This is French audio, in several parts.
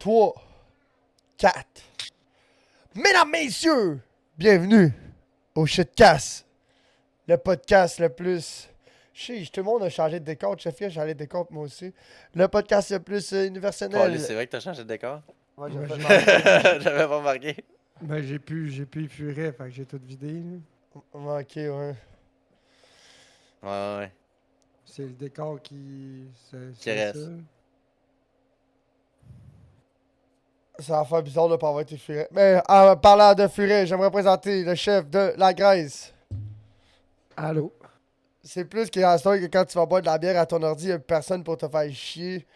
3, 4. Mesdames, messieurs, bienvenue au Shitcast, le podcast le plus... Chiche, tout le monde a changé de décor. Chef, j'ai changé de décor moi aussi. Le podcast le plus Calais, universel. c'est vrai que t'as changé de décor? Ouais, j'ai Ouais, fait j'ai- marquer. J'avais pas remarqué. Ben, j'ai plus eu furet, fait que j'ai tout vidé, là. Manqué, ouais. Ouais. C'est le décor qui. C'est Qui c'est ça. reste. Ça va faire bizarre de pas avoir été furet. Mais en parlant de furet, j'aimerais présenter le chef de la Grèce. Allô? C'est plus qu'à ce que quand tu vas boire de la bière à ton ordi, il y a personne pour te faire chier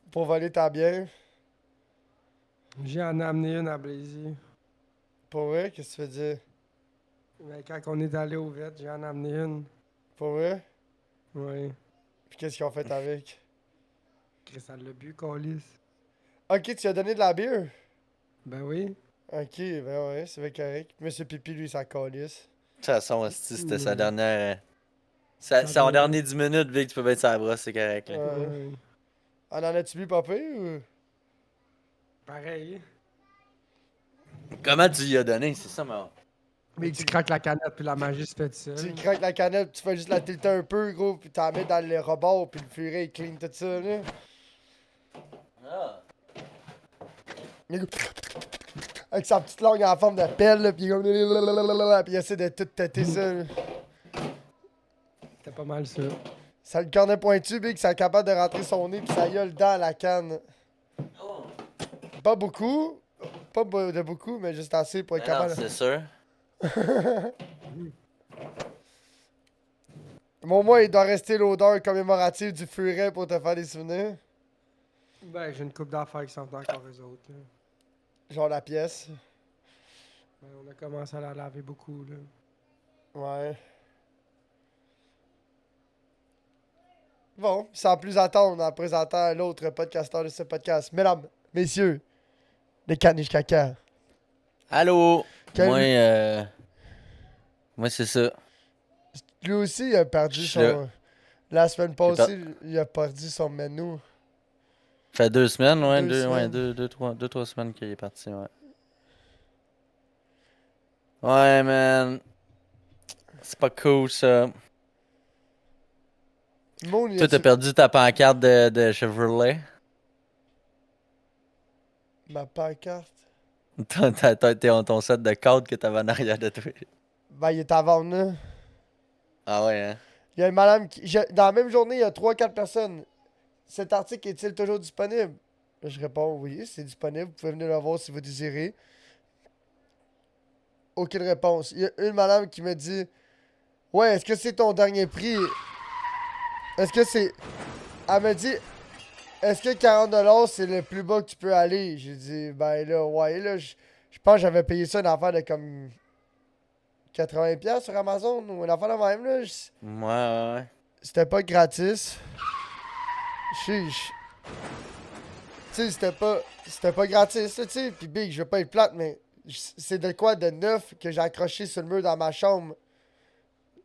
pour voler ta bière. J'en ai amené une à Blazy. Pour vrai, qu'est-ce que tu veux dire? Mais quand on est allé au vet, j'en ai amené une. Pour vrai? Ouais. Puis qu'est-ce qu'ils ont fait avec? Chris, elle l'a bu, Calis. Ok, tu as donné de la bière? Ben oui. Ok, ben ouais, c'est bien correct. Monsieur Pipi, lui, ça calisse. De toute façon, hostie, c'était sa Ouais. dernière. Sa Son dernière. dernier 10 minutes, vu que tu peux mettre sa brosse, c'est correct. Là. Ouais. Ouais. En as-tu bu, papa, ou? Pareil. Comment tu y as donné? C'est ça, mais. Mais tu craques la canette, puis la magie se fait Tu seule. craques la canette, tu fais juste la tilter un peu, gros, puis t'en mets dans le rebord, puis le furet, il clean tout ça, là. Ah. Avec sa petite langue en forme de pelle, là, puis comme... Puis il essaie de tout têter ça, là. C'était pas mal ça. Ça le cornet pointu, big, ça est capable de rentrer son nez, puis sa gueule dans la canne. Oh. Pas beaucoup, pas de beaucoup, mais juste assez pour être Ben non, capable. c'est sûr. Mais au moins, il doit rester l'odeur commémorative du furet pour te faire des souvenirs. Ben, j'ai une coupe d'affaires qui sont encore eux autres, là. Genre la pièce. Ben, on a commencé à la laver beaucoup, là. Ouais. Bon, sans plus attendre, en présentant l'autre podcasteur de ce podcast. Mesdames, messieurs, les caniches caca. Allô? Quel- Moi, c'est ça. Lui aussi, il a perdu Je suis là. son... La semaine J'ai passée, il a perdu son menu. Ça fait 2 semaines, ouais, Deux semaines. trois semaines qu'il est parti, ouais. Ouais, man. C'est pas cool, ça. Moon, il Toi, t'as a-tu... perdu ta pancarte de Chevrolet. Ma pancarte. Ton set de code que t'avais en arrière de toi. Ben, il est à vendre, là. Ah ouais, hein? Il y a une madame qui... Dans la même journée, il y a 3-4 personnes. Cet article est-il toujours disponible? Je réponds oui, c'est disponible. Vous pouvez venir le voir si vous désirez. Aucune réponse. Il y a une madame qui me dit ouais, est-ce que c'est ton dernier prix? Est-ce que c'est. Elle me dit est-ce que 40$ c'est le plus bas que tu peux aller? J'ai dit ben là, ouais, là, je pense que j'avais payé ça une affaire de comme 80$ sur Amazon ou une affaire de même, là. Ouais. C'était pas gratis. Chiche. Tu sais, c'était pas gratis, là, tu sais. Puis big, je veux pas être plate, mais c'est de quoi de neuf que j'ai accroché sur le mur dans ma chambre.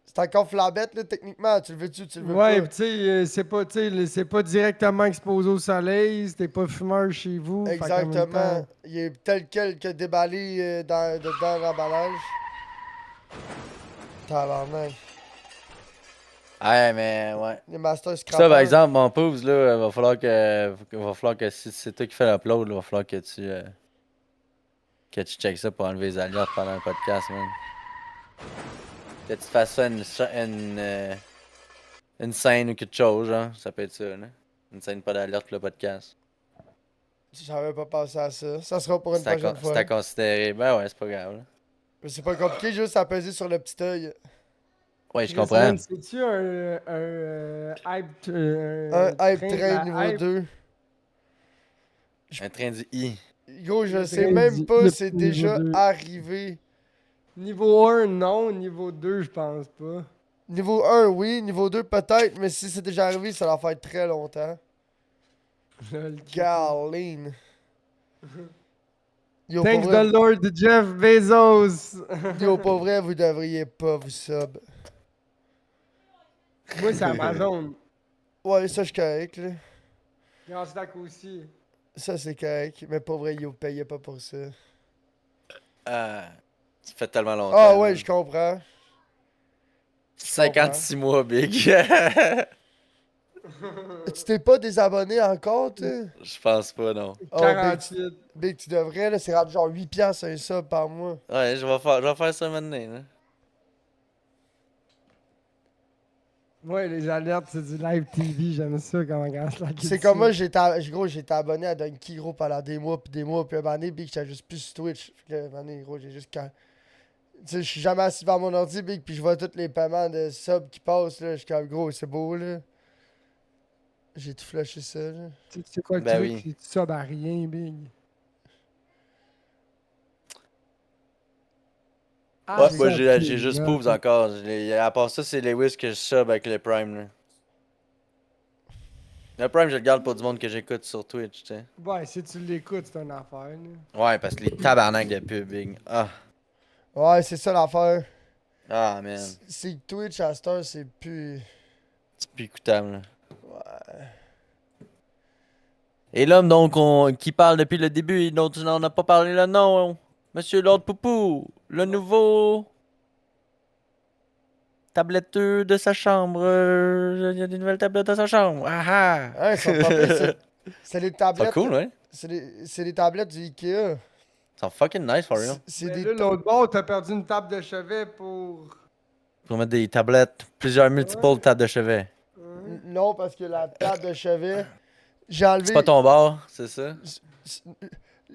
C'est encore flambette, là, techniquement. Tu le veux-tu, tu le veux Ouais, pas? pis tu sais, c'est pas directement exposé au soleil, c'était pas fumeur chez vous, fait qu'en même Exactement. temps... Il est tel quel que déballé dans l'emballage. Tabarnak. Ouais, mais ouais. Les masters Ça, par scrappers. exemple, mon pouce, là, va falloir que si c'est toi qui fais l'upload, là, va falloir que tu checkes ça pour enlever les alertes pendant le podcast, man. Que tu fasses ça une scène ou quelque chose, genre. Ça peut être ça, là. Une scène pas d'alerte pour le podcast. J'avais pas pensé à ça. Ça sera pour une C'est à, prochaine c'est à fois. considérer. Ben ouais, c'est pas grave, là. Mais c'est pas compliqué, juste à peser sur le petit œil. Ouais, je Chris, comprends. man, c'est-tu hype, Un hype train de train la niveau hype? 2. Un train du I. Gros, je Le sais train même pas le si c'est niveau déjà 2. arrivé. Niveau 1, non. Niveau 2, je pense pas. Niveau 1, oui. Niveau 2, peut-être. Mais si c'est déjà arrivé, ça va faire très longtemps. Le Garline. Yo, pour Thanks vrai, the Lord Jeff Bezos. yo, pour vrai, vous devriez pas vous sub. Moi, c'est Amazon. Ouais, ça, je suis correct, là. Grand stack aussi. Ça, c'est correct. Mais pas vrai, il payait pas pour ça. Ah, ça fait tellement longtemps. Ah ouais, man. je comprends. 56 mois, Big. Tu t'es pas désabonné encore, tu sais? Je pense pas, non. Oh, 48. Big, tu devrais, là. C'est rendu genre 8 piastres un sub par mois. Ouais, je vais faire ça maintenant. Là. Ouais, les alertes, c'est du live TV. J'aime ça quand on regarde la C'est comme moi, gros, j'étais abonné à Donkey, gros, pendant des mois, puis un moment donné, Big, j'étais juste plus sur Twitch. Fait que là, un moment donné, gros, j'ai juste quand. Tu sais, je suis jamais assis devant mon ordi, Big, puis je vois tous les paiements de subs qui passent, là. Je suis comme, gros, c'est beau, là. J'ai tout flushé ça, là. Tu sais quoi le Ben truc? oui. C'est ça, ben rien, big. Ah, Ouais, J'ai- moi ça, j'ai puis, juste là, Poofs encore. À part ça, c'est Lewis que je sub avec le Prime. Là. Le Prime, je le garde pour du monde que j'écoute sur Twitch, tu sais. Ouais, si tu l'écoutes, c'est une affaire, là. Ouais, parce que les tabarnak de pub, Big. Ah, Ouais, c'est ça l'affaire. ah man. C'est que Twitch à cette heure, c'est plus. C'est plus écoutable. Là. Ouais. Et l'homme donc qui parle depuis le début, dont tu n'en as pas parlé le nom, Monsieur Lord Poupou, le nouveau tabletteux de sa chambre. Il y a des nouvelles tablettes dans sa chambre. Ah ah! Hein, ils sont pas pires, c'est les Ils sont tablettes. cool, ouais. C'est les tablettes du Ikea. Ils sont fucking nice for real. C'est Mais des. là, l'autre bord, t'as perdu une table de chevet pour. Pour mettre des tablettes, plusieurs multiples Ouais. tables de chevet. Non, parce que la table de chevet, j'ai C'est pas enlevé. ton bar, c'est ça?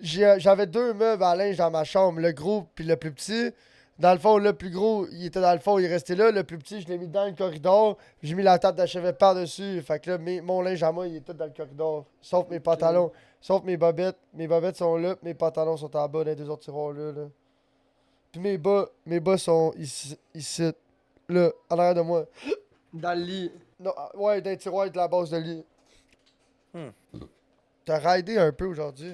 J'avais deux meubles à linge dans ma chambre, le gros puis le plus petit. Dans le fond, le plus gros, il était dans le fond, il restait là. Le plus petit, je l'ai mis dans le corridor. J'ai mis la table de chevet par-dessus. Fait que là, mon linge à moi, il est tout dans le corridor. Sauf mes pantalons. Sauf mes bobettes. Mes bobettes sont là, mes pantalons sont en bas dans les deux autres tiroirs là. Puis mes bas sont ici. Là, en arrière de moi. Dans le lit. Non, ouais, dans les tiroirs de la base de lit. Hmm. T'as raidé un peu aujourd'hui.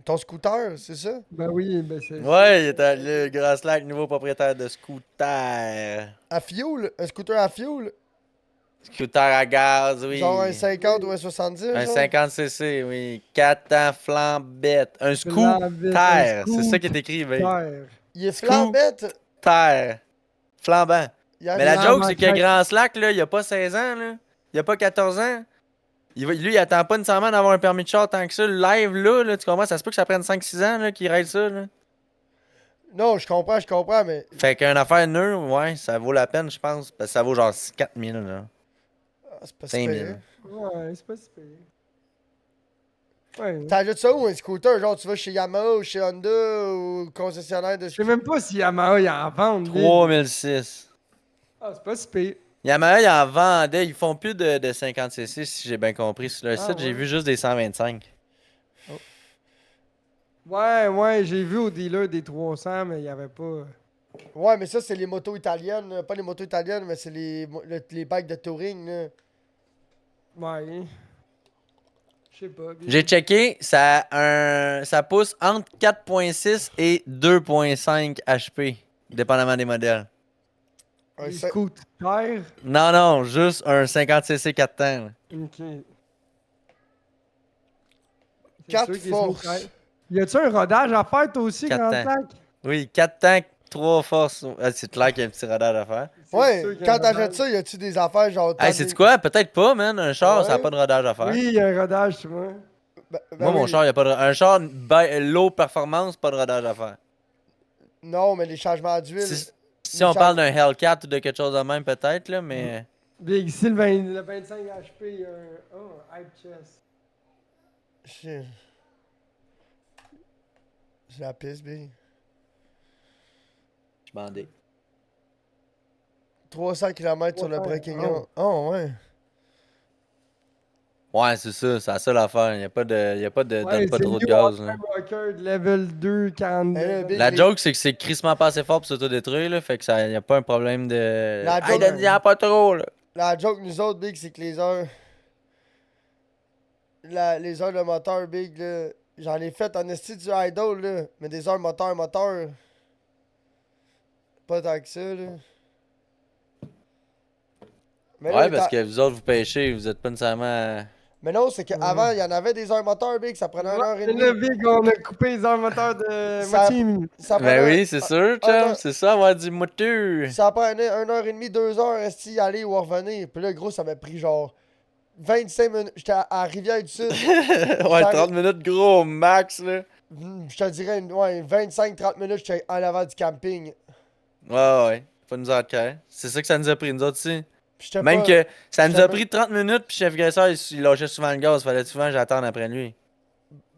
Ton scooter, c'est ça? Ben oui, ben c'est. Ouais, il était le Grasslack, nouveau propriétaire de scooter. À fioul? Un scooter à fioul? Scooter à gaz, oui. Genre un 50 ou un 70, Un genre? 50cc, oui. 4 ans flambette. Un Flambette, un scooter. C'est ça qui est écrit, ben. scooter. Il est Scooter. flambette. Flambant. Il y a Mais la des- Ah, joke, ma c'est que chatte. Grand Slack, là, il a pas 16 ans, là. Il a pas 14 ans. Lui, il attend pas nécessairement d'avoir un permis de char tant que ça. Le live, là, tu comprends? Ça se peut que ça prenne 5-6 ans, là, qu'il règle ça, là. Non, je comprends, mais. Fait qu'une affaire neuve, ouais, ça vaut la peine, je pense. Parce que ça vaut genre 4000, là. Ah, c'est pas si 5000. pire. Ouais, c'est pas si pire. Ouais. T'achètes ça où un scooter? Genre, tu vas chez Yamaha ou chez Honda ou concessionnaire de Je sais même pas si Yamaha y en vend. 3006. Ah, c'est pas si pire. Yamaha, ils en vendaient. Ils font plus de 50cc, si j'ai bien compris. Sur leur Ah, site, j'ai ouais. vu juste des 125. Ouais, j'ai vu au dealer des 300, mais il y avait pas. Ouais, mais ça, c'est les motos italiennes. Là. Pas les motos italiennes, mais c'est les bikes de touring. Là. Ouais. Je sais pas. J'ai checké, ça pousse entre 4.6 et 2.5 HP, dépendamment des modèles. Un Les cin- scooters. Non, juste un 50cc 4 temps. là. Ok. C'est 4 sûr que les forces. scooters- Y a-tu un rodage à faire, toi aussi, Quatre Grand temps. Sac? Oui, 4 temps, 3 forces. Ah, c'est clair qu'il y a un petit radar à faire. C'est Ouais, sûr qu'il y a quand un t'achètes rodage. ça, y a-tu des affaires genre. Hey, sais-tu quoi? Peut-être pas, man. Un char, ça n'a Ouais. pas de rodage à faire. Oui, il y a un rodage, tu vois. Moi, mon char, il a pas de. Un char low performance, pas de rodage à faire. Non, mais les changements d'huile. Si on parle d'un Hellcat ou de quelque chose de même, peut-être, là, mais. Big, ici, le 25 HP, il y a un. Oh, un hype chest. Shit. J'ai la piste, big. Je bandé. 300 km sur le 300, Brequignon. Oh, ouais. Ouais, c'est ça, c'est la seule affaire. Il n'y a pas de. Ouais, Donne pas c'est trop de New gaz, Walker là. Rocker de level 2, 42. Eh là, Big, La les- joke, c'est que c'est crissement pas assez fort pour s'autodétruire, là. Fait que ça y a pas un problème de. La Hey, joke- donne-y pas trop, là. La joke, nous autres, Big, c'est que les heures. Les heures de moteur, Big, là. J'en ai fait en esti du idle, là. Mais des heures moteur. Pas tant que ça, là. Mais Ouais, là, parce que vous autres, vous pêchez, vous êtes pas nécessairement. Mais non, c'est qu'avant, il y en avait des heures moteurs, Big, ça prenait 1h30. Là, Big, on a coupé les heures moteurs de Ça- moitié. Ça Ben prenait oui, c'est sûr, un chum. heure- C'est ça, avoir du moteur. Ça prenait 1h30, 2h, esti, aller ou revenir. Puis là, gros, ça m'a pris genre 25 minutes. J'étais à Rivière-du-Sud. Ouais, 30 minutes gros max, là. Je te dirais, ouais, 25-30 minutes, j'étais en avant du camping. Ouais. Pas nous autres, hein. C'est ça que ça nous a pris, nous autres aussi. Puis j'étais Même pas... que ça nous j'étais a pas- pris 30 minutes, puis Chef Graisseur, il lâchait souvent le gaz. Fallait souvent que j'attende après lui.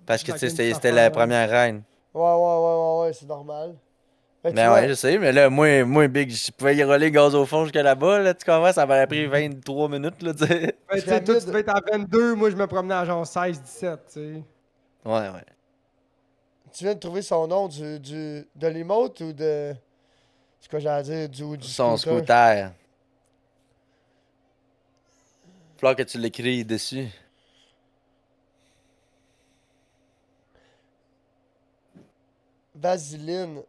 Parce que, tu sais, Chacun une c'était affaire, la hein. première reine. Ouais, c'est normal. Mais tu Ben vois, ouais, je sais, mais là, moi, Big, je pouvais y roller gaz au fond jusqu'à là-bas, là, tu comprends? Ça m'aurait pris 23 minutes, là, tu sais. Ben, tu sais, toi, tu Pyramide. devais être à 22, moi, je me promenais à genre 16, 17, tu sais. Ouais. tu viens de trouver son nom de l'emote ou de... C'est quoi j'allais dire, du Son scooter? scooter. Falloir que tu l'écris dessus. Vaseline.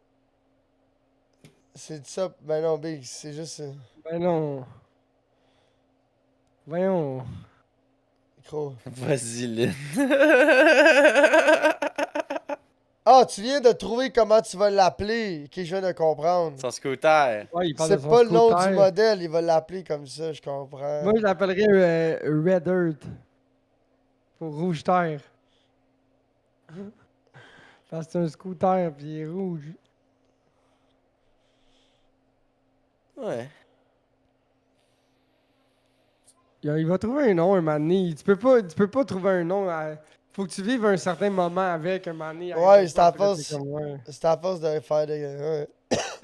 C'est ça. Ben non, Big, c'est juste... Ben non. Voyons. Gros. Vas-y, Ah, tu viens de trouver comment tu vas l'appeler. Ok, je viens de comprendre. Son scooter. Ouais, il parle de C'est son pas le nom scooter. du modèle, il va l'appeler comme ça, je comprends. Moi, je l'appellerais Red Earth. Pour Rouge Terre. Parce que c'est un scooter, puis il est rouge. Ouais. Il va trouver un nom un moment donné. Tu peux pas trouver un nom. Faut que tu vives un certain moment avec un moment donné. Ouais, c'est à Après, force. c'est comme, ouais. C'est à force de faire des. Ouais.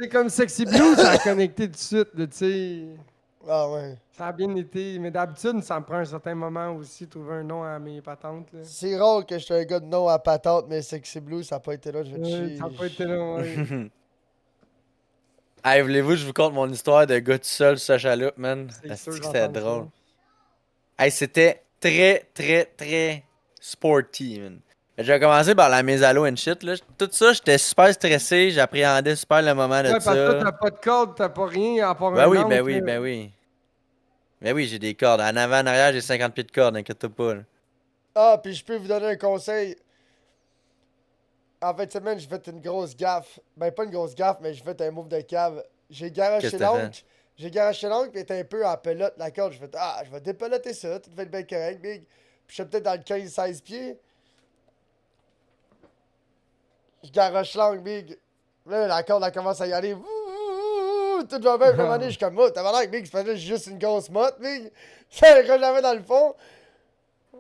C'est comme Sexy Blue, ça a connecté tout de suite, là, tu sais. Ah ouais. Ça a bien été. Mais d'habitude, ça me prend un certain moment aussi, trouver un nom à mes patentes, là. C'est rare que je suis un gars de nom à patente, mais Sexy Blue, ça a pas été là, je vais te chier. Ça a pas été long, ouais. Hey, voulez-vous que je vous conte mon histoire de gars tout seul sur sa chaloupe, man? C'est Asti sûr, que c'était j'entends drôle. ça. Hey, c'était très sporty, man. J'ai commencé par la mise à l'eau and shit, là. Tout ça, j'étais super stressé, j'appréhendais super le moment de Ouais, parce que toi, ça. t'as pas de corde, t'as pas rien à part Ben un oui, ancre, ben oui, là. ben oui. Ben oui, j'ai des cordes. En avant, en arrière, j'ai 50 pieds de cordes, inquiète-toi pas, là. Ah, puis je peux vous donner un conseil. En fin de semaine, j'ai fait une grosse gaffe. Ben, pas une grosse gaffe, mais j'ai fait un move de cave. J'ai garoché Qu'est-ce que t'as l'encre. J'ai garoché l'encre, puis elle était un peu en pelote, la corde. J'ai fait, ah, je vais dépeloter ça, tout fait bien correct, big. Puis j'étais peut-être dans le 15-16 pieds. Je garoche l'encre, big. Là, la corde, elle commence à y aller. Tout va bien, puis à un moment donné, je suis comme, oh, t'as l'air, big, c'est pas juste une grosse motte, big. Ça ira jamais dans le fond.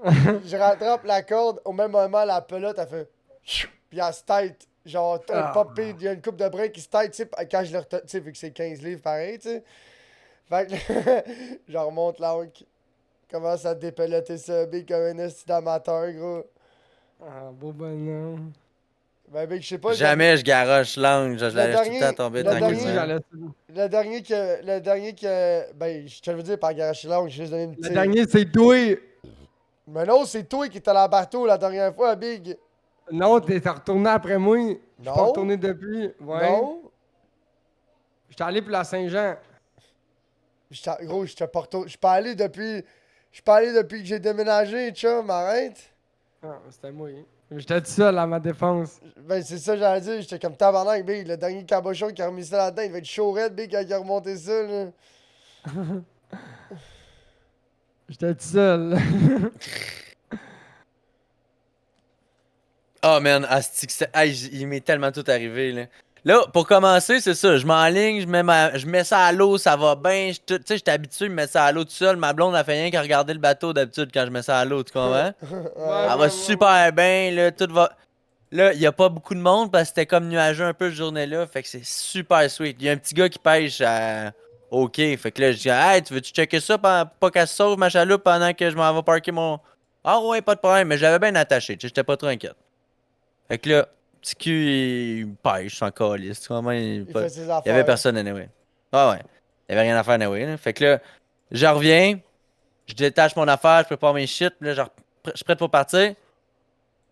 Je rattrape la corde, au même moment, la pelote, elle fait. Puis elle se tête. Genre, un Ah. pop il y a une coupe de break qui se tête, tu sais, quand je le retourne, tu sais, vu que c'est 15 livres pareil, tu sais. Fait que là, je remonte l'encre. Commence à dépeloter ça, big, comme un esti d'amateur, gros. Ah, beau bonhomme. Ben, big, je sais pas. Jamais je garoche l'angle, je le la laisse tout le dernier- temps tomber le Moi aussi, dernier- tranquillement. Le dernier que. Ben, je te le dire par garocher l'angle, j'ai juste donné une Le petite. dernier, c'est toi. Mais non, c'est toi qui étais à la bateau la dernière fois, big. Non, t'es retourné après moi. Je suis pas Non. retourné depuis. Ouais. Non. J'étais allé pour la Saint-Jean. Gros, je suis pas allé depuis. Je suis pas allé depuis que j'ai déménagé, chum, arrête. Ah, c'était moi. J'étais tout seul à ma défense. Ben, c'est ça, j'allais dire. J'étais comme tabarnak, big. Le dernier cabochon qui a remis ça là-dedans, il va être chaud red, big, quand il a remonté ça, là. J'étais tout seul. Oh man, asti que hey, il m'est tellement tout arrivé là. Là, pour commencer, c'est ça, je m'enligne, je mets ça à l'eau, ça va bien. Tu sais, j'étais habitué de mettre ça à l'eau tout seul. Ma blonde a fait rien qu'à regarder le bateau d'habitude quand je mets ça à l'eau, tu comprends? Elle va super bien, là, tout va. Là, il y a pas beaucoup de monde parce que c'était comme nuageux un peu cette journée-là, fait que c'est super sweet. Il y a un petit gars qui pêche à OK, fait que là, je dis hey, tu veux-tu checker ça pour pas qu'elle se sauve ma chaloupe pendant que je m'en vais parker mon. Ah ouais, pas de problème, mais j'avais bien attaché, tu sais, j'étais pas trop inquiète. Fait que là, petit cul, il pêche sans calice. Tu vois, Il fait ses affaires. il y avait personne anyway. Ah ouais. Il y avait rien à faire anyway. Là. Fait que là, je reviens, je détache mon affaire, je prépare mes shit, puis là, je suis prêt pour partir.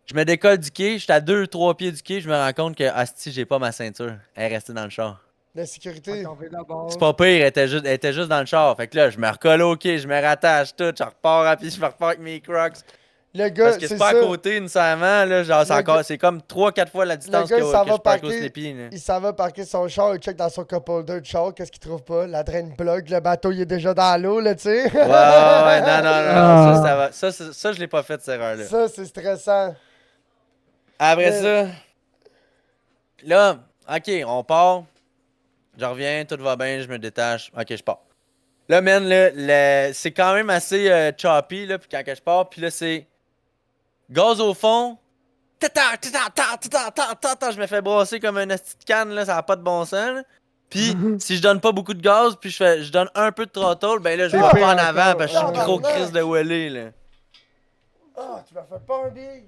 Je me décolle du quai, j'étais à 2-3 pieds du quai, je me rends compte que, asti, j'ai pas ma ceinture. Elle est restée dans le char. La sécurité. Quand on fait d'abord. C'est pas pire, elle était juste dans le char. Fait que là, je me recoloque, je me rattache tout, je repars rapide, je repars avec mes Crocs. Le Parce gars, que c'est c'est pas à ça. côté nécessairement, là, genre Le gars- c'est comme 3-4 fois la Le distance gars, il s'en que va je parque au parquer. Sleepy. Là. Il s'en va parquer son char, il check dans son cup holder de char, qu'est-ce qu'il trouve pas? La drain plug, le bateau il est déjà dans l'eau, là, tu sais. Ouais, non, non, non, non, Ah. ça va. Ça, je l'ai pas fait, cette erreur-là. Ça, c'est stressant. Après Mais- ça, là, ok, on part. Je reviens, tout va bien, je me détache. Ok, je pars. Là, man, là, c'est quand même assez choppy, là, puis quand que je pars, puis là, c'est gaz au fond. Tata, tata, tata, tata, tata, je me fais brasser comme une petite canne, là, ça a pas de bon sens, là. Puis, si je donne pas beaucoup de gaz, puis je donne un peu de throttle, ben là, je C'est vais pire pas en encore. avant, parce que je suis gros Tabarnak. crise de Welly, là. Ah, tu m'as fait pas un big.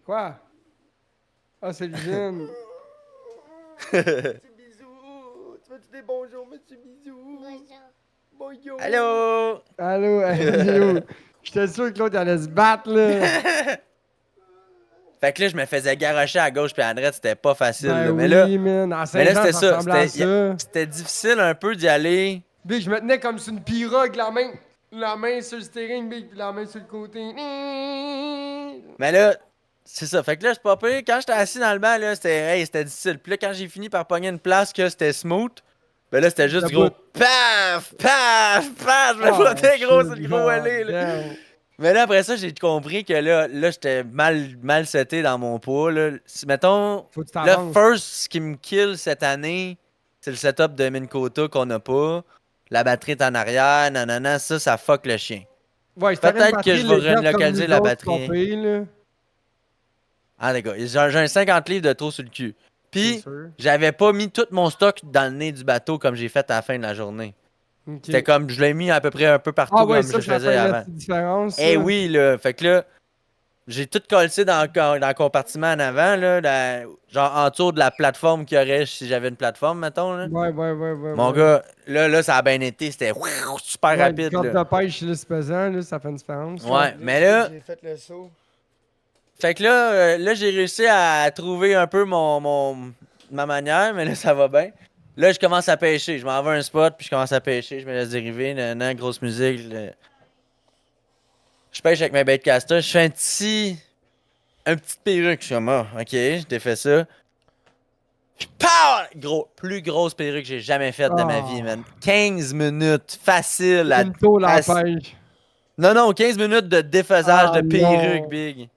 Quoi? Ah, c'est l'usine. Petit bisou. Tu veux-tu des bonjours, monsieur bisou? Bonjour. Allô? Allô, yo. J'étais sûr que l'autre allait se battre, là. Fait que là, je me faisais garrocher à gauche puis à droite, c'était pas facile. Ben là. oui, Mais là, man. À mais là, Saint-Jean, c'était ça ça. ressemblait à ça. C'était difficile un peu d'y aller. Big, je me tenais comme sur une pirogue, la main sur le steering, Big, puis la main sur le côté. Mais là, c'est ça. Fait que là, c'est pas pire. Quand j'étais assis dans le banc, là, c'était difficile. Puis là, quand j'ai fini par pogner une place que c'était smooth, ben là, c'était juste La gros bout. paf, paf, paf. Je me Ah, flottais gros sur shit, le gros allée, là. goddamn. Mais là, après ça, j'ai compris que là j'étais mal seté dans mon poids, là. Si, mettons, Faut que tu le t'avances. first, ce qui me kill cette année, c'est le setup de Minn Kota qu'on n'a pas. La batterie est en arrière, nanana, ça fuck le chien. Ouais, si t'avais une Peut-être que batterie je vais légère comme relocaliser nous la autres, batterie. pas pire, là. Ah, d'accord. J'ai un 50 livres de trop sur le cul. C'est Puis, sûr. j'avais pas mis tout mon stock dans le nez du bateau comme j'ai fait à la fin de la journée. Ok. C'était comme, je l'ai mis à peu près un peu partout Ah ouais, comme ça je fait faisais la avant. petite différence. Eh ça. oui, là. Fait que là, j'ai tout collé dans le compartiment en avant, là. Genre en dessous de la plateforme qu'il y aurait si j'avais une plateforme, mettons, là. Ouais. Mon gars, là, ça a bien été. C'était super Ouais, rapide, quand là. de pêche, là, c'est pesant, là, ça fait une différence. là. Ouais, mais là, J'ai fait le saut. fait que là, j'ai réussi à trouver un peu ma manière, mais là, ça va bien. Là, je commence à pêcher. Je m'en vais à un spot, puis je commence à pêcher. Je me laisse dériver, nanana, grosse musique. Là. Je pêche avec mes baitcasters. Je fais un petit perruque. Je suis comme, ah, ok, je t'ai fait ça. Puis, pow! Plus grosse perruque que j'ai jamais faite de ma vie, Ah. man. 15 minutes, facile. Une tôle à à- pêche. Non, 15 minutes de défaisage Ah, de perruque, non. big.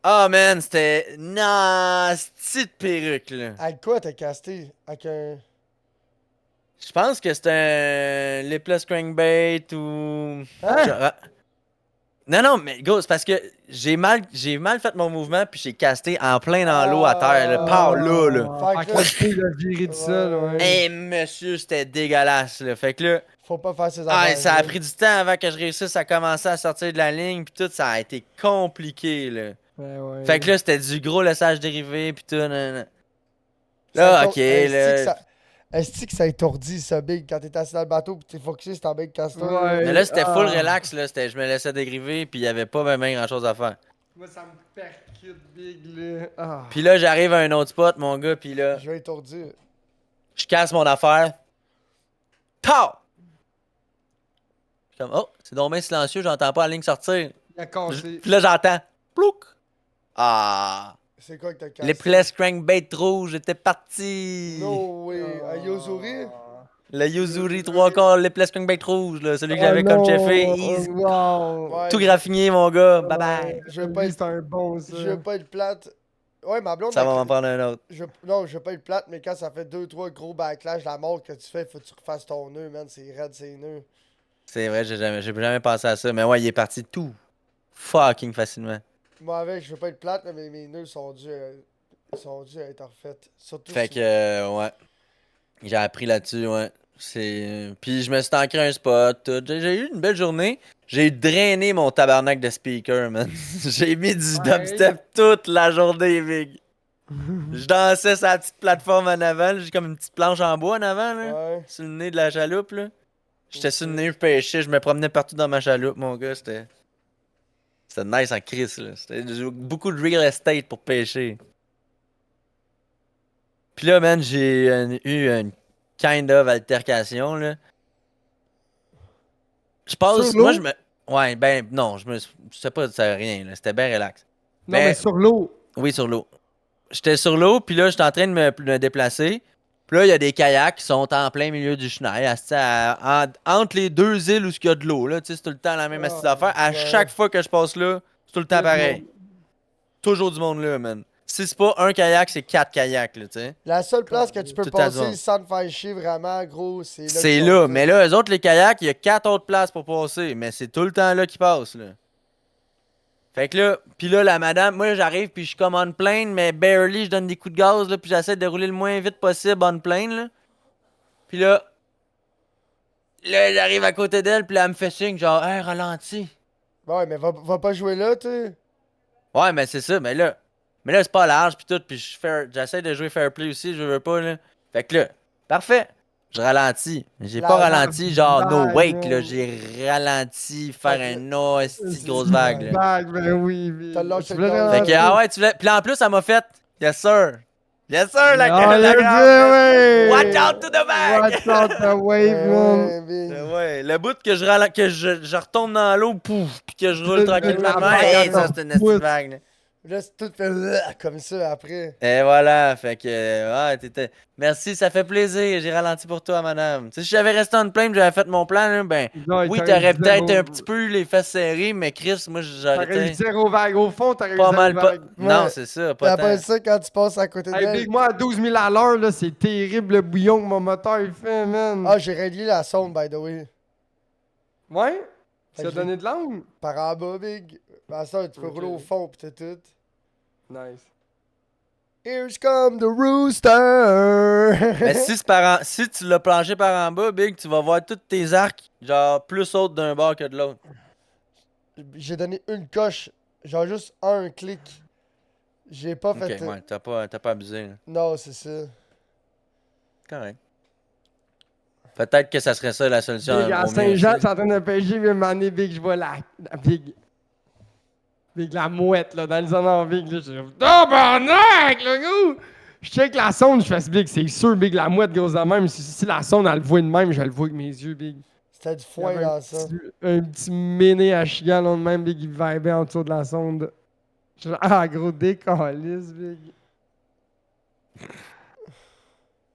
Ah, man, c'était nasty de perruque, là. Avec quoi t'as casté? Avec un. Je pense que c'est un lipless crankbait ou. Hein? Genre- Non, mais gros, c'est parce que j'ai mal fait mon mouvement puis j'ai casté en plein dans l'eau à terre, là. Par là, là. Ah, Fait que fait que tu de virer du sol, ouais. Eh, monsieur, c'était dégueulasse, là. Fait que là, Faut pas faire ces affaires. ça a pris du temps avant que je réussisse à commencer à sortir de la ligne puis tout, ça a été compliqué, là. Ouais. Fait que là, c'était du gros laissage dérivé puis tout, nan. Là, ok, là. Est-ce que ça étourdit, ça, Big, quand t'es assis dans le bateau pis t'es focusé sur ton Big Castor? Ouais. Mais là, c'était full Ah. relax, là. Je me laissais dériver puis il y avait pas vraiment grand chose à faire. Moi, ça me percute, Big, là. Ah. Puis là, j'arrive à un autre spot, mon gars, puis là, Je vais étourdir. je casse mon affaire. Pow! Je suis comme, oh, c'est donc bien silencieux, j'entends pas la ligne sortir. Il a cassé. Puis là, j'entends, plouc! Ah! C'est quoi que t'as cassé? Les plaies crankbait rouge étaient partis! No way. À Yozuri? Le Yuzuri 3 quarts, les plaies crankbait rouge, là, celui que Ah j'avais comme non. cheffé. Easy. Wow. Ouais. Tout graffiné, mon gars. Bye bye. Je veux pas Lui, être- c'est un bon, ça. Je veux pas être plate. Ouais, ma blonde. Ça va elle- m'en prendre un autre. Non, je veux pas être plate, mais quand ça fait 2-3 gros backlash, la mort que tu fais, faut que tu refasses ton nœud, man. C'est raide, c'est nœuds. C'est vrai, j'ai jamais pensé à ça. Mais ouais, il est parti tout fucking facilement. Moi, avec, je veux pas être plate, là, mais mes nœuds sont dus à être refaits. Surtout Fait si- que, ouais. J'ai appris là-dessus, ouais. Puis je me suis ancré un spot, tout. J'ai eu une belle journée. J'ai drainé mon tabarnak de speaker, man. J'ai mis du Ouais. dubstep toute la journée, big. Je dansais sur la petite plateforme en avant. J'ai comme une petite planche en bois en avant, là. Ouais. Sur le nez de la chaloupe, là. J'étais sur le nez, je pêchais, je me promenais partout dans ma chaloupe, mon gars. C'était nice en crise, là. C'était beaucoup de real estate pour pêcher. Puis là, man, j'ai eu une kind of altercation, là. Je Sur passe. Moi, l'eau? je me. Ouais, ben, non, je sais pas, ça rien, là. C'était bien relax. Non, mais Mais, sur l'eau. oui, sur l'eau. J'étais sur l'eau, puis là, j'étais en train de me déplacer. Puis là, il y a des kayaks qui sont en plein milieu du chenal, entre les deux îles où il y a de l'eau, là. Tu sais, c'est tout le temps la même astuce Ah, d'affaires. À ouais. chaque fois que je passe là, c'est tout le il y temps a du pareil. monde. Toujours du monde là, man. Si c'est pas un kayak, c'est 4 kayaks, là, tu sais. La seule place que tu peux Tout le temps du passer monde. sans te faire chier vraiment, gros, c'est là C'est qu'ils là, sont mais faits. là, eux autres, les kayaks, il y a 4 autres places pour passer, mais c'est tout le temps là qu'ils passent, là. Fait que là, pis là, la madame, moi j'arrive puis je suis comme on plane, mais barely, je donne des coups de gaz, là, puis j'essaie de rouler le moins vite possible on plane, là. Puis là, j'arrive à côté d'elle, puis là, elle me fait signe, genre, hey, ralentis. Ouais, mais va pas jouer là, tu sais. Ouais, mais c'est ça, mais là, c'est pas large, puis tout, puis j'essaie de jouer fair play aussi, je veux pas, là. Fait que là, parfait. Je ralentis. Mais j'ai pas La ralenti, genre, no vague, wake, là. man. J'ai ralenti, Fait faire que un hostie de C'est grosse une vague, là. vague, ben oui. T'as Mais... lâché Tu le voulais gaz. Fait que, ralentir? ah ouais, tu voulais. Puis en plus, ça m'a fait, yes sir. Yes sir, la, Ah, la yes, grande, man. ouais! Watch out to the bag! Watch out the wave, Ben man! ouais, big. Ouais, le bout que je retombe dans l'eau, pouf, puis que je roule De tranquillement. la vague, Hey, ça ça, c'est une petite pousse. vague, là. Là, c'est tout fait comme ça après. Et voilà, fait que, ouais, merci, ça fait plaisir, j'ai ralenti pour toi, madame. Tu sais, si j'avais resté en plane, j'avais fait mon plan, là, ben, Non, oui, t'aurais t'aurais eu peut-être un zéro. petit peu les fesses serrées, mais Chris, moi, j'aurais T'aurais eu été zéro vague. Au fond, t'aurais eu pas zéro mal pas. vague. Non, Ouais. c'est ça, Puis pas après tant. ça, quand tu passes à côté Hey, d'elle, Big, moi, à 12 000 à l'heure, là, c'est terrible le bouillon que mon moteur il fait, man. ah, j'ai réglé la sonde, by the way. Ouais? Fait Ça a que je l'ai- donné de l'angle? Par en bas, big. Ben ça, tu peux Ok. rouler au fond, pis t'as tout. Nice. Here's come the rooster! Mais si tu l'as planché par en bas, Big, tu vas voir tous tes arcs, genre, plus hautes d'un bord que de l'autre. J'ai donné une coche, genre juste un clic. J'ai pas Ok, fait. ouais, t'as pas abusé, là. Non, c'est ça. Correct. Peut-être que ça serait ça la solution Big, à au mieux Saint-Jean, aussi. tu es en train de pêcher, mais mané, Big, je vois la Big. Big, la mouette, là, dans les zones Big, là, je suis tabarnak, le gars! Je check la sonde, je fais Big, c'est sûr, Big, la mouette grosse de même. Si la sonde, elle le voit de même, je le vois avec mes yeux, Big. C'était du Il y foin avait dans ça. un petit méné à chigan, là, de même, Big, il vibait en dessous de la sonde. Je fais, ah, gros, décalisse, Big.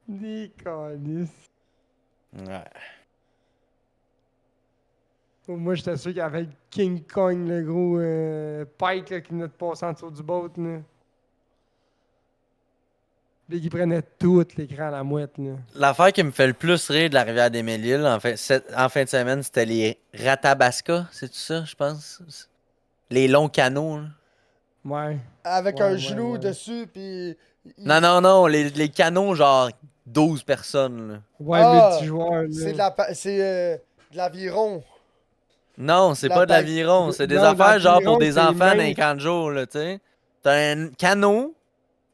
Décalisse. Ouais. Moi, j'étais sûr qu'il y avait le King Kong, le gros Pike là, qui venait de passer en dessous du boat. Là. Big, il prenait tout l'écran à la mouette. Là. L'affaire qui me fait le plus rire de la rivière des Mille-Îles en fin de semaine, c'était les Ratabasca, c'est tout ça, je pense? Les longs canaux, là. Ouais. Avec Ouais, un ouais, genou ouais. dessus, pis. Non, les canaux, genre 12 personnes, là. Ouais, Ah! multijoueur. C'est de Là. de l'aviron. Non, c'est La pas de bague- l'aviron, c'est des Non, affaires genre pour l'aviron, des c'est enfants dans les mince. camps de jour, là, tu sais. T'as un canot,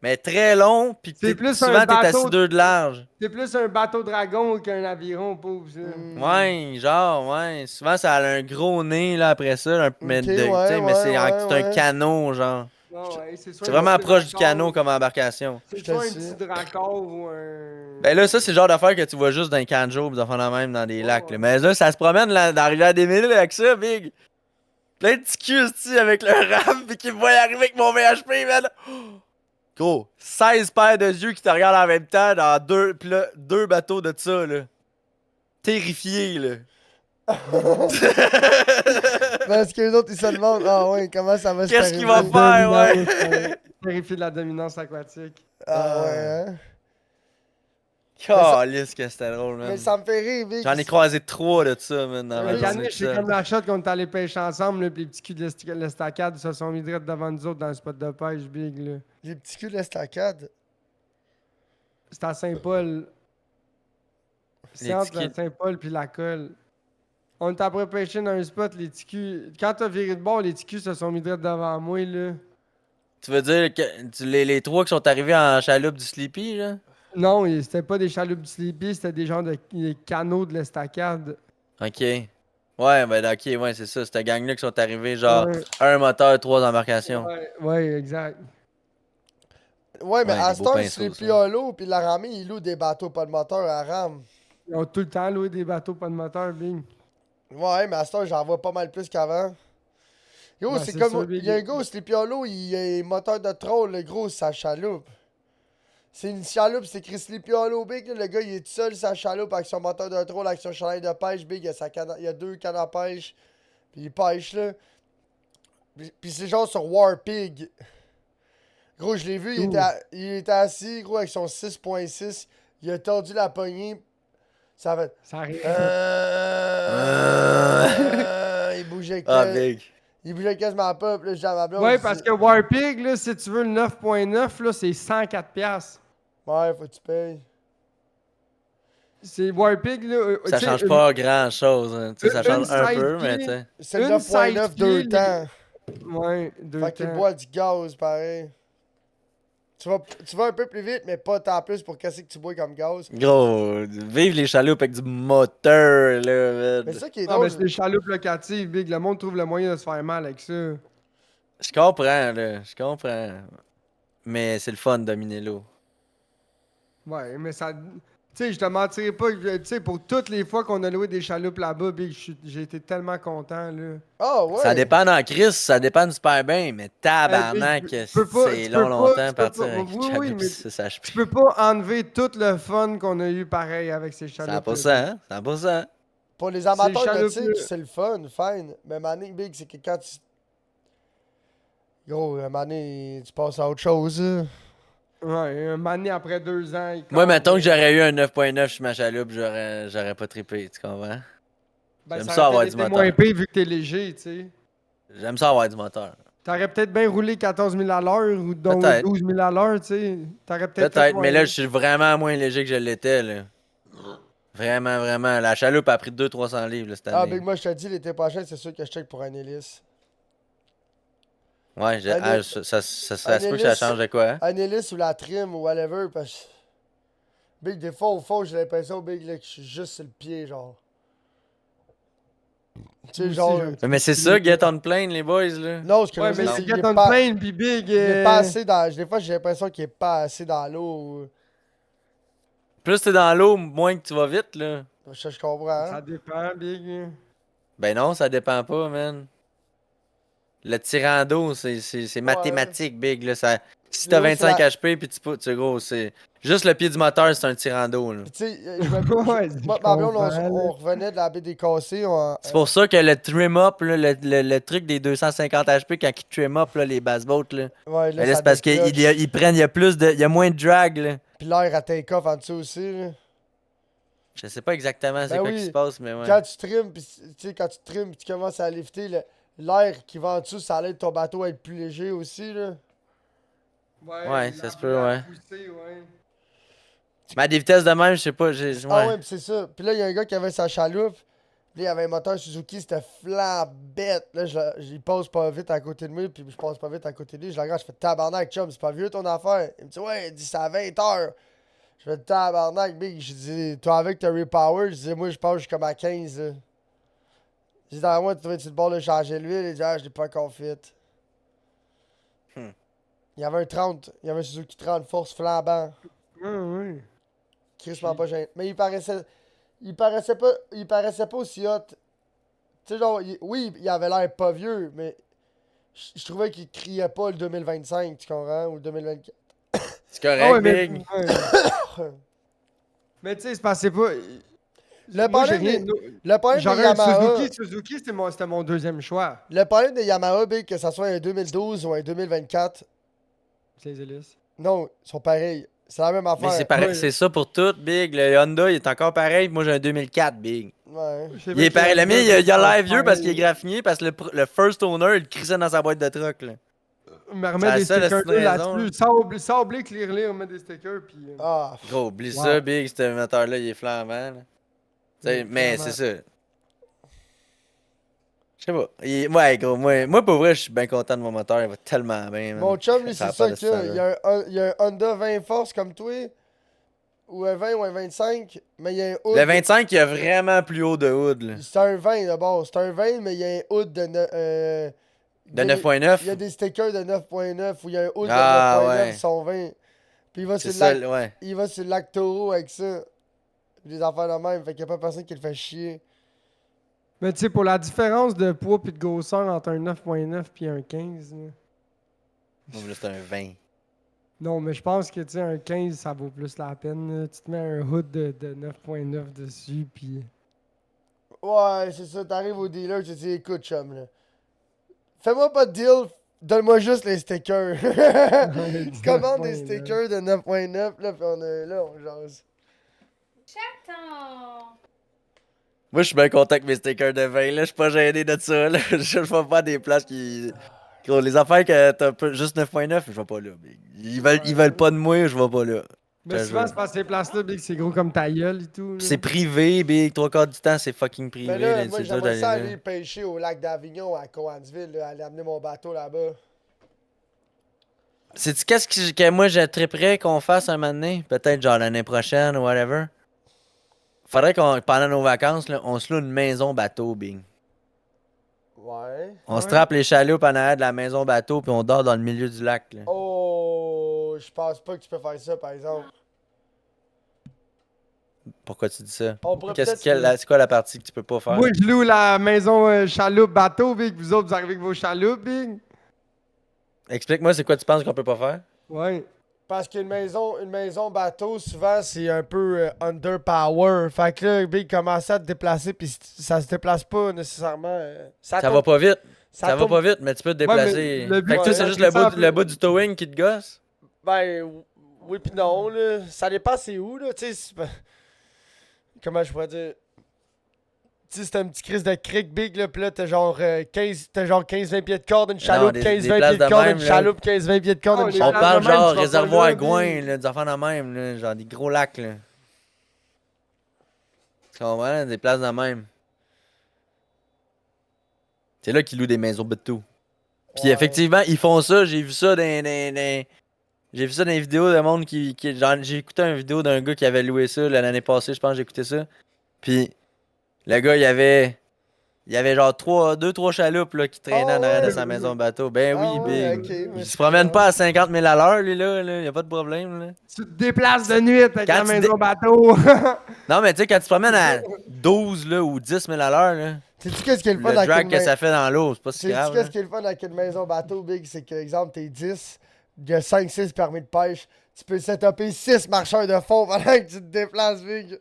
mais très long, pis C'est plus un souvent t'es assis bateau. 2 de large. C'est plus un bateau dragon qu'un aviron, pauvre. Ça. Hmm. Ouais, genre, ouais. Souvent, ça a un gros nez, là, après ça. Ok, Tu ouais, sais, mais ouais, c'est un ouais. canot, genre. Non, ouais, c'est soit C'est un vraiment petit proche du dracor. canot comme embarcation. C'est Je te soit un suis. petit dracor ou un. Ben là, ça, c'est le genre d'affaire que tu vois juste dans les camps de jour, pis des affaires de même dans des Ouais, lacs, là. ouais. Mais là, ça se promène là, dans la rivière des Mille avec ça, big. Plein de petits culs, tu sais, avec leur rame, pis qui me voient arriver avec mon VHP, man. Gros, 16 paires de yeux qui te regardent en même temps dans deux bateaux de ça, là. Terrifié, là. Parce que les autres, ils se demandent, ah ouais, comment ça va se Qu'est-ce qu'il va arriver? faire, ouais? Dominance, Vérifier de la dominance aquatique. Ah ouais, hein? Calisse que c'était drôle, Mais man. ça me fait rire, Vic. J'en ai croisé 3 de ça, man, dans ma Ouais, Le journée Caniche, tout c'est seul. comme la shot qu'on est allé pêcher ensemble, là, puis les petits culs de l'estacade se sont mis direct devant nous autres dans le spot de pêche big. Là. Les petits culs de l'estacade. C'était à Saint-Paul. C'est Les entre petits culs. Saint-Paul puis la colle. On était après pêcher dans un spot, les petits culs. Quand t'as viré de bord, les petits culs se sont mis direct devant moi, là. Tu veux dire que les 3 qui sont arrivés en chaloupe du Sleepy, là? Non, c'était pas des chaloupes du Sleepy, c'était des genres de des canaux de l'estacade. Ok. Ouais, ben ok, ouais, c'est ça. Cette gang-là qui sont arrivés, genre, Ouais. un moteur, 3 embarcations. Ouais, exact. Ouais, mais Ouais, à des beaux Star, pinceaux, Sleepy ça. Hollow pis la Ramée, ils louent des bateaux pas de moteur à rame. Ils ont tout le temps loué des bateaux pas de moteur, Big. Ouais, mais à Star, j'en vois pas mal plus qu'avant. Gros, Ben, c'est c'est comme. ça, Il y a un Big. gars, Sleepy Hollow, il a un moteur de troll, le gros, sa chaloupe. C'est une chaloupe, c'est écrit Sleepy Hollow Big. Là, le gars, il est tout seul, sa chaloupe, avec son moteur de troll, avec son chalet de pêche Big. Il y a 2 cannes à pêche. Puis il pêche, là. Puis c'est genre sur Warpig. Gros, je l'ai vu, Ouh. il était assis, gros, avec son 6.6. Il a tordu la poignée. Ça fait. Ça arrive. Il bougeait Ah, que. big. Il bougeait quasiment pas. Puis là, je dis à ma blonde. Ouais, je dis, parce que Warpig, là, si tu veux le 9.9, là, c'est 104 piastres. Ouais, faut que tu payes. C'est Warpig, là. Ça tu sais, change pas grand chose. Hein. Tu sais, ça une change un peu, side mais pied. tu sais. C'est le Une 9.9 side 2 pied, temps. Ouais, 2 Fait qu'il temps. boit du gaz, pareil. Tu vas un peu plus vite, mais pas tant plus pour casser que tu bois comme gaz. Gros, vive les chaloupes avec du moteur, là, Mais man. ça qui est Ah, ben drôle. c'est des chaloupes locatives, Big. Le monde trouve le moyen de se faire mal avec ça. Je comprends, là. Je comprends. Mais c'est le fun de dominer l'eau. Ouais, mais ça. Tu sais, je te mentirais pas. Tu sais, pour toutes les fois qu'on a loué des chaloupes là-bas, Big, j'ai été tellement content, là. Ah ouais. Ça dépend en crise, ça dépend super bien, mais Big, tabarnak, tu peux pas. c'est Tu peux long pas. longtemps Tu peux partir pas. avec Oui, oui, chaloupe mais 6 HP. tu peux pas enlever tout le fun qu'on a eu pareil avec ces chaloupes. 100%, hein? 100%. Pour les Ces amateurs chaloupes nautiques, c'est le fun, fine. Mais Manning Big, c'est que quand tu. Gros, Manning, tu passes à autre chose. Là. Ouais, un moment donné, après 2 ans, il Moi, casse, mettons que mais- j'aurais eu un 9.9 sur ma chaloupe, j'aurais pas trippé, tu comprends? Ben, J'aime ça ça aurait avoir peut-être du été moins moteur. pire vu que t'es léger, tu sais. J'aime ça avoir du moteur. T'aurais peut-être bien roulé 14 000 à l'heure ou donc Peut-être. 12 000 à l'heure, tu sais. T'aurais peut-être fait Peut-être, mais là, ouais. je suis vraiment moins léger que je l'étais, là. Vraiment, vraiment. La chaloupe a pris 200-300 livres, là, cette Ah, année. Big, moi, je te dis, l'été prochain, c'est sûr que je check pour un hélice. Ouais, Un, hé- ça se peut que ça change de quoi, hein? un hélice ou la trim ou whatever. Parce que. Big, des fois, au fond, j'ai l'impression, Big, là, que je suis juste sur le pied, genre. Tu sais, Moi aussi, genre. j'ai un petit Mais c'est peu ça, de- Get on Plane, les boys, là. Non, ce que Ouais, je veux mais dire, c'est c'est qu'il Get est on pas. Plane pis Big. Il est pas assez dans. Des fois, j'ai l'impression qu'il est pas assez dans l'eau. Plus t'es dans l'eau, moins que tu vas vite, là. Je comprends. Hein? Ça dépend, Big. Ben non, ça dépend pas, man. Le tirant d'eau, c'est Ouais. mathématique, big, là. Ça, si t'as Yo, c'est 25 la. HP, puis tu sais, gros, c'est. Juste le pied du moteur, c'est un tirant d'eau, là. Puis, tu sais, Ouais, je moi, ma blonde, comprends, là. on revenait de la baie des cassés. C'est pour ça que le trim up, là, le truc des 250 HP, quand ils trim up là, les bass boats, là. Ouais, là, Ben là, ça c'est parce déclenche. qu'ils prennent, il y a moins de drag, là. Puis l'air à take-off en dessous aussi. Là. Je sais pas exactement c'est Ben quoi oui. qui se passe, mais ouais. Quand tu trimes, puis tu sais, quand tu trimes, puis tu commences à lifter, l'air qui va en dessous, ça aide ton bateau à être plus léger aussi. Là. Ouais, ça se peut, ouais. Pousser, ouais. Mais à des vitesses de même, je sais pas, j'ai. Ah Ouais. ouais, puis c'est ça. Puis là, il y a un gars qui avait sa chaloupe. Puis là, il avait un moteur Suzuki, c'était flambette. Là, il passe pas vite à côté de moi, puis je passe pas vite à côté de lui. Je la regarde, je fais tabarnak, chum, c'est pas vieux ton affaire. Il me dit, ouais, il dit, c'est à 20 heures. Je fais tabarnak, big. Je dis, toi avec ta repower, je dis, moi, je pense que je suis comme à 15. Là. Je dis, dans moi, tu devrais-tu le bord de changer l'huile? Il dit, ah, je l'ai pas encore fait. Hmm. Il y avait un 30, il y avait un Suzuki 30 force flambant. Ouais. Crissement pas gêné. Mais il paraissait pas aussi hot. Tu sais, genre, oui, il avait l'air pas vieux, mais je trouvais qu'il criait pas le 2025, tu comprends, ou le 2024. C'est correct, Ah ouais, mais. big. Ouais. Mais tu sais, c'est parce que c'est pas. Le Moi, j'ai problème, rien. le problème de J'aurais un Yamaha, Suzuki, c'était mon deuxième choix. le problème de Yamaha, big, que ça soit un 2012 ou un 2024, C'est les hélices. non, ils sont pareils. C'est la même Mais affaire. c'est pareil, Ouais. c'est ça pour tout, big. Le Honda, il est encore pareil. Moi, j'ai un 2004, big. Ouais. Il est pareil. Le mien, il a l'air vieux parce qu'il est graffiné, parce que le first owner, il le crissait dans sa boîte de truck, là. On me C'est remet la des seule stickers raison, là-dessus. Sablé, clearly, on met des stickers. Puis. Ah, Gros, oublie Ouais. ça, big. Ce moteur-là, il est flambant, là. T'sais, mais clairement. c'est ça. Je sais pas. Ouais, gros, moi, pour vrai, je suis bien content de mon moteur. Il va tellement bien, man. mon chum, lui, Ça c'est a pas ça de qu'il y a. saveur. Il y a un Honda 20 force comme toi, ou un 20 ou un 25, mais il y a un hood. Le 25, il y a vraiment plus haut de hood, là. C'est un 20 d'abord. C'est un 20, mais il y a un hood de. De 9.9? Il y a des stickers de 9.9 ou il y a un hood Ah, de 9.9 ouais. qui sont 20. Puis il va C'est sur ça, le lac, ouais. il va sur le lac Taureau avec ça. Les affaires de même, fait qu'il y a pas personne qui le fait chier. Mais tu sais, pour la différence de poids pis de grosseur entre un 9.9 puis un 15, là. Moi, là, c'est un 20. Non, mais je pense que tu sais, un 15, ça vaut plus la peine. Là. Tu te mets un hood de 9.9 dessus, puis. Ouais, c'est ça, t'arrives au dealer, tu dis écoute, chum, là. Fais-moi pas de deal, donne-moi juste les stickers. Commande des 9.9. stickers de 9.9, là, pis on est là, on jase. Attends. Moi, je suis bien content avec mes stickers de 20, là. Je suis pas gêné de ça, là. Je vais pas à des places qui. Gros, les affaires que t'as juste 9.9, je vais pas là. Big. Ils veulent pas de moi, je vais pas là. Mais Je souvent, veux. c'est parce que ces places-là, big, c'est gros comme ta gueule et tout. là. C'est privé, big. 3 quarts du temps, c'est fucking privé. Mais là, là, moi, c'est dur j'aimerais ça d'aller là. aller pêcher au lac d'Avignon à Coansville, là, aller amener mon bateau là-bas. Sais-tu qu'est-ce que moi, je triperais qu'on fasse un moment donné? Peut-être genre l'année prochaine ou whatever. Faudrait qu'on, pendant nos vacances, là, on se loue une maison bateau, big. Ouais. On se Ouais. trappe les chaloupes en arrière de la maison bateau, puis on dort dans le milieu du lac, là. Oh, je pense pas que tu peux faire ça, par exemple. Pourquoi tu dis ça? On pourrait Qu'est-ce peut-être... c'est quoi la partie que tu peux pas faire? Moi, je loue la maison chaloupe bateau, big. Vous autres, vous arrivez avec vos chaloupes, big. Explique-moi, c'est quoi tu penses qu'on peut pas faire? Ouais. Parce qu'une maison bateau, souvent, c'est un peu underpower. Fait que là, Big commence à te déplacer, puis ça se déplace pas nécessairement. Ça va pas vite. Ça va tourne- pas vite, mais tu peux te Ouais, mais déplacer. le but, Fait que toi, ouais, c'est juste c'est ça, le bout du towing qui te gosse? Ben, oui pis non, là. Ça dépend c'est où, là. Tu sais, comment je pourrais dire? Tu sais, c'est un petit crise de crick big, là, pis là, t'as genre 15-20 pieds de corde, une chaloupe, des 15-20 pieds places de de corde, même, une là. chaloupe, 15-20 pieds de corde, Oh, une les On chaloupe. places parle de même, genre tu vas réservoir pas à là, Gouin, puis- là, des affaires de même, là, genre des gros lacs, là. Tu comprends? Des places de même. C'est là qu'ils louent des maisons bateau. Puis Ouais. effectivement, ils font ça, j'ai vu ça j'ai vu ça dans les vidéos de monde genre, j'ai écouté une vidéo d'un gars qui avait loué ça l'année passée, je pense, j'ai écouté ça. Puis le gars, il y avait genre 2-3 chaloupes là, qui traînaient Ah en arrière de ouais? sa maison bateau. Ben Ah oui, ouais, big. ok, mais Il se c'est promène grave. pas à 50 000 à l'heure, lui, là. Y a pas de problème, là. Tu te déplaces de nuit avec Quand la tu maison bateau. Non, mais tu sais, quand tu te promènes à 12 là, ou 10 000 à l'heure, là, Sais-tu qu'est-ce qui est le fun le avec drag une que main- ça fait dans l'eau, c'est pas si Sais-tu grave. qu'est-ce Là. qui est le fun avec une maison bateau, Big? C'est que, exemple, t'es 10, il y a 5-6 permis de pêche. Tu peux setuper 6 marcheurs de fond pendant que tu te déplaces, Big.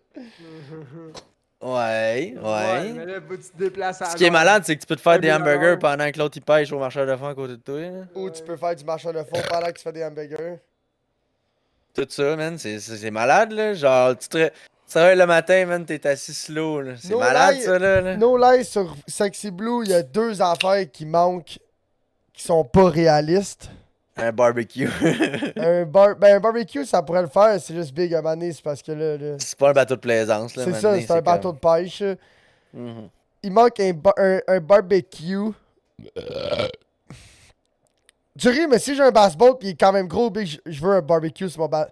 Ouais, ouais. Mais là, faut que tu te déplaces à Ce qui est genre- malade, c'est que tu peux te faire des 1 000 à hamburgers l'heure. pendant que l'autre il pêche au marcheur de fond à côté de toi. Là. Ou tu peux faire du marcheur de fond pendant que tu fais des hamburgers. Tout ça, man, c'est malade, là. Genre, tu travailles le matin, man, t'es assis slow, là. C'est No malade, lie. ça, là. No lie, sur Sexy Blue, il y a 2 affaires qui manquent, qui sont pas réalistes. Un barbecue. Un barbecue, ça pourrait le faire, c'est juste Big à un moment donné, c'est parce que là c'est pas un bateau de plaisance, là. c'est maintenant, ça, c'est un bateau de pêche. Mhm. Il manque un barbecue. Tu ris, mais si j'ai un bass-boat pis il est quand même gros, Big, je veux un barbecue sur mon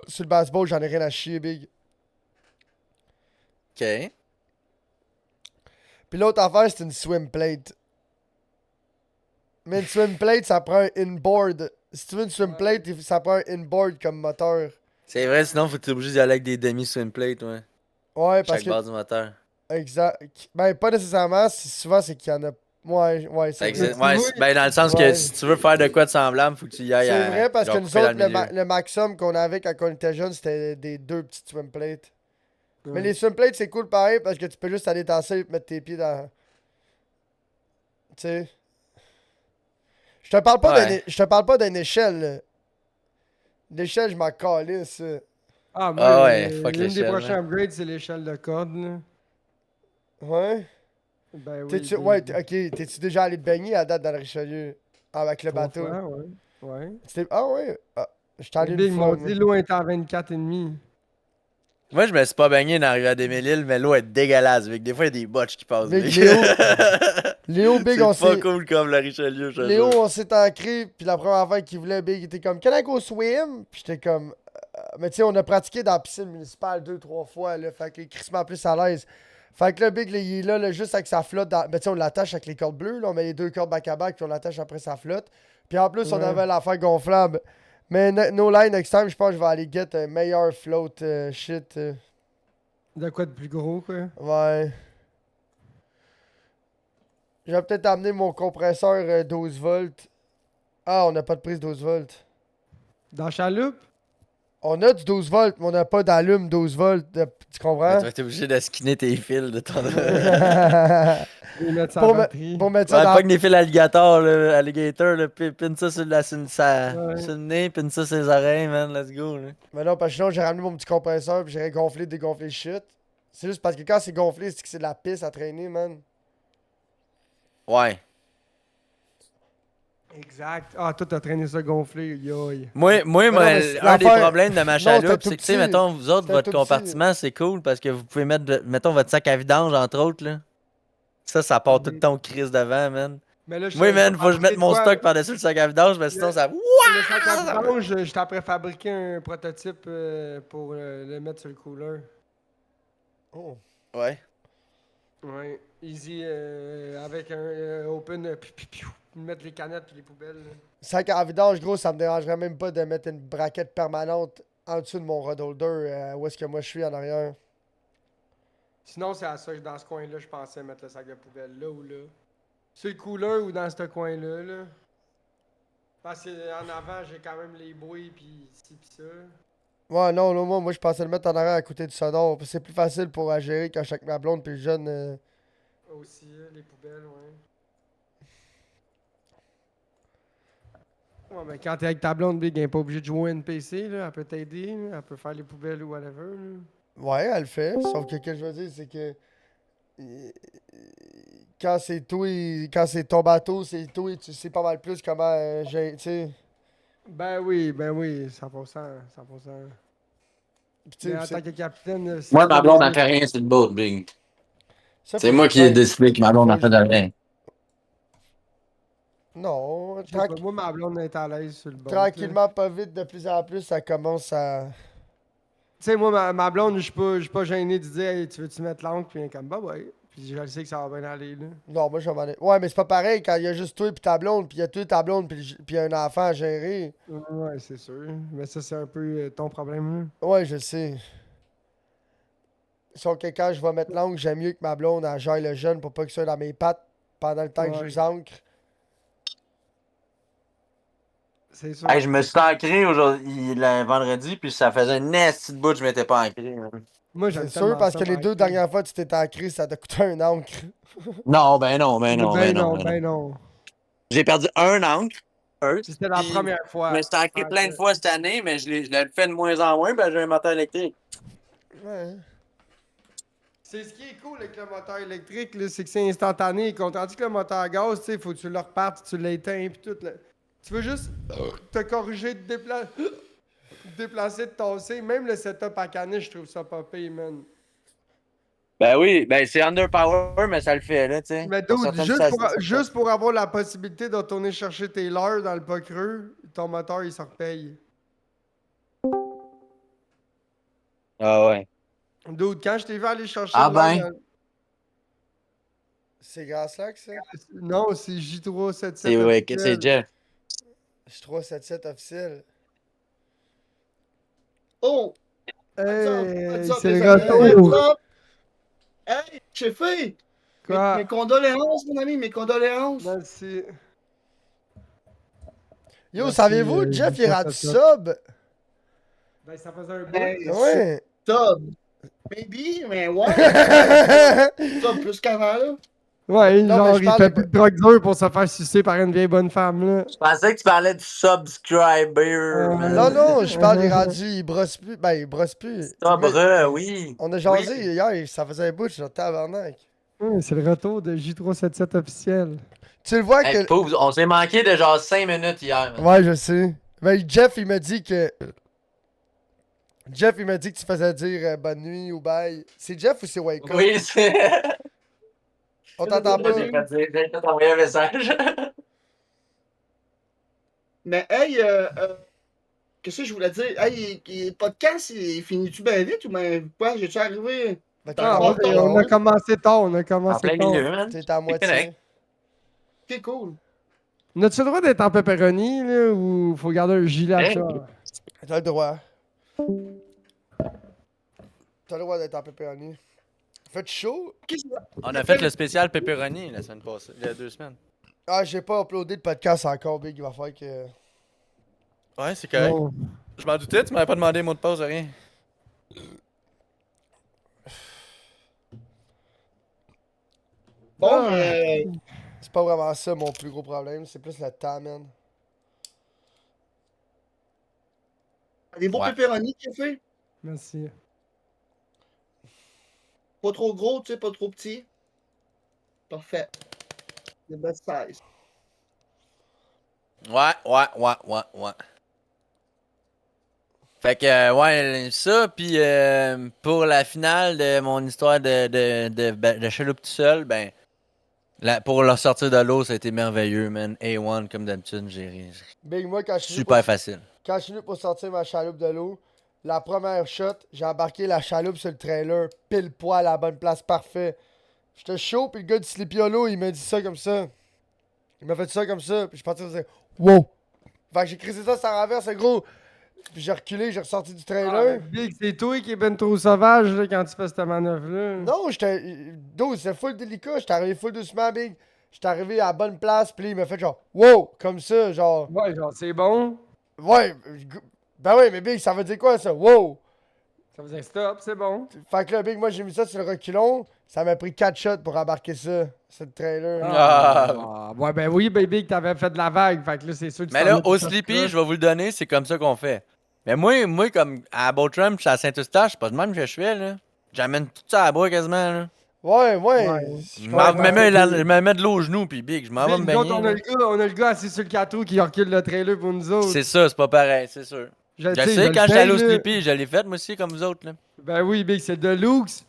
sur le bass-boat, j'en ai rien à chier, Big. Ok. Puis l'autre affaire, c'est une swim plate. Mais une swim plate, ça prend un inboard. Si tu veux une swim plate, ça prend un inboard comme moteur. C'est vrai, sinon, faut que tu es obligé d'y aller avec des demi-swim plates, ouais. Ouais, parce Chaque que. barre du moteur. Exact. Ben, pas nécessairement. Souvent, c'est qu'il y en a. Ouais, c'est vrai. Ouais, ben, dans le sens que Ouais. si tu veux faire de quoi de semblable, faut que tu y ailles C'est à. vrai parce genre, que nous couper dans autres, le milieu. le maximum qu'on avait quand on était jeunes, c'était des 2 petites swim plates. Mais les swim plates, c'est cool pareil parce que tu peux juste aller tasser et mettre tes pieds dans. Tu sais. Je te parle pas Ouais. je te parle pas d'une échelle. Là. L'échelle, je m'en calisse. Ah, moi, Ah ouais, fuck l'une des l'échelle, prochains là. upgrades, c'est l'échelle de corde. Là. Ouais. Ben oui. T'es-tu, ouais, ok. T'es-tu déjà allé te baigner à date dans le Richelieu avec le 3 bateau? fois, ouais. Ouais. Ah ouais. Ah, je suis allé Big, une fois. mon moi. dit, l'eau est à 24,5. Moi, je me suis pas baigné dans la rivière des Mille-Îles, mais l'eau est dégueulasse. Avec des fois, il y a des botches qui passent. Big Big. Léo, Big, on c'est pas s'est. cool comme la Richelieu, je te Léo, jure. on s'est ancré, puis la première fois qu'il voulait, Big, il était comme, Can I go swim? Puis j'étais comme, mais tu sais, on a pratiqué dans la piscine municipale 2-3 fois, là, fait qu'il est crissement plus à l'aise. Fait que là, Big, là, il est là, juste avec sa flotte, ben tu sais, on l'attache avec les cordes bleues, là, on met les 2 cordes back à back, puis on l'attache après sa flotte. Puis en plus, on Ouais. avait l'affaire gonflable. Mais no lie, next time, je pense que je vais aller get un meilleur float shit. De quoi de plus gros, quoi? Ouais. Je vais peut-être amener mon compresseur 12 volts. Ah, on n'a pas de prise 12 volts. Dans la chaloupe? On a du 12 volts, mais on n'a pas d'allume 12 volts. Tu Ben, comprends? tu vas être obligé de skinner tes fils de ton. Et mettre sa pour, batterie. pour mettre ça Ouais, dans... pas que des fils alligator, là, alligator, là, pin ça sur, Ouais. sur le nez, pin ça sur les oreilles, man, let's go, là. Mais non, parce que sinon, j'ai ramené mon petit compresseur puis j'ai gonflé, dégonflé le shit. C'est juste parce que quand c'est gonflé, c'est que c'est de la pisse à traîner, man. Ouais. Exact. Ah, toi, t'as traîné ça gonflé. Yoï. Moi, non, mais c'est un des l'affaire- problèmes de ma Non, chaloupe, c'était tout c'est que, tu sais, petit. mettons, vous autres, C'était votre tout petit. compartiment, c'est cool parce que vous pouvez mettre, mettons, votre sac à vidange, entre autres, là. Ça part tout le temps aux crises devant, man. Mais là, Moi, man, faut que je mette mon stock par par-dessus le sac à vidange, mais sinon, ça. Le sac à vidange, je t'ai après fabriqué un prototype pour le mettre sur le cooler. Oh. Ouais. Ouais. Easy, avec un open, mettre les canettes et les poubelles. Là. Sac à vidange, gros, ça me dérangerait même pas de mettre une braquette permanente en dessous de mon rod holder où est-ce que moi je suis en arrière. Sinon, c'est à ça, dans ce coin-là, je pensais mettre le sac de poubelle, là ou là. Sur le cooler ou dans ce coin-là, là. Parce qu'en avant, j'ai quand même les bruits, pis ci pis ça. Ouais, non, non, moi je pensais le mettre en arrière à côté du sonore. C'est plus facile pour gérer quand chaque ma blonde puis le jeune. Aussi, les poubelles, ouais. Ouais, mais quand t'es avec ta blonde, Big, elle est pas obligée de jouer à NPC, là. Elle peut t'aider, là. Elle peut faire les poubelles ou whatever, là. Ouais, elle le fait. Sauf que ce que je veux dire, c'est que. Quand c'est toi, quand c'est ton bateau, c'est toi, tu sais pas mal plus comment gérer, tu sais. Ben oui, 100%, 100%. Puis, tu Mais sais, en c'est- tant que capitaine, Moi, ma blonde, c'est- elle fait rien sur le boat, Big. ça, C'est faut moi que qui ai je- décidé que ma blonde faut a que fait de rien. Non, Je sais pas, moi, ma blonde est à l'aise sur le boat. là. tranquillement, pas vite, de plus en plus, ça commence à. Tu sais, moi, ma blonde, je suis pas gêné de dire, hey, tu veux-tu mettre l'encre? Puis elle est comme, bah ouais. Puis je le sais que ça va bien aller, là. Non, moi, je vais m'en aller. Ouais, mais c'est pas pareil quand il y a juste toi et ta blonde, puis il y a toi et ta blonde, puis un enfant à gérer. Ouais, c'est sûr. Mais ça, c'est un peu ton problème, là. Ouais, je sais. Sauf que quand je vais mettre l'angle, j'aime mieux que ma blonde elle gère le jeune pour pas qu'il soit dans mes pattes pendant le temps que je Ouais. les ancre. C'est sûr. Hey, je me suis ancré aujourd'hui, le vendredi, puis ça faisait une nasty de bout que je m'étais pas ancré. Man. Moi, C'est j'aime sûr, tellement parce ça, que les deux Mike. dernières fois que tu t'es ancré, ça t'a coûté un encre. Non, ben non, ben non, Ben ben non, non, ben non. ben non. J'ai perdu un encre, first, C'était la puis première je fois. me suis ancré Fait plein de que- fois cette année, mais je l'ai fait de moins en moins, ben j'ai un moteur électrique. Ouais. C'est ce qui est cool avec le moteur électrique, là, c'est que c'est instantané. Tandis que le moteur à gaz, tu sais, faut que tu le repartes, tu l'éteins, puis tout. Là. Tu veux juste te corriger, te déplacer, te tasser. Même le setup à caniche, je trouve ça pas pire, man. Ben oui, ben c'est underpower, mais ça le fait, là, tu sais. Mais Pour dude, certaines stations, ça juste pour avoir la possibilité de retourner chercher tes leurres dans le pas creux, ton moteur, il se repaye. Ah ouais. Dude, quand je t'ai vu aller chercher Ah de l'air ben. C'est Graslack, ça? Non, c'est J377 C'est ouais, que officiel. c'est Jeff. Je suis 377 officiel. Oh! Hey, What's up, c'est les le amis? retour. What's up? Hey, Cheffé! Quoi? Mes condoléances, mon ami, mes condoléances. Merci. Yo, Merci, saviez-vous, Jeff, il est rendu 377. sub? Ben, ça faisait un bout. Hey, Ouais. Sub. Maybe, mais ouais. Sub plus qu'avant, là. Ouais, Non, mais genre, je il parle fait de- plus de drogue dure pour se faire sucer par une vieille bonne femme, là. Je pensais que tu parlais du subscriber, man. Non, non, je parle, il est rendu, il brosse plus. Ben, il brosse plus. Sobre, oui. On a jasé Oui. hier, ça faisait un bout, je suis tabarnak. Ouais, c'est le retour de J377 officiel. Tu le vois Hey, que. pauvre, on s'est manqué de genre 5 minutes hier. man. Ouais, je sais. Ben, Jeff, il m'a dit que. Jeff, il m'a dit que tu faisais dire bonne nuit ou bye. C'est Jeff ou c'est Wake Up? Oui, c'est. On t'entend Bonne pas. nuit. J'ai fait envoyer un message. Mais hey, qu'est-ce que je voulais dire? Hey, le podcast, il finit-tu bien vite ou bien quoi? J'ai-tu arrivé? Ben, Ah, t'es à on, moitié, ouais. on a commencé tard, En plein milieu, man. T'es à C'est correct. moitié. C'est cool. As-tu le droit d'être en pepperoni, là, ou faut garder un gilet à ça? T'as le droit. T'as le droit d'être en pepperoni. Faites chaud? Qu'est-ce que On a fait le spécial pepperoni la semaine passée, il y a 2 semaines. Ah, j'ai pas uploadé de podcast encore, Big. Il va falloir que. Ouais, c'est correct. Non. Je m'en doutais, tu m'avais pas demandé mot de pause, rien. Bon, Ah. C'est pas vraiment ça mon plus gros problème. C'est plus le temps, man. des beaux Ouais. pepperoni qu'il a fait. Merci. Pas trop gros, tu sais, pas trop petit. Parfait. Le best size. Ouais. Fait que, ouais, ça, puis pour la finale de mon histoire de chaloupe tout seul, ben, pour leur sortir de l'eau, ça a été merveilleux, man. A1, comme d'habitude, j'ai Big, moi, quand je suis venu super facile. quand je suis venu pour sortir ma chaloupe de l'eau, la première shot, j'ai embarqué la chaloupe sur le trailer, pile poil à la bonne place, parfait. J'étais chaud, puis le gars du Sleepy Hollow, il m'a dit ça comme ça. Il m'a fait ça comme ça, puis je suis parti dire wow! Fait que j'ai crissé ça sans renverse, gros. Puis j'ai reculé, j'ai ressorti du Ah, trailer. Big, c'est toi qui es ben trop sauvage là, quand tu fais cette manœuvre-là. Non, j'étais. Dude, c'est full délicat. J'étais arrivé full doucement, Big. J'étais arrivé à la bonne place, puis il m'a fait genre wow! Comme ça, genre. Ouais, genre, c'est bon. Ouais, ben ouais, mais Big, ça veut dire quoi ça? Wow! Ça veut dire stop, c'est bon. Fait que là, Big, moi j'ai mis ça sur le reculon. Ça m'a pris 4 shots pour embarquer ça, ce trailer. Ah. Ouais, ben oui, baby, que t'avais fait de la vague. Fait que là, c'est sûr que tu Mais t'en là, mets au tout ça Sleepy, de je vais vous le donner, c'est comme ça qu'on fait. Mais moi comme à Boatrum, je suis à Saint-Eustache, c'est pas de même que je fais, là. J'amène tout ça à bois quasiment, là. Ouais. Ouais. Je Je comprends. me mets de l'eau aux genoux, puis big, je m'en vais Big, me nous autres, baigner. on a le gars assis sur le cateau qui recule le trailer pour nous autres. C'est ça, c'est pas pareil, c'est sûr. Je Je sais, sais, le quand j'étais allé au paye, là. Sleepy, je l'ai fait, moi aussi, comme vous autres, là. Ben oui, Big, c'est de luxe.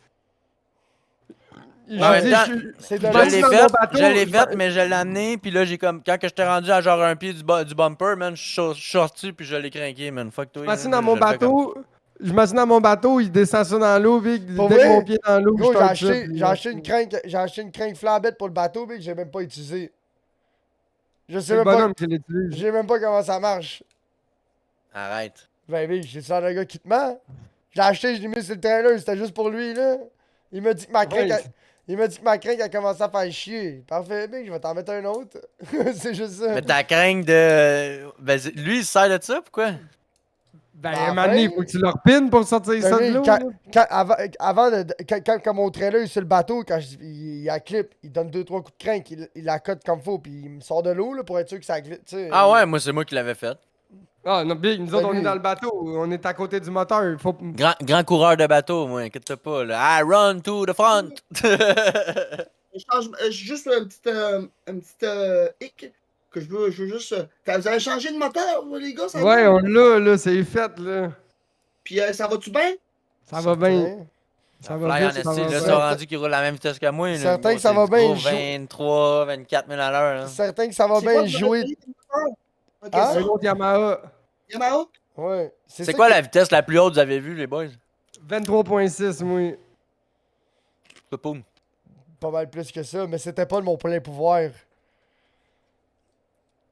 Je En même dis, temps, C'est de je Je l'eau. m'assis l'ai dans mon fait, bateau, je l'ai je fait, m'en- mais je l'ai amené, puis là, j'ai comme, quand que j'étais rendu à genre un pied du bumper, man, je suis sorti, puis je l'ai craqué, man, fuck toi. Je m'assis là, dans mon je le fais comme- bateau. Je m'assis dans mon bateau, il descend ça dans l'eau, Big. Pour Dès que vrai? mon pied dans l'eau, Gros, je start ça, puis- j'ai acheté une crank flambette pour le bateau, mais que j'ai même pas utilisé. Je C'est sais le même pas. bonhomme qui l'utilise. Je sais même pas comment ça marche. Arrête. Ben oui, j'ai ça le gars qui te ment. Je l'ai acheté, je l'ai mis sur le trailer, c'était juste pour lui, là. Il m'a dit que ma crank, Ouais. il m'a dit que ma crank a commencé à faire chier. Parfait, mec, je vais t'en mettre un autre. C'est juste ça. Mais ta crainte de. Ben, lui, il se sert de ça, pourquoi? Ben, Ben, à un moment donné, il enfin. faut que tu le repines pour sortir Ben ça de oui, l'eau. quand, là. avant quand mon trailer est sur le bateau, quand il a clip, il donne 2-3 coups de crank, il la cote comme faut, puis il me sort de l'eau là, pour être sûr que ça glisse. Tu sais. Ah ouais, moi, c'est moi qui l'avais fait. Ah, non, Big, nous autres, on Salut. est dans le bateau. On est à côté du moteur. Il faut... Grand coureur de bateau, moi, inquiète-toi pas, là. I run to the front! Juste un petit hic que je veux juste. Vous avez changé de moteur, vous, les gars? Ça Ouais, va? on l'a, là. C'est fait, là. Puis ça va-tu bien? Ça va bien. Certain. Ça va Fly bien, en ça esti, va là, bien. ils sont rendus qu'ils roulent à la même vitesse que moi. Là. Certain Gros, que ça c'est va du bien, gros je- 23, 24 000 à l'heure. là. Certain que ça va C'est quoi bien que vous avez jouer. payé comme moteur? Ok, Hein? Un ça. autre Yamaha. Yamaha? Ouais. C'est ça quoi que- la vitesse la plus haute que vous avez vue, les boys? 23.6, moi. C'est pas. Pas mal plus que ça, mais c'était pas de mon plein pouvoir.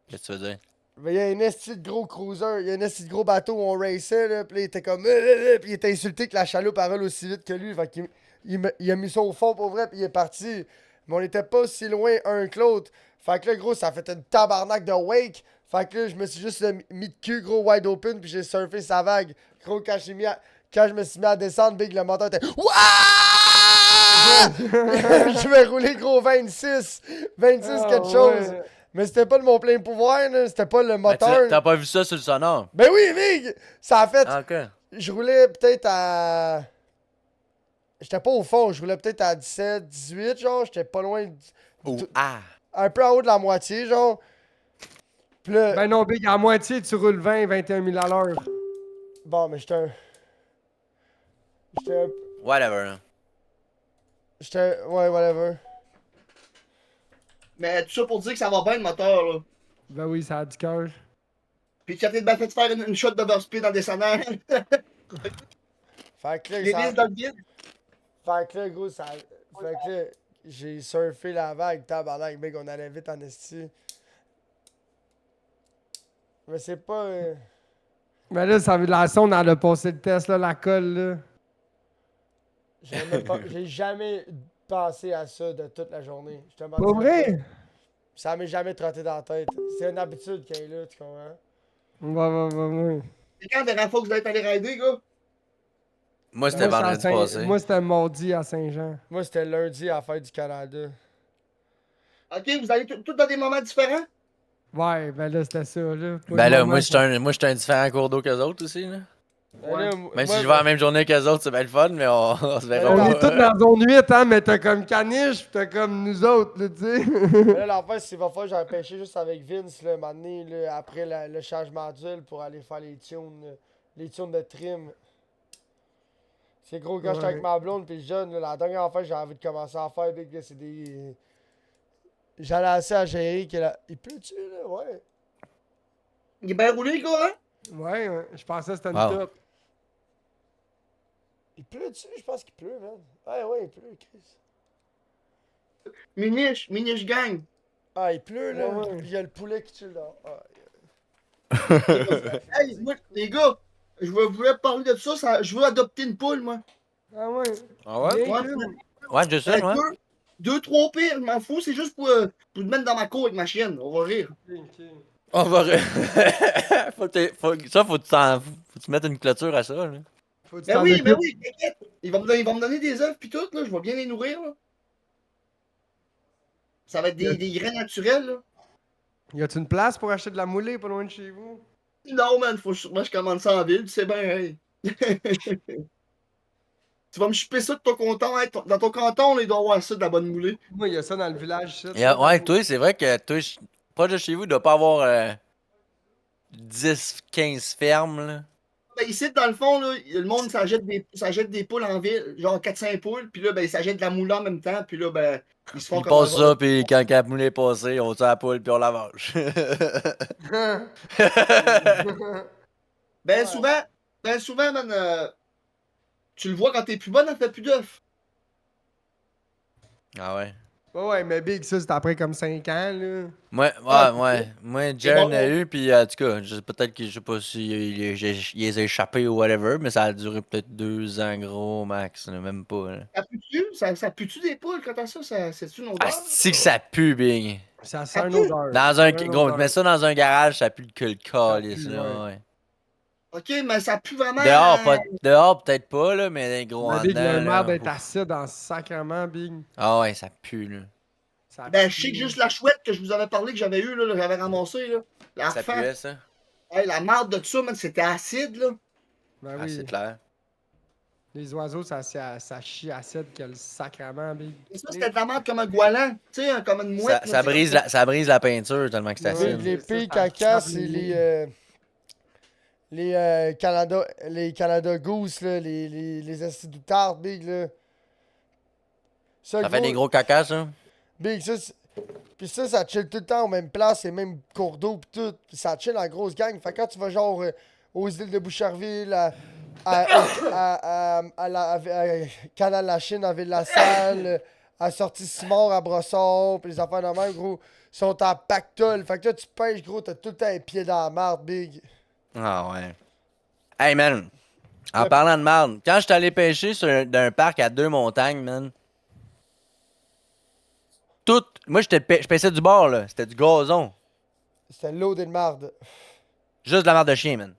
Qu'est-ce que tu veux dire? Mais il y a un esti de gros cruiser, il y a un esti de gros bateau où on raçait, là, pis là, il était comme... Puis il était insulté que la chaloupe avale aussi vite que lui, fait qu'il il a mis ça au fond pour vrai, puis il est parti. Mais on était pas si loin un que l'autre. Fait que là, gros, ça a fait une tabarnak de wake. Fait que là, je me suis juste mis de cul, gros, wide open, puis j'ai surfé sa vague. Gros, quand je me suis mis à descendre, big, le moteur était... Wouah! Je vais rouler, gros, 26 Ah, quelque chose. ouais. Mais c'était pas de mon plein pouvoir, là. C'était pas le Ben, moteur. t'as pas vu ça sur le sonore? Ben oui, Big! Ça a fait. Ah, ok. Je roulais peut-être à. J'étais pas au fond, je roulais peut-être à 17, 18, genre. J'étais pas loin. Oh, ah! Un peu en haut de la moitié, genre. Pis là. Ben non, Big, à moitié, tu roules 20, 21 000 à l'heure. Bon, mais j'étais un. J'étais un. Whatever. hein. J'étais. Ouais, whatever. Mais tout ça pour dire que ça va bien le moteur, là. Ben oui, ça a du cœur. Puis tu as peut-être bien fait de faire une shot d'overspeed en descendant. Fait que là, Les ça. listes dans le vide. Fait que là, gros, ça. Fait que là, j'ai surfé la vague, tabarnak, mec, on allait vite en esti. Mais c'est pas. Mais là, ça veut la sonde, elle a passé le test, là, la colle, là. J'ai jamais pensé à ça de toute la journée. Je te Pas mentirais vrai? pas. Ça m'est jamais trotté dans la tête. C'est une habitude qu'elle est là, tu comprends? Ouais. C'est quand la dernière fois que vous êtes allé rider, gars? Moi, c'était Moi, vendredi passé. Moi, c'était mardi à Saint-Jean. Moi, c'était lundi à la fête du Canada. Ok, vous allez tous dans des moments différents? Ouais, ben là, c'était ça, là. Pas Ben le là, moment moi, j'étais un différent cours d'eau qu'eux autres aussi, là. Ben là, Même moi, si je vais à la même journée qu'eux autres, c'est bien le fun, mais on se verra Ben On là, est pas. tous dans zone 8, hein, mais t'as comme Caniche, pis t'as comme nous autres, là, tu sais. Mais là, l'affaire, c'est qu'il va falloir que j'aille pêcher juste avec Vince, là, un moment donné, là, après le changement d'huile pour aller faire les tunes de trim. C'est gros, quand j'étais avec Ouais. ma blonde pis le jeune, là, la dernière fois, j'ai envie de commencer à faire, big, là, c'est des. J'allais assez à gérer que là. Il pleut-tu, là? Ouais. Il est bien roulé, le gars, hein? Ouais, je pensais que c'était une Wow. top. Il pleut-tu? Je pense qu'il pleut, man. Ouais, il pleut, Chris. Miniche gang. Ah, il pleut, là. Ouais. Puis il y a le poulet qui tue là. Ah, Hey, moi, les gars, voulais parler de ça, je veux adopter une poule, moi. Ah ouais. Ah ouais? Ouais, Ouais, Jason, ouais. deux, trois pires, je m'en fous, c'est juste pour te mettre dans ma cour avec ma chienne, on va rire. On va. Faut que tu mettes une clôture à ça, là. Faut que tu Ben t'en oui, occupes. t'inquiète. Ils vont me donner des œufs pis tout, là, je vais bien les nourrir, là. Ça va être des grains naturels, là. Y a-tu une place pour acheter de la moulée pas loin de chez vous? Non, man, faut que moi je commande ça en ville, tu sais bien, hey. Tu vas me choper ça de ton canton, hein, dans ton canton, là, il doit y avoir ça de la bonne moulée. Moi, y a ça dans le village, ça. Ouais, toi, c'est vrai que toi, proche de chez vous, il doit pas avoir 10, 15 fermes, là. Ben, ici, dans le fond, là, le monde s'achète des poules en ville, genre 4-5 poules, puis là, ben, ils s'achètent de la moulée en même temps, puis là, ben, ils se font Il comme passe ça, puis quand la moulée est passée, on tire la poule, puis on la mange. Ben, Ouais. souvent, man, tu le vois quand t'es plus bonne, elle fait plus d'œufs. Ah ouais. Ouais, mais Big, ça, c'est après comme 5 ans, là. Ah, Ouais. Moi, c'est Jaren bon. a eu, puis en tout cas, peut-être que je sais pas si il les a échappés ou whatever, mais ça a duré peut-être 2 ans gros max, là, même pas. Là. Ça pue-tu? Ça pue-tu des poules quand t'as ça? C'est-tu une Ah, odeur? c'est que ça pue, Bing. Ça sent Ça une pue? odeur. Dans Ça un. sent une Gros, odeur. mets ça dans un garage, ça pue que le calice, pue, là, ouais. Ok, mais ça pue vraiment. Dehors, peut-être pas, là, mais gros Mais en Big, dedans, le merde là. est Ouf. acide en sacrement, Big. Ah ouais, ça pue, là. Ça Ben, pue. je sais que juste la chouette que je vous avais parlé, que j'avais eu, là, j'avais ramassé, là. La Ça fan. puait, ça? Hey, la marde de ça, man, c'était acide, là. Ben Ah, oui. c'est clair. Les oiseaux, ça chie acide que le sacrement, Big. Et ça, c'était de la marde comme un goéland, tu sais, comme une mouette. Ça brise la peinture tellement que c'est Ouais. acide. Les c'est ça, pires ça caca, frappe c'est les les Canada Goose, là, les acidoutards, big, là. Ça fait des gros cacas, ça? Big, puis ça chill tout le temps aux mêmes places, les mêmes cours d'eau, pis tout. Pis ça chill en grosse gang. Fait que quand tu vas genre aux îles de Boucherville, à Canal La Chine, à Ville-la-Salle, à Sortie-Simard, à Brossard, pis les affaires de même, gros, sont en pactole. Fait que là, tu pêches, gros, t'as tout le temps les pieds dans la marde, big. Ah ouais. Hey man, en Le- parlant de marde, quand j'étais allé pêcher d'un parc à 2 montagnes, man, moi je pêchais du bord, là, c'était du gazon. C'était l'eau de marde. Juste de la marde de chien, man.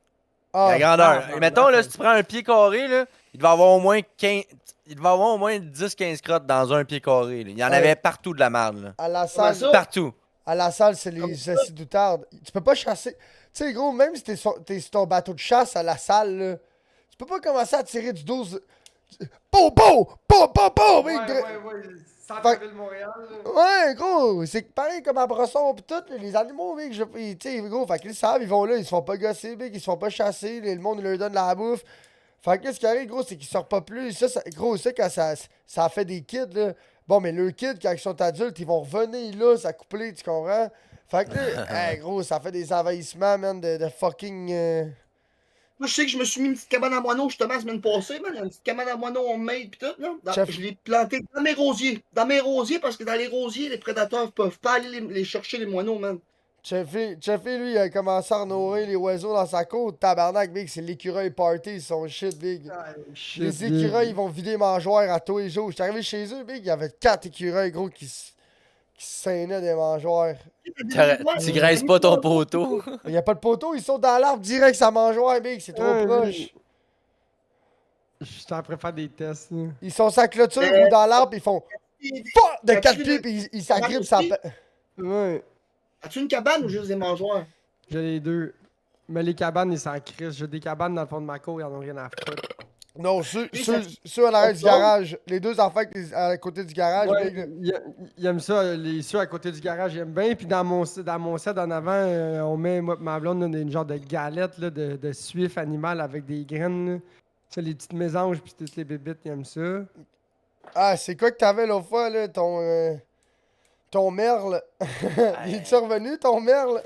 Ah, La grandeur. ah, Et mettons, là, si tu prends un pied carré, là, il devait avoir au moins 15... Il devait avoir au moins 10-15 crottes dans un pied carré, là. Il y en Ouais. avait partout de la marde, là. à la Comment salle, ça? Partout. à la salle, c'est Comme les ça. acidoutards. Tu peux pas chasser. Tu sais, gros, même si t'es sur ton bateau de chasse à la salle, là, tu peux pas commencer à tirer du 12. Boum, boum! Boum, boum, boum! Ouais. Centre-ville Montréal, là. Ouais, gros, c'est pareil comme à Bresson pis tout, là, les animaux, mec, tu sais, gros, fait qu'ils savent, ils vont là, ils se font pas gosser, mec, ils se font pas chasser, le monde leur donne la bouffe. Fait que ce qui arrive, gros, c'est qu'ils sortent pas plus. Gros, ça, quand ça fait des kids, là, bon, mais leurs kids, quand ils sont adultes, ils vont revenir là, s'accoupler, tu comprends? Fait que là, hey, gros, ça fait des envahissements, man, de fucking. Moi, je sais que je me suis mis une petite cabane à moineaux, justement, la semaine passée, man. Une petite cabane à moineaux homemade pis tout, là. Chef. Je l'ai planté dans mes rosiers. Dans mes rosiers, parce que dans les rosiers, les prédateurs peuvent pas aller les chercher, les moineaux, man. Cheffy, lui, il a commencé à nourrir les oiseaux dans sa cour. Tabarnak, big, c'est l'écureuil party, son shit, big. Les écureuils, ils vont vider les mangeoires à tous les jours. J'étais arrivé chez eux, big, il y avait 4 écureuils, gros, qui se saignaient des mangeoires. Tu graisses pas ton poteau. Il y a pas de poteau, ils sont dans l'arbre direct, sa mangeoire, big, c'est trop Ouais, proche. Je suis en train de faire des tests, là. Ils sont sa clôture ou dans l'arbre, ils font fuck de 4 pieds, pis ils s'agrippent, ça Ouais, As-tu une cabane ou juste des mangeoires? j'ai les deux. Mais les cabanes, ils s'en crissent. J'ai des cabanes dans le fond de ma cour, ils en ont rien à foutre. Non, Oui, ça- ceux à l'arrière du ça- garage. Les deux enfants à côté du garage, Ouais, big, là. ils aiment ça, ceux à côté du garage, ils aiment bien. Puis dans mon set en avant, on met, moi et ma blonde, là, une genre de galette là, de suif animal avec des graines. Là. Ça, les petites mésanges, puis toutes les bébites, ils aiment ça. Ah, c'est quoi que t'avais l'autre fois, là, ton merle? Il est revenu, ton merle?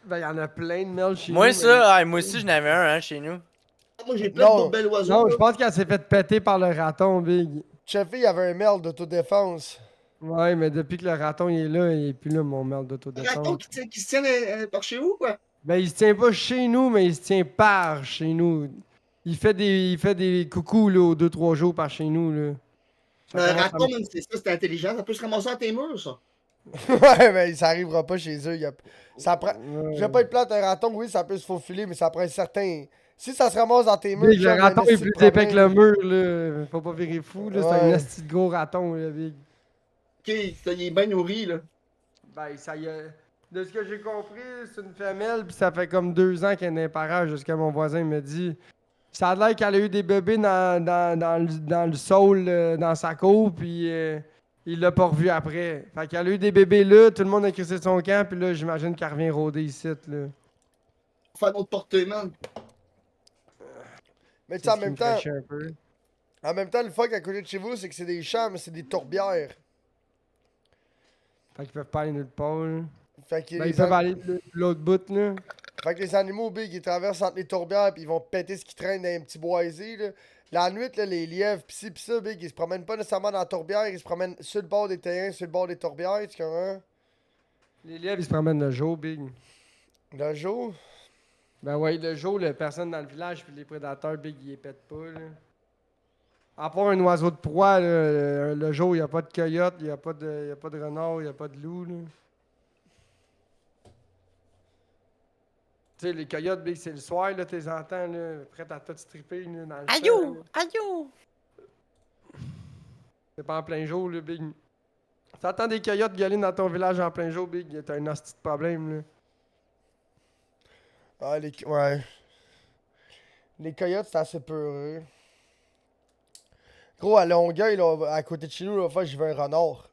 Ben, il y en a plein de merles chez nous. Moi, mais- ça, moi aussi, j'en avais un, hein, chez nous. Moi, j'ai plein Non. de belles oiseaux. Non, là. je pense qu'elle s'est fait péter par le raton, Big. Cheffy, il y avait un merle d'autodéfense. Ouais, mais depuis que le raton il est là, il est plus là, mon merle Un d'autodéfense. raton qui se tient par chez vous, quoi. Ben, il se tient pas chez nous, mais il se tient par chez nous. Il fait des coucous, là, aux 2-3 jours par chez nous, là. Ça Un commence à raton, même si c'est intelligent, ça peut se ramasser dans tes murs, ça. Ouais, mais ça arrivera pas chez eux. Ça prend... Ouais. Je vais pas être plate, un raton, oui, ça peut se faufiler, mais ça prend un certain... Si ça se ramasse dans tes murs... Big, le genre, raton un est esti plus de épais que le problème. mur, là. Faut pas virer fou, là. C'est Ouais. un esti de gros raton, là, Big. Ok, ça, il est bien nourri, là. Ben, ça y est. De ce que j'ai compris, c'est une femelle, puis ça fait comme 2 ans qu'elle est dans parage, jusqu'à mon voisin me dit. Ça a l'air qu'elle a eu des bébés dans le sol, dans sa cour, puis il l'a pas revu après. Fait qu'elle a eu des bébés là, tout le monde a crissé son camp, puis là, j'imagine qu'elle revient rôder ici, là. Faut faire notre portée, man. Mais tu C'est sais, ce qui me ferait chier un peu. en même temps, le fuck à côté de chez vous, c'est que c'est des champs, mais c'est des tourbières. Fait qu'ils peuvent pas aller nulle part, là. Fait que, Ben, les ils peuvent an- aller de l'autre bout, là. fait que les animaux, big, ils traversent entre les tourbières, puis ils vont péter ce qui traîne dans les petits boisés, là. La nuit, là, les lièvres, pis ci, pis ça, big, ils se promènent pas nécessairement dans la tourbière, ils se promènent sur le bord des terrains, sur le bord des tourbières, tu comprends? Les lièvres, ils se promènent le jour, Big. Le jour... Ben ouais, le jour, les personnes dans le village puis les prédateurs, Big, ils les pètent pas, là. À part un oiseau de proie, là, le jour, il n'y a pas de coyote, il n'y a pas de renard, il n'y a pas de loup, là. Tu sais, les coyotes, Big, c'est le soir, là, t'es entends, là, prêtes à tout stripper, là, dans le champ, là. Aïe! C'est pas en plein jour, là, Big. T'entends des coyotes gueuler dans ton village en plein jour, Big, t'as un hostie de problème, là. Ah, ouais. Les coyotes, c'est assez peureux. Gros, à Longueuil, là, à côté de chez nous, l'autre fois, j'ai vu un renard.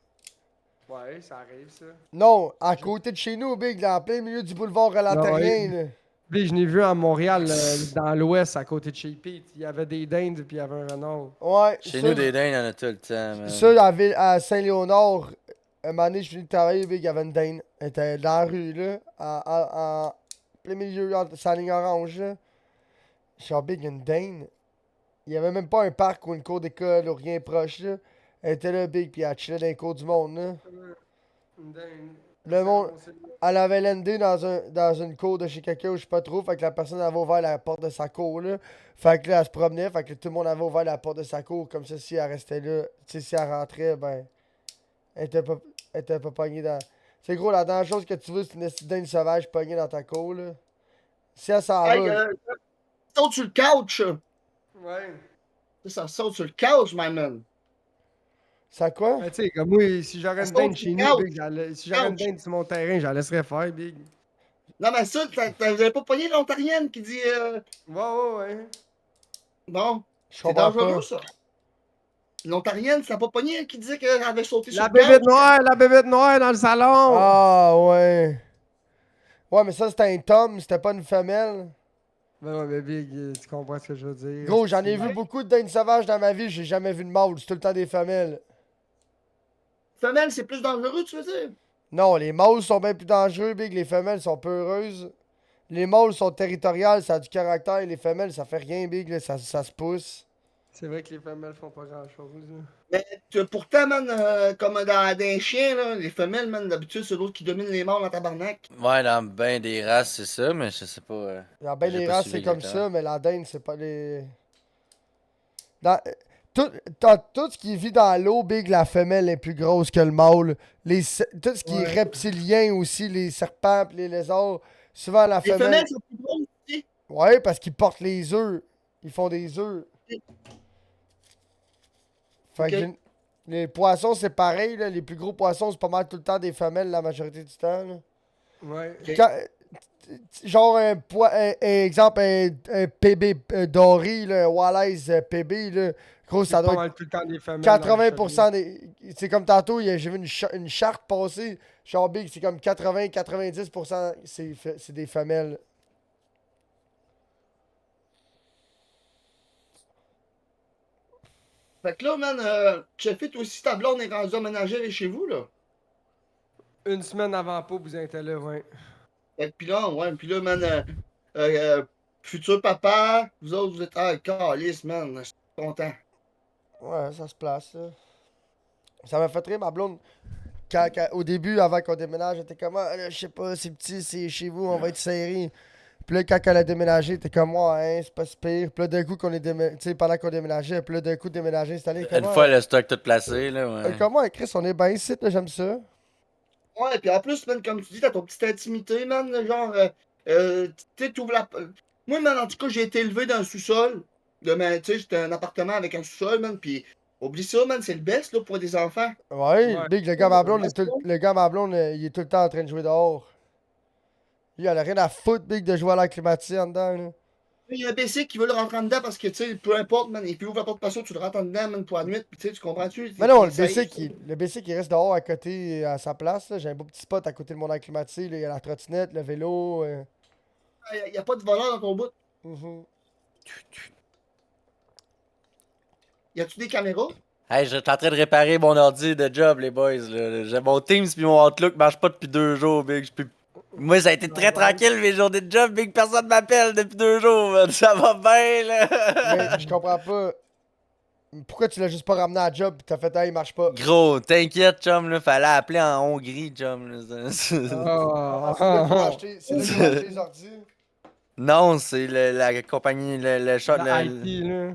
Ouais, ça arrive, ça. Non, à côté de chez nous, big, là, en plein milieu du boulevard Roland-Terrien, là. Big, je l'ai vu à Montréal, dans l'ouest, à côté de chez Pete. Il y avait des dindes, puis il y avait un renard. Ouais. Chez ça, nous, des dindes, il y en a tout le temps, man. Ça, à Saint-Léonard, un moment donné, je suis venu travailler, big, il y avait une dinde. Elle était dans la rue, là, en plein milieu, sa ligne orange, là. Je suis big, il y a une dinde. Il y avait même pas un parc ou une cour d'école ou rien proche, là. Elle était là, big, puis elle chillait dans les cours du monde, là. Une dinde. Le monde, elle avait landé dans une cour de chez quelqu'un ou je sais pas trop. Fait que la personne avait ouvert la porte de sa cour, là. Fait que là, elle se promenait. Fait que tout le monde avait ouvert la porte de sa cour. Comme ça, si elle restait là, tu sais, si elle rentrait, ben, elle était pas pognée dans. C'est gros, la dernière chose que tu veux, c'est une dinde sauvage pognée dans ta cour, là. Si elle s'en Hey, va. saute sur le couch. Ouais. Ça saute sur le couch, my man. Ça quoi? Ben, tu sais, comme moi, si j'aurais une Parce qu'on dinde chez dit nous, couch. Big, si j'aurais une dinde sur mon terrain, je la laisserais faire, Big. Non, mais ça, vous avez pas pogné l'Ontarienne qui dit. Ouais. Bon, Je c'est comprends dangereux, pas. ça. L'Ontarienne, ça n'a pas pogné qui disait qu'elle avait sauté sur La le couch. bébête noire dans le salon! Ah, ouais. Ouais, mais ça, c'était un tome, c'était pas une femelle. Ben ouais, mais Big, tu comprends ce que je veux dire. Gros, j'en ai vu beaucoup de dindes sauvages dans ma vie, j'ai jamais vu de mâle, c'est tout le temps des femelles. Femelle, c'est plus dangereux, tu veux dire? Non, les mâles sont bien plus dangereux, big, les femelles sont peureuses. Les mâles sont territoriales, ça a du caractère, les femelles, ça fait rien, big, là, ça se pousse. C'est vrai que les femelles font pas grand-chose. Là. Mais pourtant, man, comme dans un chien, là, les femelles, man, d'habitude, c'est l'autre qui domine les mâles en tabarnak. Ouais, dans ben des races, c'est ça, mais je sais pas. Dans ben J'ai les pas races, suivi c'est comme exactement. ça, mais la dinde, c'est pas les. Dans, tout ce qui vit dans l'eau, Big, la femelle est plus grosse que le mâle. Tout ce qui est Ouais. reptilien aussi, les serpents pis les lézards, souvent la Les femelle. femelles sont plus grosses aussi. Ouais, parce qu'ils portent les œufs. Ils font des œufs. Fait que Ok. les poissons, c'est pareil, là. Les plus gros poissons, c'est pas mal tout le temps des femelles la majorité du temps. Là. Ouais. Ok. Genre exemple, un PB doré, là, un walleye PB, là. Gros, ça C'est doit pas être mal tout le temps des femelles. dans le 80% des. C'est comme tantôt, j'ai vu une charte passer. Genre Big, c'est comme 80-90%, c'est des femelles. Fait que là, man, Chefit aussi, ta blonde est rendue aménagée chez vous, là. Une semaine avant pas, vous étiez là, ouais. Fait que puis là, man, futur papa, vous autres, vous êtes, calice, man, je suis content. Ouais, ça se place, là. Ça m'a fait rire, ma blonde. Au début, avant qu'on déménage, elle était comme, ah, là, je sais pas, c'est petit, c'est chez vous, on va être serré. Puis là, quand elle a déménagé, elle était comme, ouais, hein, c'est pas si pire. Puis là, d'un coup, tu sais, pendant qu'on déménageait, puis là, d'un coup, déménager, installé, Une fois le stock tout placé, là, ouais. comment, Chris, on est bien ici, là, j'aime ça. Ouais, puis en plus, man, comme tu dis, t'as ton petite intimité, man, là, genre, tu sais, t'ouvres la. Moi, man, en tout cas, j'ai été élevé dans un sous-sol. Tu sais, j'étais un appartement avec un sous-sol, man, puis oublie ça, man, c'est le best, là, pour des enfants. Ouais, Ouais. Big, le gars, ma blonde, le gars, ma blonde, il est tout le temps en train de jouer dehors. Lui, elle a rien à foutre, Big, de jouer à l'air climatisé en dedans, là. Il y a un PC qui veut le rentrer en dedans parce que, tu sais, peu importe, man, et puis ouvre la porte passion, tu le rentres en dedans, man, pour la nuit, puis tu sais, tu comprends-tu? Mais non, le Ça BC, arrive, le BC qui reste dehors à côté, à sa place, là. J'ai un beau petit spot à côté de mon air climatisé, là. Il y a la trottinette, le vélo. Il n'y a pas de voleur dans ton bout. Mhm. Y a-tu des caméras? Hey, je suis en train de réparer mon ordi de job, les boys. Là. Mon Teams puis mon Outlook marchent pas depuis 2 jours, Big. Moi, ça a été très tranquille mes journées de job, Big. Personne m'appelle depuis 2 jours, man. Ça va bien, Mais là. je comprends pas. Pourquoi tu l'as juste pas ramené à la job pis t'as fait, il marche pas? Gros, t'inquiète, chum, là. Fallait appeler en Hongrie, chum. Là. Ah, C'est là qu'ils vont acheter, c'est là qu'ils vont acheter les ordis. Non, c'est la compagnie, le shot, la IT, là.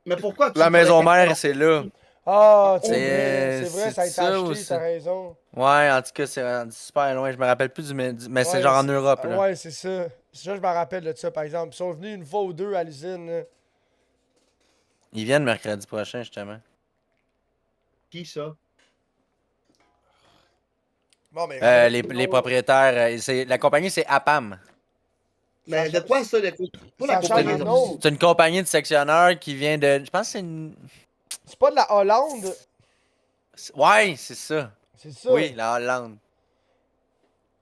Mais pourquoi tu la maison pourrais- mère, c'est là. Ah, C'est c'est vrai, ça a été ça acheté, aussi. t'as raison. Ouais, en tout cas, c'est rendu super loin. Je me rappelle plus mais c'est Ouais, genre en Europe, là. Ouais, c'est ça. C'est ça, je me rappelle de ça, par exemple. Ils sont venus une fois ou deux à l'usine, là. Ils viennent mercredi prochain, justement. Qui ça? Bon, mais. Les propriétaires, la compagnie, c'est APAM. Mais de quoi ça, le coup? Pas Ça la change compagnie de de nom. C'est une compagnie de sectionneurs qui vient de. Je pense que c'est une. C'est pas de la Hollande. Ouais, c'est ça. C'est ça. Oui, la Hollande.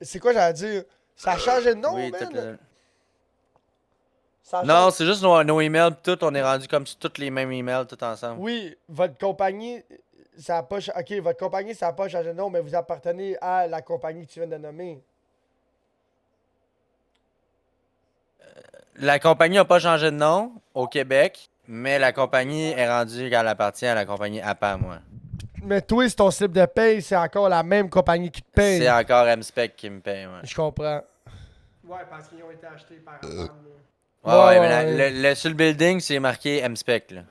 C'est quoi j'allais dire? Ça a changé de nom, Oui, man. Ça a Non, changé- c'est juste nos emails, pis tout. On est rendu comme sur tous les mêmes emails, tout ensemble. Oui, votre compagnie, ça a pas ok, votre compagnie, ça n'a pas changé de nom, mais vous appartenez à la compagnie que tu viens de nommer. La compagnie n'a pas changé de nom au Québec, mais la compagnie est rendue qu'elle appartient à la compagnie APAM, ouais. Mais toi, c'est ton slip de paye, c'est encore la même compagnie qui te paye. C'est encore MSpec qui me paye, ouais. Je comprends. Ouais, parce qu'ils ont été achetés par Apam, là. Ouais, Ouais, mais ouais. sur le building, c'est marqué MSpec, là.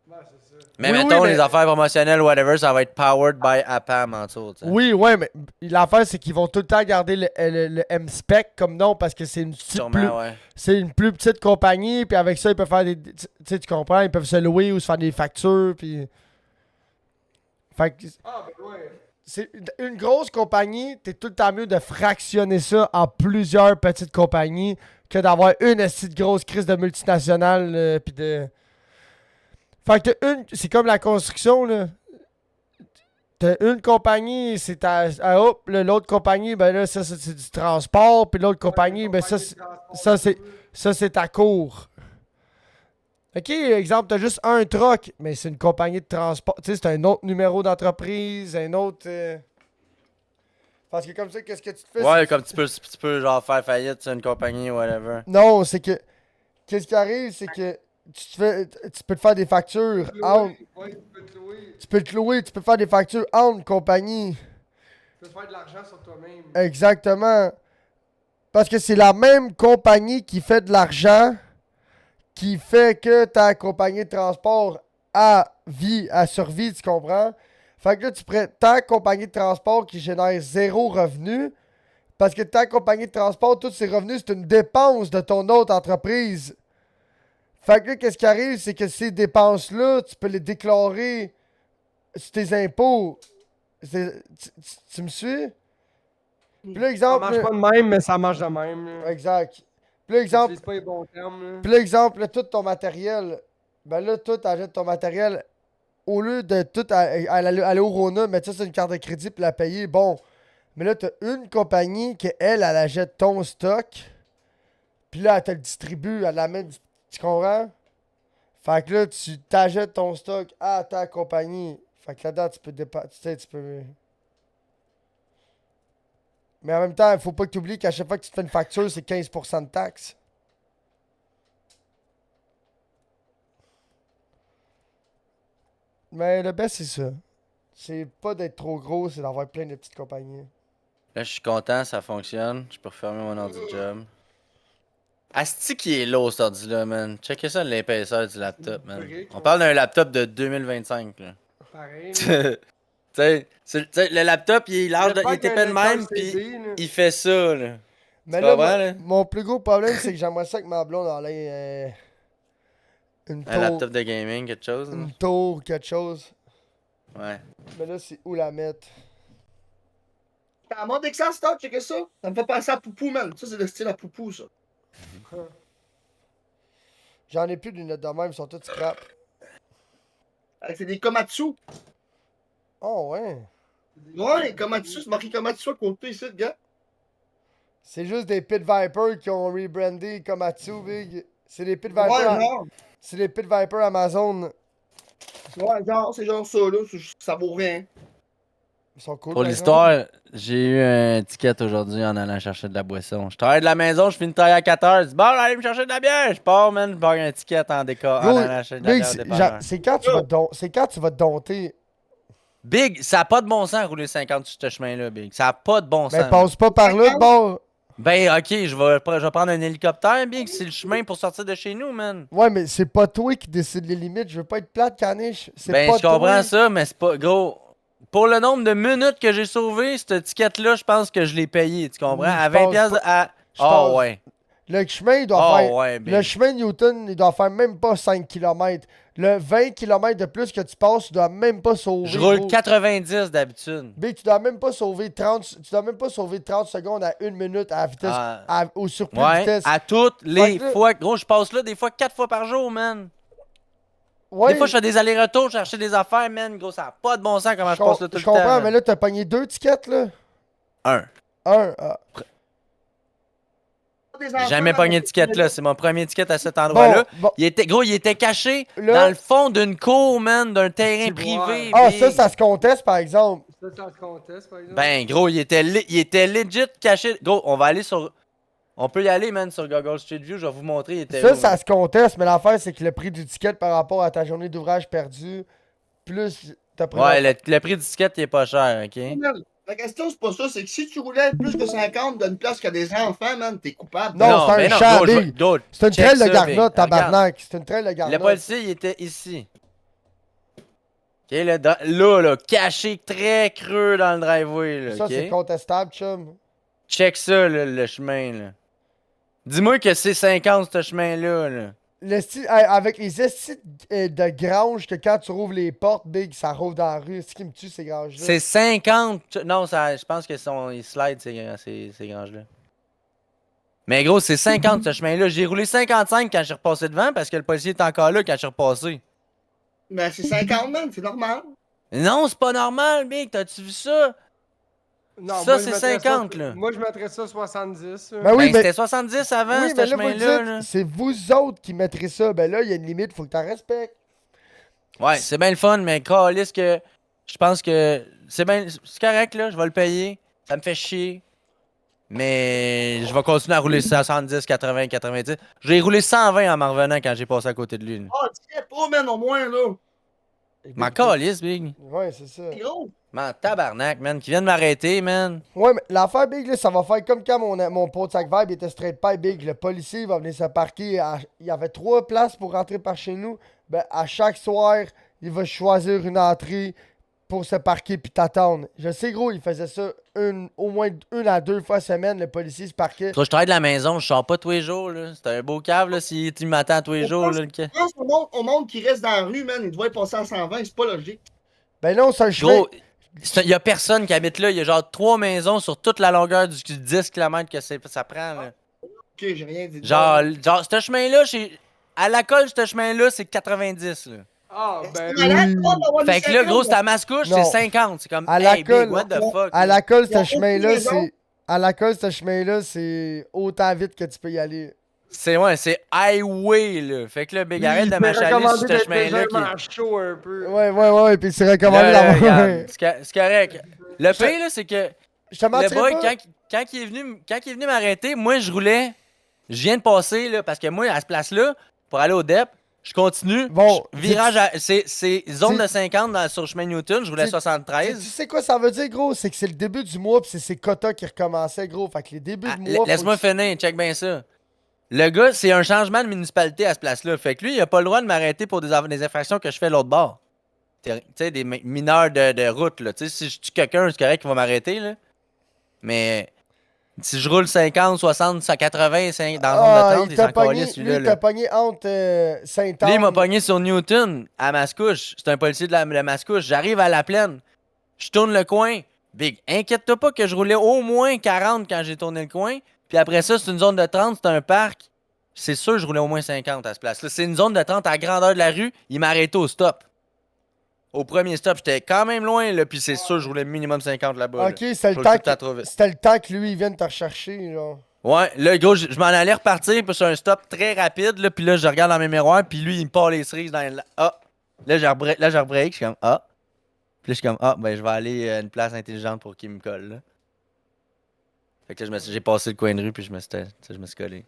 Ouais, c'est ça. Mais Oui, oui, mettons, mais- les affaires promotionnelles, whatever, ça va être powered by APAM en dessous, tu sais. Oui, ouais, mais l'affaire, c'est qu'ils vont tout le temps garder le M-Spec comme nom parce que c'est une petite Sûrement, ouais. c'est une plus petite compagnie, puis avec ça, ils peuvent faire des. Tu sais, tu comprends, ils peuvent se louer ou se faire des factures, puis. Fait que. Ah, ben ouais. C'est une grosse compagnie, t'es tout le temps mieux de fractionner ça en plusieurs petites compagnies que d'avoir une petite grosse crise de multinationale puis de. Fait que c'est comme la construction là. T'as une compagnie, c'est hop, l'autre compagnie, ben là ça c'est du transport, puis l'autre compagnie, ben ça c'est ta cour. Ok, exemple, t'as juste un truck, mais c'est une compagnie de transport. Tu sais, c'est un autre numéro d'entreprise, un autre. Parce que comme ça, qu'est-ce que tu te fais? Ouais, comme tu peux genre faire faillite sur une compagnie, whatever. Non, c'est que. Qu'est-ce qui arrive, c'est que tu peux te faire des factures entre. Ouais, tu peux te louer. Tu peux te louer, tu peux faire des factures entre compagnies. Tu peux te faire de l'argent sur toi-même. Exactement. Parce que c'est la même compagnie qui fait de l'argent qui fait que ta compagnie de transport a vie, a survie, tu comprends? Fait que là, tu prends ta compagnie de transport qui génère zéro revenu. Parce que ta compagnie de transport, tous ses revenus, c'est une dépense de ton autre entreprise. Fait que là, qu'est-ce qui arrive, c'est que ces dépenses-là, tu peux les déclarer sur tes impôts. Tu me suis? Puis là, Ça exemple. marche pas de même, mais ça marche de même. Là. Exact. Puis là, exemple. J'utilise pas les bons termes. Là. Puis là, exemple, là, tout ton matériel. Ben là, toi, t'achètes ton matériel. Au lieu de tout aller au Rona, mettre ça sur une carte de crédit puis la payer, bon. Mais là, t'as une compagnie qui, elle achète ton stock. Puis là, elle te le distribue, elle l'amène. Tu comprends? Fait que là, tu t'achètes ton stock à ta compagnie. Fait que là-dedans, tu peux tu sais, tu peux. Mais en même temps, il faut pas que tu oublies qu'à chaque fois que tu te fais une facture, c'est 15% de taxes. Mais le best, c'est ça. C'est pas d'être trop gros, c'est d'avoir plein de petites compagnies. Là, je suis content, ça fonctionne. Je peux refermer mon ordi de job. Asti qui est lourd, cet ordi-là, man. Checkez ça, l'épaisseur du laptop, man. On parle d'un laptop de 2025, là. Pareil. Tu sais, le laptop, il est large, il est épais de même, puis puis il fait ça, là. Mais Tu là, comprends, là? mon plus gros problème, c'est que j'aimerais ça que ma blonde allait une Un tour. laptop de gaming, quelque chose, là. Une tour, quelque chose. Ouais. Mais là, c'est où la mettre? T'as un mode Excel stock, checker ça. Ça me fait penser à Poupou, man. Ça, c'est le style à Poupou, ça. J'en ai plus de lunettes de même, ils sont toutes scrap. C'est des Komatsu. Oh, ouais. Ouais, Komatsu, c'est marqué Komatsu à côté ici, le gars. C'est juste des Pit Viper qui ont rebrandé Komatsu, big. C'est des Pit Viper. Ouais, genre. C'est des Pit Viper Amazon. Ouais, genre, c'est genre ça, là. Ça vaut rien. Ils sont cool. Pour par l'histoire, j'ai eu un ticket aujourd'hui en allant chercher de la boisson. Je travaille de la maison, je finis de travailler à 4 heures. Je dis, bon, allez me chercher de la bière. Je pars, man, je pars un ticket en décor, en Gros, allant acheter de la Big, bière au c'est dépanneur. c'est quand tu vas te dompter. Big, ça a pas de bon sens rouler 50 sur ce chemin-là, Big. Ça a pas de bon sens. Mais passe pas par là de bord. Ben, ok, je vais prendre un hélicoptère, Big. C'est le chemin pour sortir de chez nous, man. Ouais, mais c'est pas toi qui décide les limites. Je veux pas être plate, caniche. C'est Ben, pas je comprends toi. ça, mais c'est pas. Gros, pour le nombre de minutes que j'ai sauvé, cette ticket-là, je pense que je l'ai payé. Tu comprends? À Je 20$. pense piastres à. Je Ah, pense- ouais. Le chemin, il doit Ah, faire. ouais, Le Big. chemin Newton, il doit faire même pas 5 km. Le 20 km de plus que tu passes, tu dois même pas sauver. Je roule gros. 90 d'habitude. Big, tu dois même pas sauver 30. Tu dois même pas sauver 30 secondes à 1 minute à la vitesse. Ah. Au surplus de Ouais, vitesse. à toutes Fait les que là- fois. Gros, je passe là des fois 4 fois par jour, man. Ouais, Des fois, je fais des allers-retours, chercher des affaires, man. Gros, ça a pas de bon sens comment je passe là tout je le temps. comprends, mais man. là, t'as pogné 2 tickets, là. Un. Un. J'ai jamais pogné de ticket là. C'est mon premier ticket à cet endroit-là. Bon. Gros, il était caché Là- dans le fond d'une cour, man, d'un terrain Petit bois. privé. Ah, big. ça se conteste, par exemple. Ça se conteste, par exemple. Ben, gros, il était legit caché. Gros, on va aller sur. On peut y aller, man, sur Google Street View. Je vais vous montrer. Il était où, Ça man. se conteste, mais l'affaire, c'est que le prix du ticket par rapport à ta journée d'ouvrage perdue, plus t'as pris. Ouais, le prix du ticket, il est pas cher, ok? La question, c'est pas ça. C'est que si tu roulais plus que 50 d'une place qu'il y a des enfants, man, t'es coupable. Non, c'est un ben champ, gros, big. gros, C'est une check trail de ça, Garnotte, big. Regarde. tabarnak. C'est une trail de Le Garnotte. policier, il était ici. Ok, là, caché très creux dans le driveway, là, Ça, ok? c'est contestable, chum. Check ça, là, le chemin, là. Dis-moi que c'est 50, ce chemin-là, là. Avec les estis de grange que quand tu rouvres les portes, big, ça rouvre dans la rue. C'est ce qui me tue, ces granges-là. C'est 50. Non, je pense que ils slide, ces granges-là. Mais gros, c'est 50, ce chemin-là. J'ai roulé 55 quand je suis repassé devant parce que le policier est encore là quand je suis repassé. Mais c'est 50, man, c'est normal. Non, c'est pas normal, Big. T'as-tu vu ça? Non, ça, moi, je c'est mettrais 50, là. Moi, je mettrais ça 70. Ben oui, Ben, mais. c'était 70 avant, Oui, ce mais là, vous chemin-là, dites, là. c'est vous autres qui mettrez ça. Ben là, il y a une limite, faut que t'en respectes. Ouais, c'est bien le fun, mais calisse que je pense que c'est correct, là. Je vais le payer. Ça me fait chier. Mais je vais continuer à rouler 70, 80, 90. J'ai roulé 120 en m'en revenant quand j'ai passé à côté de lui. là. Ah, tu sais pas, man, au moins, là. M'en calisse, Big. Ouais, c'est ça. C'est gros. Man, tabarnak, man. Qui vient de m'arrêter, man. Ouais, mais l'affaire Big, là, ça va faire comme quand mon Pontiac Vibe était straight pipe Big. Le policier va venir se parquer. Il y avait 3 places pour rentrer par chez nous. Ben, à chaque soir, il va choisir une entrée pour se parquer puis t'attendre. Je sais, gros, il faisait ça au moins 1 à 2 fois semaine. Le policier se parquait. Toi, je travaille de la maison, je sors pas tous les jours, là. C'est un beau cave, là, si tu m'attends tous les jours, là. Je pense au monde qui reste dans la rue, man, il doit passer à 120, c'est pas logique. Ben non, c'est un chemin. Gros, il y a personne qui habite là. Il y a genre 3 maisons sur toute la longueur du 10 km que ça prend, là. Ok, j'ai rien dit. de Genre, bon. ce chemin-là, à la colle, ce chemin-là, c'est 90, là. Ah, ben C'est malade, oui. toi, d'avoir Fait mis que là, 50, gros, c'est à Mascouche, c'est Non. 50. C'est comme, À la hey, colle, big, what the fuck? À là? la colle, Il y a ce chemin-là, aucune raison. c'est. À la colle, ce chemin-là, c'est autant vite que tu peux y aller. C'est highway, là. Fait que là, big, arrête de m'achaler sur recommandé ce d'être chemin-là. légèrement chaud un peu. Ouais, puis c'est recommandé Là, là, d'avoir. regarde, c'est correct. Le pire, là, c'est que Je te le mentirais boy, pas. quand il est venu m'arrêter, moi, je roulais. Je viens de passer, là, parce que moi, à ce place-là, pour aller au DEP, je continue. Bon, Virage, c'est zone c'est- de 50 sur le chemin Newton, je roulais Tu 73. sais quoi ça veut dire, gros? C'est que c'est le début du mois, pis c'est ses quotas qui recommençaient, gros. Fait que les débuts Ah, du mois. laisse-moi finir, check bien ça. Le gars, c'est un changement de municipalité à ce place-là. Fait que lui, il a pas le droit de m'arrêter pour des infractions que je fais l'autre bord. Tu sais, des mineurs de route, là. Tu sais, si je tue quelqu'un, c'est correct qu'il va m'arrêter, là. Mais si je roule 50, 60, 180 dans la zone Ah, d'attente, il il t'a s'en pogné, calisse, lui, celui-là. il Là. t'a pogné entre Saint-Anne. Lui, il m'a pogné sur Newton, à Mascouche. C'est un policier de Mascouche. J'arrive à la plaine. Je tourne le coin. Big, inquiète-toi pas que je roulais au moins 40 quand j'ai tourné le coin. Puis après ça, c'est une zone de 30, c'est un parc. C'est sûr, je roulais au moins 50 à ce place-là. C'est une zone de 30 à la grandeur de la rue. Il m'a arrêté au stop. Au premier stop, j'étais quand même loin, là. Puis c'est sûr, je roulais minimum 50 là-bas. Ok, là. c'était Je le, roule tout temps le temps trop vite. c'était le temps que lui, il vienne te rechercher, genre. Ouais, là, gros, je m'en allais repartir puis sur un stop très rapide, là, puis là, je regarde dans mes miroirs, puis lui, il me part les cerises dans le... Ah! Là, je rebreak, je suis comme, ah! Puis là, je suis comme, ah, ben, je vais aller à une place intelligente pour qu'il me colle, là. Fait que là, j'ai passé le coin de rue, puis je me suis collé.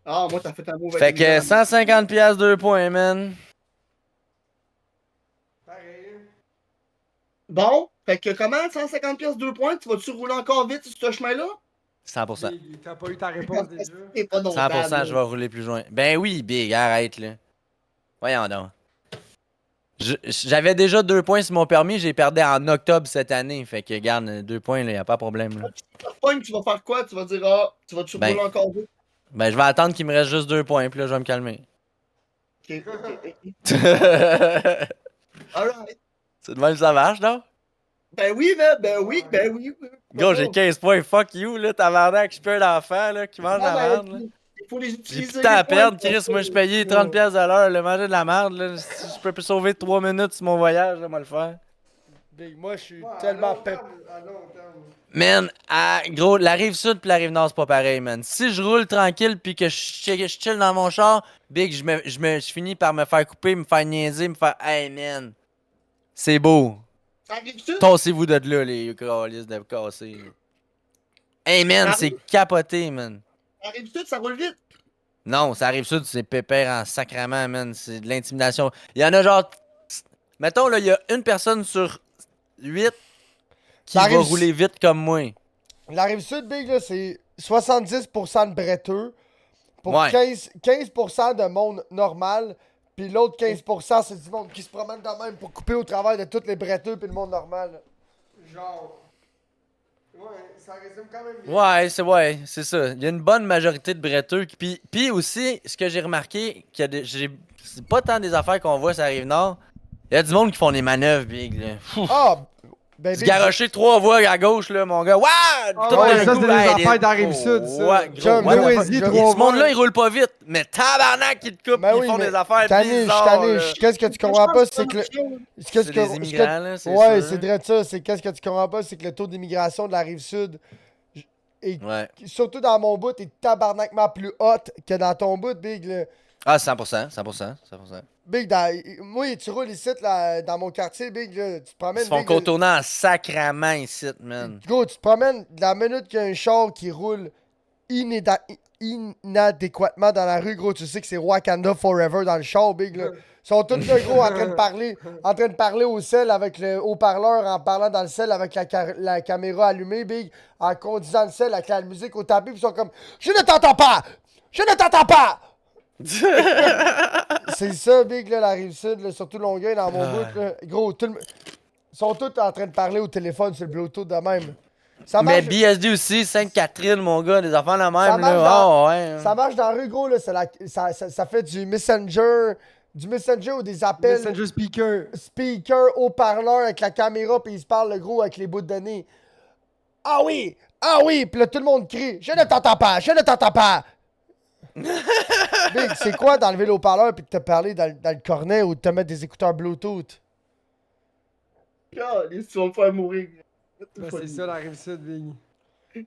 Ah, moi, t'as fait un move Fait que intelligent. 150 piastres, 2 points, man. Bon, fait que comment, 150 pièces 2 points, tu vas-tu rouler encore vite sur ce chemin-là? 100%. Big, t'as pas eu ta réponse déjà. C'est pas 100%, je vais rouler plus loin. Ben oui, Big, arrête, là. Voyons donc. J'avais déjà 2 points sur mon permis, j'ai perdu en octobre cette année. Fait que, regarde, 2 points, là, y a pas de problème, là. Pogne, tu vas faire quoi? Tu vas dire, ah, tu vas-tu Ben. rouler encore vite? Ben, je vais attendre qu'il me reste juste 2 points, puis là, je vais me calmer. Ok, ok. C'est Alright. de même que ça marche, non? Ben oui. Gros, j'ai 15 points, fuck you, là, tabarnak, je suis un enfant, là, qui mange la merde, là. Il faut les J'ai utiliser. plus de temps à les points. perdre, Chris, moi, je payais 30$ de l'heure, le manger de la merde, là. Si je peux plus sauver 3 minutes sur mon voyage, là, moi le faire. Big, moi, je suis tellement pep. À long terme. Man, gros, la rive sud pis la rive nord, c'est pas pareil, man. Si je roule tranquille pis que je chill dans mon char, big, je finis par me faire couper, me faire niaiser, me faire hey, man. C'est beau. Ça arrive-tu? Tassez-vous de là, les calices de casser. Hey, man, c'est capoté, man. Ça arrive-tu? Ça roule vite? Non, ça arrive sud, c'est pépère en sacrament, man. C'est de l'intimidation. Il y en a genre. Mettons, là, il y a une personne sur 8 qui Ça va arrive- rouler vite comme moi. La rive sud, Big, là, c'est 70% de bretteux pour Ouais. 15% de monde normal. Puis l'autre 15%, c'est du monde qui se promène de même pour couper au travers de tous les bretteux puis le monde normal. là. Genre. Ouais, ça résume quand même bien. Ouais, c'est ça. Il y a une bonne majorité de bretteux. Puis aussi, ce que j'ai remarqué, c'est pas tant des affaires qu'on voit sur la Rive-Nord. Il y a du monde qui font des manœuvres, big, là. Fou. Ah! Ben, Se Big, garocher 3 voies à gauche, là, mon gars. Waouh! Ah Tout ouais, d'un ça, coup, c'est des hey, affaires d'Arrive Sud, ça. Ouais, gros. Chum, what the Noésie, fuck? 3 Ce monde-là, il roule pas vite. Mais tabarnak, ils te coupent, Ben ils oui, font mais des affaires tanné, je suis bizarres, tanné. là. Qu'est-ce que tu comprends pas, c'est que le. C'est des immigrants, là, c'est Ouais, ça. c'est vrai de ça. C'est qu'est-ce que tu comprends pas, c'est que le taux d'immigration de la rive sud, est, Ouais. surtout dans mon bout, est tabarnakement plus haute que dans ton bout, Big. Là. Ah, 100%, 100%, 100%. Big, moi, tu roules ici, là, dans mon quartier, Big, là, tu te Ils promènes, se font Big, là, contourner en sacrament ici, man. gros, tu te promènes de la minute qu'il y a un char qui roule inadéquatement dans la rue, gros, tu sais que c'est Wakanda Forever dans le char, Big, là. Ils sont tous là, gros, en train de parler au sel avec le haut-parleur, en parlant dans le sel avec la caméra allumée, Big, en conduisant le sel avec la musique au tapis, puis ils sont comme « Je ne t'entends pas! Je ne t'entends pas! » C'est ça, Big, là, la Rive-Sud, là, surtout Longueuil, dans mon bout, là. Gros, ils sont tous en train de parler au téléphone sur le Bluetooth de même. Ça Mais marche, BSD aussi, Sainte-Catherine, mon gars, des enfants la ça même, marche là. dans, Ah, ouais. ça marche dans la rue, gros, là. Ça fait du Messenger ou des appels Messenger speaker. speaker, haut-parleur avec la caméra, puis ils se parlent, le gros, avec les bouts de nez. Ah oui! Ah oui! Puis là, tout le monde crie. Je ne t'entends pas! Je ne t'entends pas! Big, c'est quoi d'enlever le haut-parleur puis de te parler dans le cornet ou de te mettre des écouteurs Bluetooth? God, ils vont me faire mourir. Ben, c'est ça, la Rive-Sud, Big.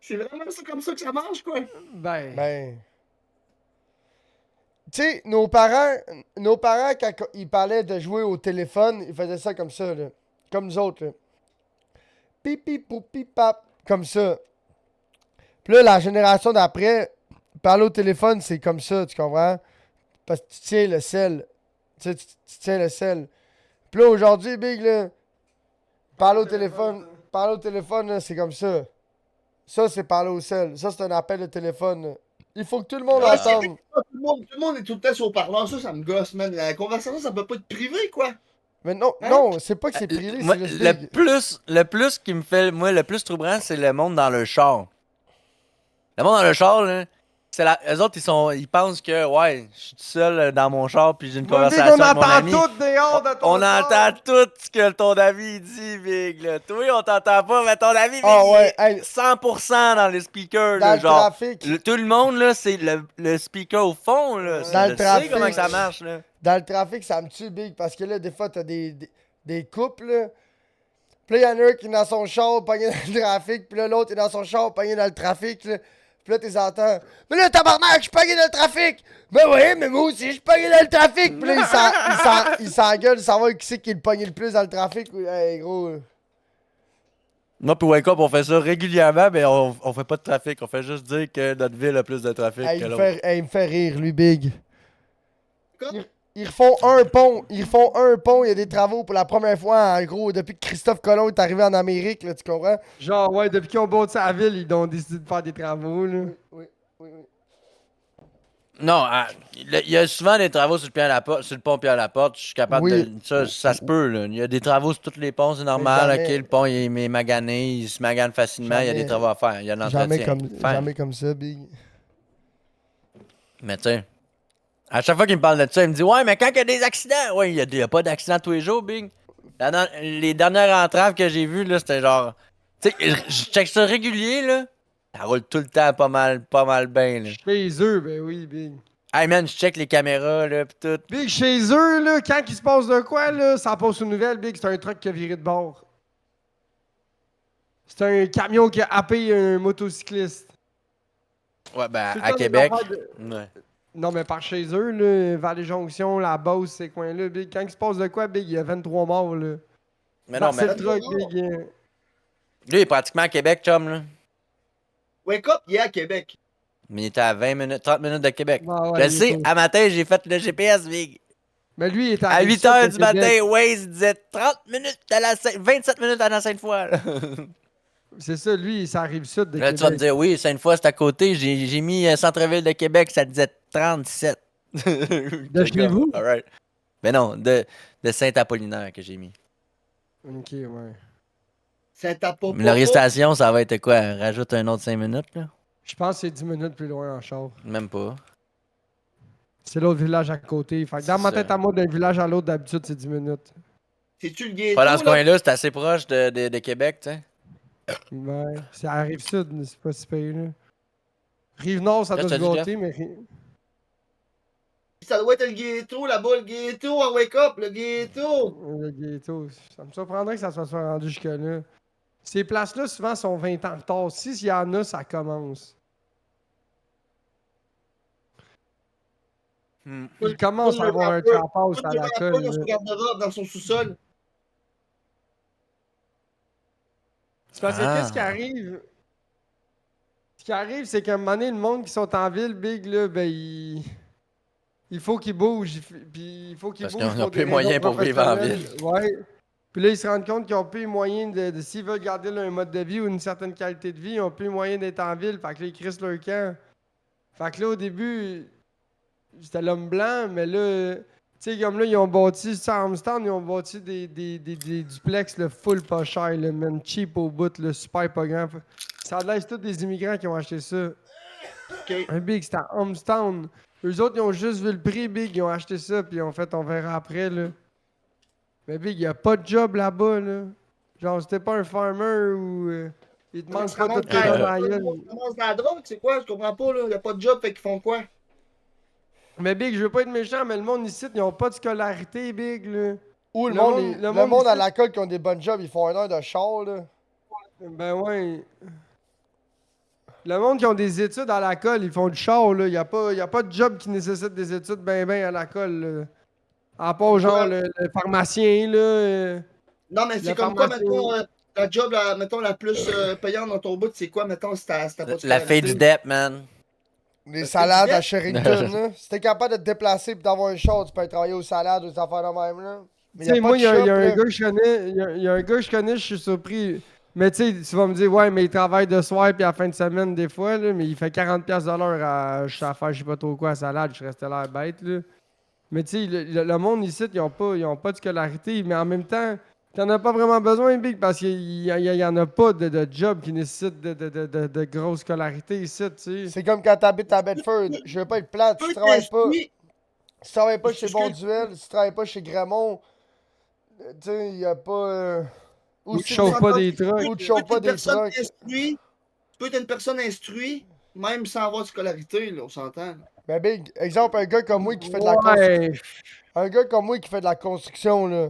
C'est vraiment ça comme ça que ça marche, quoi. Ben. Ben. Tu sais, nos parents, quand ils parlaient de jouer au téléphone, ils faisaient ça comme ça, là. Comme nous autres, là. Pipi, poupi, pap. Comme ça. Puis là, la génération d'après, parler au téléphone, c'est comme ça, tu comprends? Parce que tu tiens le sel. Tu sais, tu tiens le sel. Puis là, aujourd'hui, Big, là, parler au téléphone, là, c'est comme ça. Ça, c'est parler au sel. Ça, c'est un appel de téléphone, là. Il faut que tout le monde Ah, entende. tout le monde est tout le temps sur le parleur. Ça me gosse, man. La conversation, ça peut pas être privé, quoi. Mais non, Hein? non, c'est pas que c'est privé, Moi, c'est juste le Big. plus qui me fait, moi, le plus troublant, c'est le monde dans le char. Le monde dans le char, là, eux autres, ils pensent que, ouais, je suis tout seul dans mon char puis j'ai une Moi, Big, conversation on avec mon entend ami. tout dehors de ton On char. entend tout ce que ton ami dit, Big. Là. Toi, on t'entend pas, mais ton ami, Big, Ah ouais, il est hey. 100% dans les speakers. Dans Là, le genre, trafic. tout le monde, là, c'est le speaker au fond. Là. Dans Je le sais trafic. comment que ça marche. Là. Dans le trafic, ça me tue, Big, parce que là, des fois, t'as des couples, là. Puis là, il y en a un qui est dans son char, pogné dans le trafic, puis là, l'autre est dans son char, pogné dans le trafic, là. Puis là, t'es entends. Mais là, tabarnak, je suis pogné dans le trafic! Ben oui, mais moi aussi, je suis pogné dans le trafic! Puis là, il s'engueule, savoir qui c'est qui est le pogné le plus dans le trafic. Hey, gros. Moi, puis Wake Up, on fait ça régulièrement, mais on fait pas de trafic. On fait juste dire que notre ville a plus de trafic Hey, que l'autre. il me fait rire, lui, Big. Quoi? Ils refont un pont. Ils refont un pont. Il y a des travaux pour la première fois, en gros, depuis que Christophe Colomb est arrivé en Amérique, là, tu comprends? Genre, ouais, depuis qu'ils ont bâti la ville, ils ont décidé de faire des travaux, là. Oui, oui. Non, il y a souvent des travaux sur le pont Pierre-Laporte. Je suis capable Oui. de. Ça se peut, là. Il y a des travaux sur tous les ponts, c'est normal. jamais- Ok, le pont, il est magané, il se magane facilement. Il y a Jamais- des travaux à faire. Il y a de l'entretien. Faire. Jamais comme ça, Big. Mais tu sais, à chaque fois qu'il me parle de ça, il me dit ouais, mais quand il y a des accidents, ouais, il y a pas d'accidents tous les jours, Big. Les dernières entraves que j'ai vues, là, c'était genre. Tu sais, je check ça régulier, là. Ça roule tout le temps pas mal bien, là. Chez eux, ben oui, Big. Hey man, je check les caméras, là, pis tout. Big, chez eux, là, quand il se passe de quoi, là, ça passe aux nouvelles, Big, c'est un truck qui a viré de bord. C'est un camion qui a happé un motocycliste. Ouais, ben, Tout le à temps des Québec. affaires de- Ouais. Non, mais par chez eux, là, Vallée-Jonction, la Beauce, ces coins-là, Big. Quand il se passe de quoi, Big, il y a 23 morts, là. Mais non, C'est mais. le truck, mais- Big. Lui, il est pratiquement à Québec, chum, là. Wake Up, il est à Québec. Mais il était à 20 minutes, 30 minutes de Québec. Ah ouais, Je il sais, était- à matin, j'ai fait le GPS, Big. Mais lui, il était À 8 Rive-Sud h de du Québec. matin, Waze disait 30 minutes à 27 minutes à la Sainte-Foy. Là. C'est ça, lui, ça arrive sud de Là, tu vas me Québec. dire, oui, Sainte-Foy, c'est à côté. J'ai mis centre-ville de Québec, ça disait 37. De chez vous? Alright. Mais non, de Saint-Apollinaire que j'ai mis. Ok, ouais. Saint-Apopo. Laurier Station, ça va être quoi? Rajoute un autre 5 minutes, là? Je pense que c'est 10 minutes plus loin en char. Même pas. C'est l'autre village à côté. Fait que dans C'est ma ça. tête à moi, d'un village à l'autre, d'habitude, c'est 10 minutes. C'est-tu le ghetto, Pas dans ce là? coin-là, c'est assez proche de Québec, tu sais. Ouais. C'est à Rive-Sud, c'est pas si pire, là. Rive-Nord, ça Qu'est-ce doit que se t'as dit, gâter, mais... Ça doit être le ghetto, là-bas, le ghetto à Wake Up, le ghetto. Le ghetto, ça me surprendrait que ça soit rendu jusque-là. Ces places-là, souvent, sont 20 ans en retard. Si il y en a, ça commence. Il commence à avoir un trap house à la colle. Dans son garde-robe, dans son sous-sol. C'est parce que qu'est-ce qui arrive? Ce qui arrive, c'est qu'à un moment donné, le monde qui sont en ville, Big, là, ben, il faut qu'ils bougent. Puis il faut qu'ils Parce bougent. qu'ils n'ont pour plus des les moyens raisons pour vivre en professionnelles. Ouais. Puis là, ils se rendent compte qu'ils n'ont plus les moyens de s'ils veulent garder là, un mode de vie ou une certaine qualité de vie, ils n'ont plus les moyens d'être en ville. Fait que là, ils crissent leur camp. Fait que là, au début, c'était l'homme blanc, mais là, tu sais, comme là, ils ont bâti, ça, à Armstown, ils ont bâti des duplex, le full pas cher, le man, cheap au bout, le super pas grand. Ça a l'air, c'est tous des immigrants qui ont acheté ça. OK. Un Big, c'était à Armstown. Eux autres, ils ont juste vu le prix, Big, ils ont acheté ça, puis en fait, on verra après, là. Mais Big, il n'y a pas de job là-bas, là. Genre, c'était pas un farmer ou. Ils te demandent pas tout tes jobs à la gueule. Ils commencent dans la drogue, c'est quoi? Je comprends pas, là. Il n'y a pas de job, fait qu'ils font quoi? Mais Big, je veux pas être méchant, mais le monde ici, ils ont pas de scolarité, Big, là. Ou le Le monde, monde- le le monde, monde à ici- la colle qui ont des bonnes jobs, ils font 1 heure de char, là. Ben ouais. Le monde qui ont des études à la colle, ils font du char, là. Y a pas de job qui nécessite des études ben à la colle, là. À part, genre, le pharmacien, là. Non, mais c'est Le comme quoi, pharmacien. mettons, la job, mettons, la plus payante dans ton bout, c'est quoi, mettons, si t'as pas de La fée scolarité? du dep, man. Les Fait salades que à tu Sherrington, là. Si t'es capable de te déplacer et d'avoir un char, tu peux aller travailler aux salades ou des affaires de même, là. Mais Tu sais, y a pas moi, de il y a shop, un là. gars que je connais, il y a un gars que je connais, je suis surpris. Mais tu sais, tu vas me dire, ouais, mais il travaille de soir puis à la fin de semaine des fois, là, mais il fait 40$ de l'heure à faire je sais pas trop quoi à salade, je restais l'air bête, là. Mais tu sais, le monde ici, ils ont pas de scolarité, mais en même temps, t'en as pas vraiment besoin, Big, parce qu'il y en a pas de job qui nécessite de grosse scolarité ici, tu sais. C'est comme quand t'habites à Bedford. Je veux pas être plate. Si tu travailles pas, si tu travailles pas chez Bonduel, si tu travailles pas chez Gremont, tu sais, y a pas. Ou tu si chauffes pas des trucks. Ou tu chauffes pas des trucks. Tu peux être une personne instruite, même sans avoir de scolarité, là, on s'entend. Mais Big, exemple, un gars comme moi qui fait de la construction. Ouais. Un gars comme moi qui fait de la construction, là.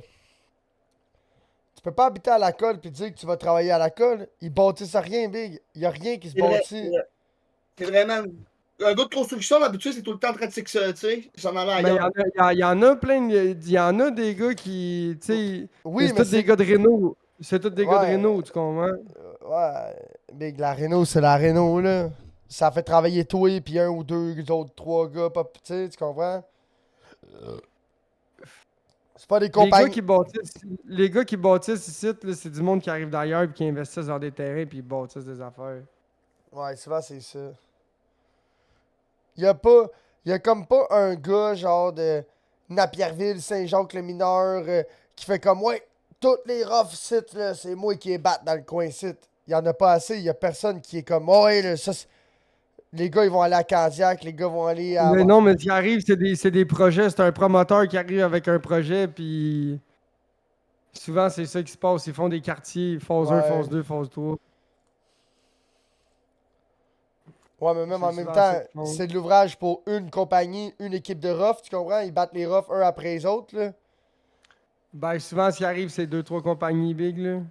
Tu peux pas habiter à la colle puis dire que tu vas travailler à la colle. Ils bâtissent à rien, Big. Y a rien qui se C'est vrai, bâtit. c'est vraiment. Un gars de construction, d'habitude, c'est tout le temps en train de tu sais. Il s'en allait Mais ailleurs. il y en a plein, il y en a des gars qui, tu sais, Oui, c'est mais tous des gars de Renault. C'est tous des gars de Ouais. Renault, tu comprends? Ouais, Big, la Renault, c'est la Renault, là. Ça fait travailler toi et puis un ou deux autres, trois gars, pas, tu sais, tu comprends? C'est pas des Les gars compagnies. les gars qui bâtissent ici, là, c'est du monde qui arrive d'ailleurs et qui investissent dans des terrains puis ils bâtissent des affaires. Ouais, souvent, c'est ça. Y a pas. Y a comme pas un gars, genre, de Napierville, Saint-Jacques-le-Mineur, qui fait comme, ouais, toutes les rough sites, là, c'est moi qui les batte dans le coin site. Y en a pas assez. Y a personne qui est comme, ouais, là, ça, les gars, ils vont aller à Candiac, les gars vont aller à. Mais non, mais ce qui arrive, c'est des projets. C'est un promoteur qui arrive avec un projet puis souvent c'est ça qui se passe. Ils font des quartiers, phase 1, Ouais. phase 2, phase 3. Ouais, mais même C'est en même souvent temps, ça qu'ils font. c'est de l'ouvrage pour une compagnie, une équipe de rough, tu comprends? Ils battent les roughs un après les autres, là. Ben, souvent, ce qui arrive, c'est 2-3 compagnies big, là. Tu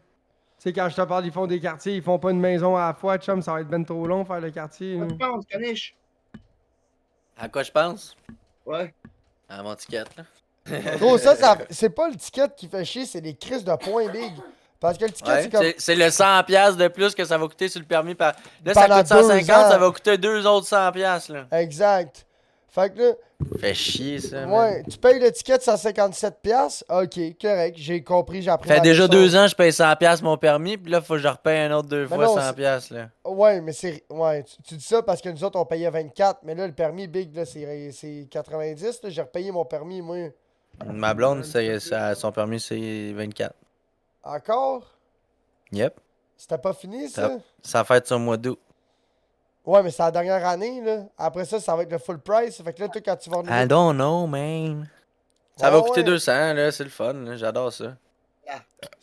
sais, quand je te parle, ils font des quartiers, ils font pas une maison à la fois, chum, ça va être ben trop long faire le quartier. Quoi là. tu penses, Caniche? À quoi je pense? Ouais. À mon ticket, là. Gros, c'est pas le ticket qui fait chier, c'est les crises de points big. Parce que le ticket, Ouais, c'est comme. c'est le 100$ de plus que ça va coûter sur le permis. Là, ça Pendant coûte 150, 2 ans. ça va coûter 2 autres 100$, là. Exact. Fait que là, Fait chier, ça, man. ouais, tu payes le ticket de 157$. Ok, correct, j'ai compris, j'ai appris Fait ma déjà leçon. 2 ans, je paye 100$ mon permis, puis là, faut que je repaye un autre 2 Mais fois non, 100$, là. Ouais, mais c'est. Ouais, tu dis ça parce que nous autres, on payait 24$. Mais là, le permis big, là, c'est 90$. Là, j'ai repayé mon permis, moi. Ma blonde, son permis, c'est 24. Encore? Yep. C'était pas fini, ça? Ça fait sur le mois d'août. Ouais, mais c'est la dernière année, là. Après ça, ça va être le full price. Fait que là, toi, quand tu vas renouveler... I don't know, man. Ça Ouais, va coûter ouais. 200, là, c'est le fun, là, j'adore ça.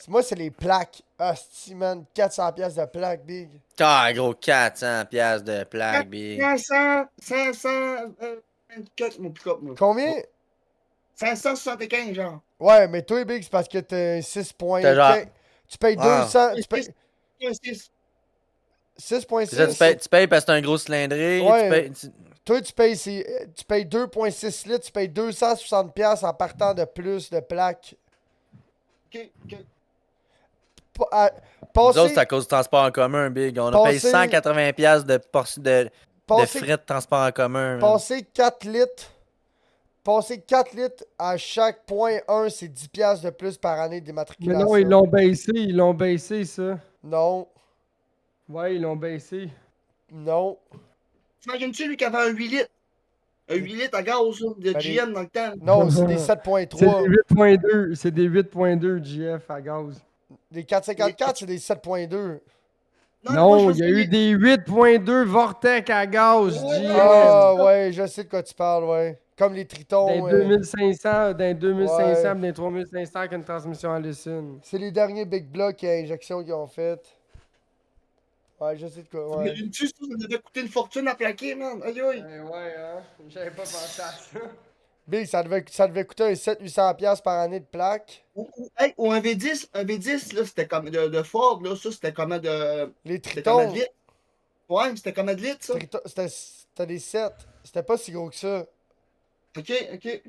Moi, c'est les plaques. Hostie, man. 400$ de plaques, big. Ah, gros, 400$ de plaque, big. 524, mon pick-up, moi. Combien? 575, genre. Ouais, mais toi, big, c'est parce que t'as 6 points. T'as genre- Tu payes Ah. 200... Tu payes... 6. C'est ça, 6.6. tu payes parce que c'est un gros cylindré. Ouais. Tu Toi, tu payes 2.6 litres, tu payes 260$ en partant de plus de plaques. Ok, ok. Nous autres, Passer, c'est à cause du transport en commun, Big. On a payé Passer- 180$ de passer, frais de transport en commun. man. passer 4 litres. Passer 4 litres à chaque point 1, c'est 10$ de plus par année Mais d'immatriculation. non, ils l'ont baissé, ça. Non, Ouais, ils l'ont baissé. non. T'imagines-tu, lui, qui avait un 8 litres? Un 8 litres à gaz, là, de Ben, GM dans le temps. Non, c'est des C'est 7.3. des 8.2. C'est des 8.2 GF à gaz. Les 454, c'est des 7.2. Non, moi, il y a je eu des 8.2 Vortec à gaz, Ouais, GM. Ah, ouais, je sais de quoi tu parles, ouais. Comme les Tritons. Dans 2500, dans 2500, Ouais. dans 3500 avec une transmission Allison. C'est les derniers Big Block à injection qu'ils ont fait. Ouais, je sais de quoi, ouais. T'imagines-tu, ça devait coûter une fortune à plaquer, man. Aïe, aïe. Ouais, hein. J'avais pas pensé à ça. Big, ça devait coûter un 700-800$ par année de plaque. Hey, ou un V10, là, c'était comme de Ford, là, ça, c'était comment de. Les C'était combien Tritons, de litres? Ouais, c'était combien de litres, ça? c'était des 7. C'était pas si gros que ça. Ok, ok.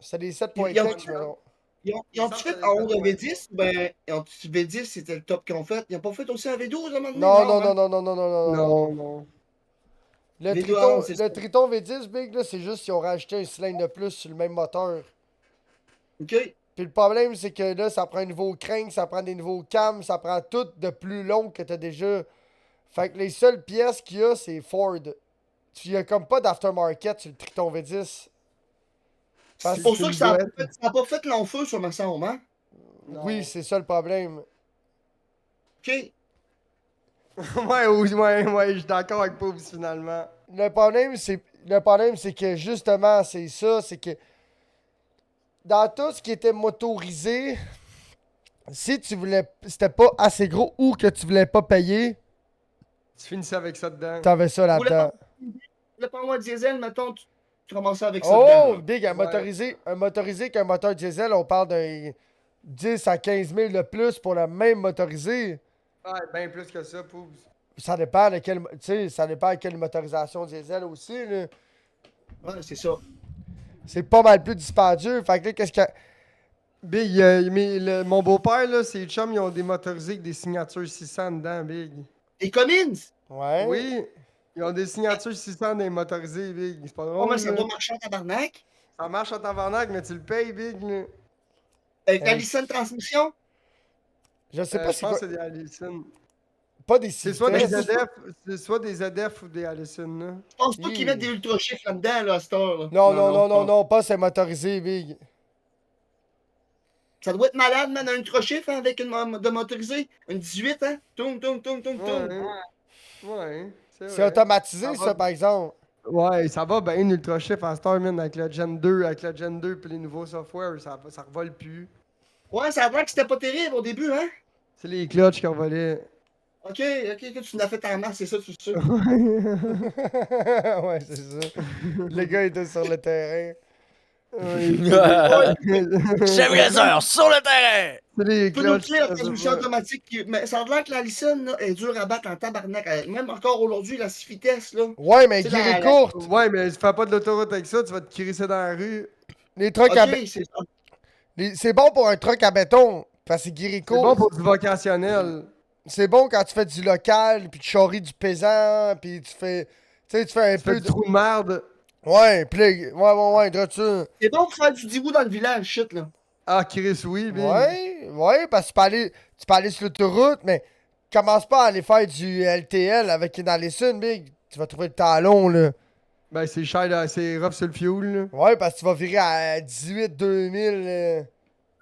C'était des 7 Ils points ont- quelques, je me trompe. Ils ont-tu fait en haut de V10? Ben, V10, c'était le top qu'ils ont fait. Ils ont pas fait aussi un V12 à un moment donné? Non, non, hein? non, non, non, non, non, non, non. Non. Le V12, Triton, non, c'est ça. le Triton V10, Big, là, c'est juste qu'ils ont rajouté un cylindre de plus sur le même moteur. Ok. Puis le problème, c'est que là, ça prend un nouveau crank, ça prend des nouveaux cams, ça prend tout de plus long que t'as déjà. Fait que les seules pièces qu'il y a, c'est Ford. Il y a comme pas d'aftermarket sur le Triton V10. C'est pour ça que ça a pas fait long feu sur ma chambre, hein? Oui, c'est ça le problème. Ok. Ouais, je suis d'accord avec Pops finalement. Le problème, c'est que justement, c'est ça, c'est que dans tout ce qui était motorisé, si tu voulais, c'était pas assez gros ou que tu voulais pas payer, Tu finissais avec ça dedans. t'avais ça Vous voulez là-dedans. pas moi diesel, mettons, tu commençais avec ça Oh, dedans. Là. big, un motorisé qu'un moteur diesel, on parle d'un 10 à 15 000 de plus pour le même motorisé. Ouais, bien plus que ça, Pops. Ça dépend de quelle, tu sais, ça dépend de quelle motorisation diesel aussi, là. Ouais, c'est ça. C'est pas mal plus dispendieux. Fait que là, qu'est-ce que. Big, mon beau-père, là, ses chums, ils ont des motorisés avec des signatures 600 dedans, Big. Et Cummins? Ouais. Oui, ils ont des signatures 600 des motorisés, Big. C'est pas Oh, drôle, mais ça là. doit marcher en tabarnak. Ça marche en tabarnak, mais tu le payes, Big, là. Avec la Hey. licence de transmission? Je sais pas Je c'est pense quoi. que c'est des Allison. Pas des C'est soit des Civitas. ZF, c'est soit des ZF ou des Allison, là. Je pense pas qu'ils mettent des ultra chiffres là-dedans, là, à cette heure. Là. Non, non, non, non, pas. non, pas c'est motorisé, big. Ça doit être malade, man, un ultra chiffre hein, avec une de motorisé. Une 18, hein? Toum, toum, toum, toum, toum. Ouais, C'est vrai. automatisé, Ça ça, va. par exemple. Ouais, ça va bien ultra shift à Star, man, avec le Gen 2, puis les nouveaux softwares, ça revole plus. Ouais, ça a l'air que c'était pas terrible au début, hein? C'est les clutches qui revolaient. Ok, tu l'as fait en masse, c'est ça, tu sais. Ouais, c'est ça. Les gars étaient sur le terrain. Chef sur le terrain! C'est les Tu peux nous clutches. dire la transmission automatique, mais ça a l'air que la Allison là, est dure à battre en tabarnak. Même encore aujourd'hui, la 6 vitesses, là. Ouais, mais C'est guérie la- courte. Ouais, mais tu fais pas de l'autoroute avec ça, tu vas te crisser dans la rue. Les trucs à Ok, c'est ça. C'est bon pour un truc à béton. Parce que c'est guérie C'est bon courte. pour du vocationnel. C'est bon quand tu fais du local, puis tu charries du pesant, puis tu fais. Tu sais, tu fais un Tu fais peu du de. trou de merde. Ouais, pis là, ouais, droiture. C'est bon pour faire du digou dans le village, shit, là. Ah, Chris, oui, big. Ouais, parce que tu peux aller sur l'autoroute, mais commence pas à aller faire du LTL avec une Allison, big. Tu vas trouver le talon, là. Ben, c'est cher, là, c'est rough sur le fuel, là. Ouais, parce que tu vas virer à 18 2000.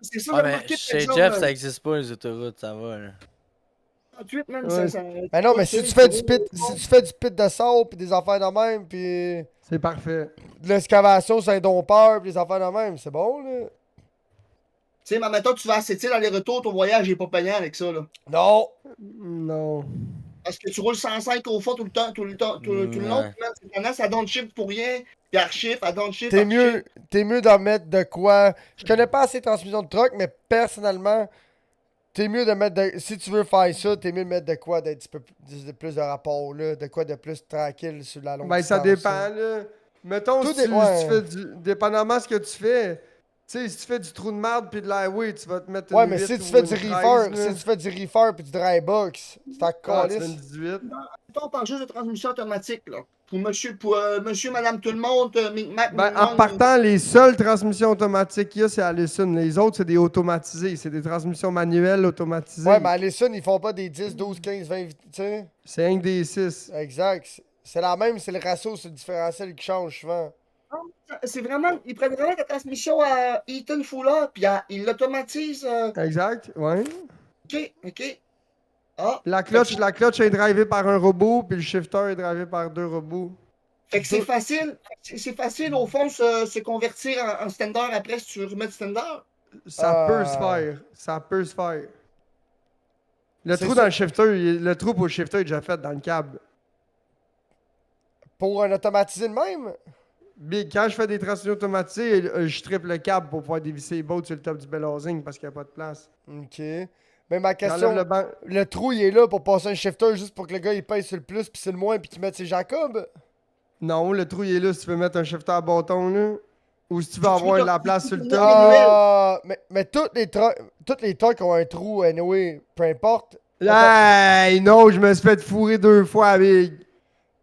C'est ça, Ouais, j'ai mais remarqué, par chez exemple, Jeff, ça existe pas, les autoroutes, ça va, là. 38, man, Ouais. Mais non, mais si tu fais du pit, de sable, pis des affaires de même, pis C'est parfait. de l'excavation sur un dompeur, pis des affaires de même, c'est bon, là. Tu sais, mais maintenant, tu vas à cette île aller-retour, ton voyage n'est pas payant avec ça, là. Non. Non. Parce que tu roules 105 au fond tout le temps, tout le long, Ouais. man, c'est tendance, ça donne shift pour rien, puis archive, elle donne shift, T'es mieux d'en mettre de quoi. Je connais pas assez de transmission de truck, mais personnellement, t'es mieux de mettre si tu veux faire ça, t'es mieux de mettre de quoi d'un petit peu plus de rapport là, de quoi de plus tranquille sur la longue Ben, ça distance. dépend, là. Mettons, Tout si tu, ouais. si tu fais du. Dépendamment de ce que tu fais. Tu sais, si tu fais du trou de marde puis de l'highway, tu vas te mettre une Ouais, mais 8 si tu ou fais une du 13, reefer, là. si tu fais du reefer puis du dry box, c'est Ah, tu encore fais une 18. On parle juste de transmission automatique, là. Monsieur, madame, tout le monde, Micmac, Ben, en partant, les seules transmissions automatiques qu'il y a, c'est Allison. Les autres, c'est des automatisés. C'est des transmissions manuelles automatisées. Ouais, mais Allison, ils font pas des 10, 12, 15, 20, tu sais. C'est un que des 6. Exact. C'est la même, c'est le ratio, c'est le différentiel qui change souvent. C'est vraiment, ils prennent vraiment la transmission à Eaton Fuller, puis ils l'automatisent. Exact, ouais. Ok. Ah, La clutch est drivée par un robot, puis le shifter est drivé par 2 robots. fait que c'est facile. C'est facile, au fond, se convertir en standard après si tu veux remettre standard. Ça peut se faire. Ça peut se faire. Le C'est trou ça. dans le shifter, le trou pour le shifter est déjà fait dans le câble. Pour un automatisé de même? Big, quand je fais des transmissions automatisées, je triple le câble pour pouvoir dévisser les boats sur le top du bell housing parce qu'il n'y a pas de place. Ok. Mais ma J'enlève question, le banc. le trou, il est là pour passer un shifter juste pour que le gars il pèse sur le plus puis sur le moins puis qu'il mette ses Jacob? Non, le trou il est là si tu veux mettre un shifter à bâton là. Ou si tu veux Tu avoir veux de la te- place sur le tu- top. Ah, mais toutes les trucks ont un trou, anyway, peu importe. Hey, non, je me suis fait fourrer 2 fois, Big.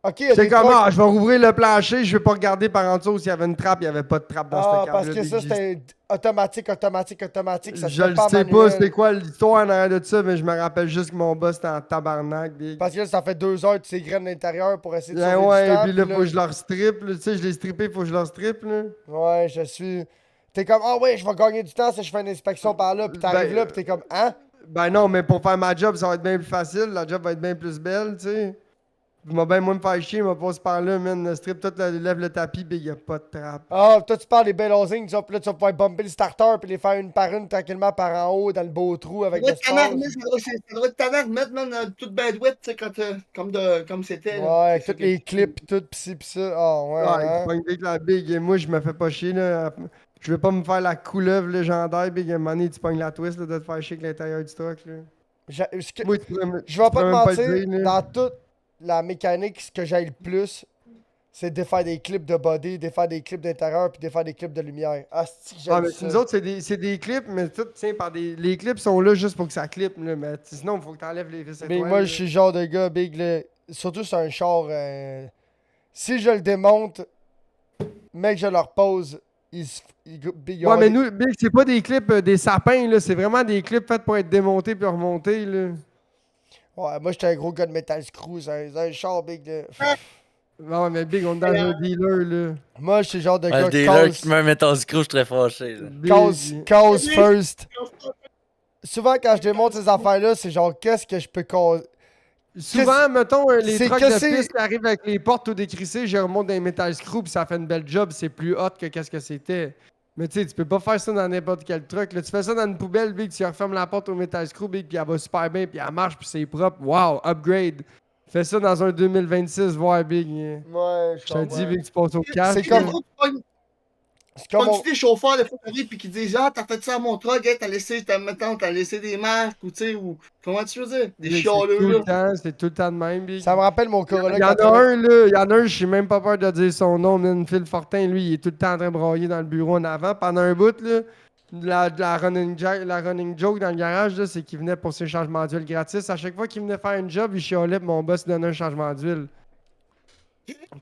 Ok, il y a C'est des comment? trucks. Je vais rouvrir le plancher, je vais pas regarder par en dessous s'il y avait une trappe, il y avait pas de trappe dans Ah, ce parce câble-là. que ça, c'était automatique. Ça se Je fait le pas sais pas manuel. c'était quoi l'histoire en arrière de ça, mais je me rappelle juste que mon boss était en tabarnak, Big. Parce que là, ça fait 2 heures que tu sais graines à l'intérieur pour essayer de Ouais, sauver ouais, du temps. puis là, faut que je leur strip, là. Tu sais, je l'ai strippé, faut que je leur strip, là. Ouais, je suis... T'es comme, ah ouais, je vais gagner du temps si je fais une inspection par là. Puis t'arrives Ben, là, puis t'es comme, hein? Ben non, mais pour faire ma job, ça va être bien plus facile. La job va être bien plus belle, tu sais. Je vais bien moins me faire chier, je vais passer par là, man. Le strip, tout lève le tapis, puis il y a pas de trappe. Ah, toi, tu parles des bell housing, puis là, tu vas pouvoir bumper le starter, puis les faire une par une tranquillement par en haut dans le beau trou Ça avec doit être tannant, l'espace. mais ça doit être tannant de mettre, man, toute bandwidth, tu sais, comme c'était. Là. Ouais, C'est toutes les clips, pis tout, pis ci, pis ça. Ah, ouais, Ah, il hein? pogne big la big, et moi, je me fais pas chier, là. Je vais pas me faire la couleuvre légendaire, big. À un moment donné, tu pognes la twist, là, de te faire chier avec l'intérieur du truck, là. Moi, tu pourrais, Je vais pas te même mentir, le dire, là. dans toute la mécanique, ce que j'aille le plus, c'est défaire des clips de body, défaire des clips d'intérieur, puis défaire des clips de lumière. Ah, c'est que Ah, j'aime mais ça. nous autres, c'est des clips, mais tout tient par des. Les clips sont là juste pour que ça clippe, là. Mais sinon, il faut que t'enlèves les vis Mais étoiles, moi, là. je suis le genre de gars, big, là, surtout sur un char, si je le démonte, mec, je le repose, big, il y Ouais, aura mais des- nous, Big, c'est pas des clips des sapins, là. C'est vraiment des clips faits pour être démontés puis remontés, là. Ouais, moi, j'étais un gros gars de metal screw, c'est un char, big, là. Non, mais Big, on est dans un dealer, là. Moi, je suis le genre de Ouais, gars le dealer qui te met un métal screw, je suis très fâché. Là. Big. cause first. Souvent, quand je démonte ces affaires-là, c'est genre, qu'est-ce que je peux causer? Souvent, mettons, les c'est trucks que de c'est- piste qui arrivent avec les portes tout décrissées, je remonte dans les metal screw puis ça fait une belle job, c'est plus hot que qu'est-ce que c'était. Mais tu sais, tu peux pas faire ça dans n'importe quel truck. Là, tu fais ça dans une poubelle, Big, tu refermes la porte au metal screw, Big, puis elle va super bien, puis elle marche, puis c'est propre. Wow, upgrade. Fais ça dans un 2026, voir, Big. Ouais, Je te dis, Big, tu passes au cash. C'est comme- C'est comme Quand tu des chauffeurs, des fois, qui arrivent et qui disent, ah, t'as fait ça à mon truck, hey, t'as laissé des masques, ou tu sais, ou. Comment tu veux dire? Des Big, chialeux, là. c'est tout le temps de même, Big. Ça me rappelle mon Corolla Il y en a 80. un, là, il y en a un, je suis même pas peur de dire son nom, man. Phil Fortin, lui, il est tout le temps en train de brailler dans le bureau en avant. Pendant un bout, là, la running joke dans le garage, là, c'est qu'il venait pour ses changements d'huile gratis. À chaque fois qu'il venait faire une job, il chialait pour mon boss lui donnait un changement d'huile.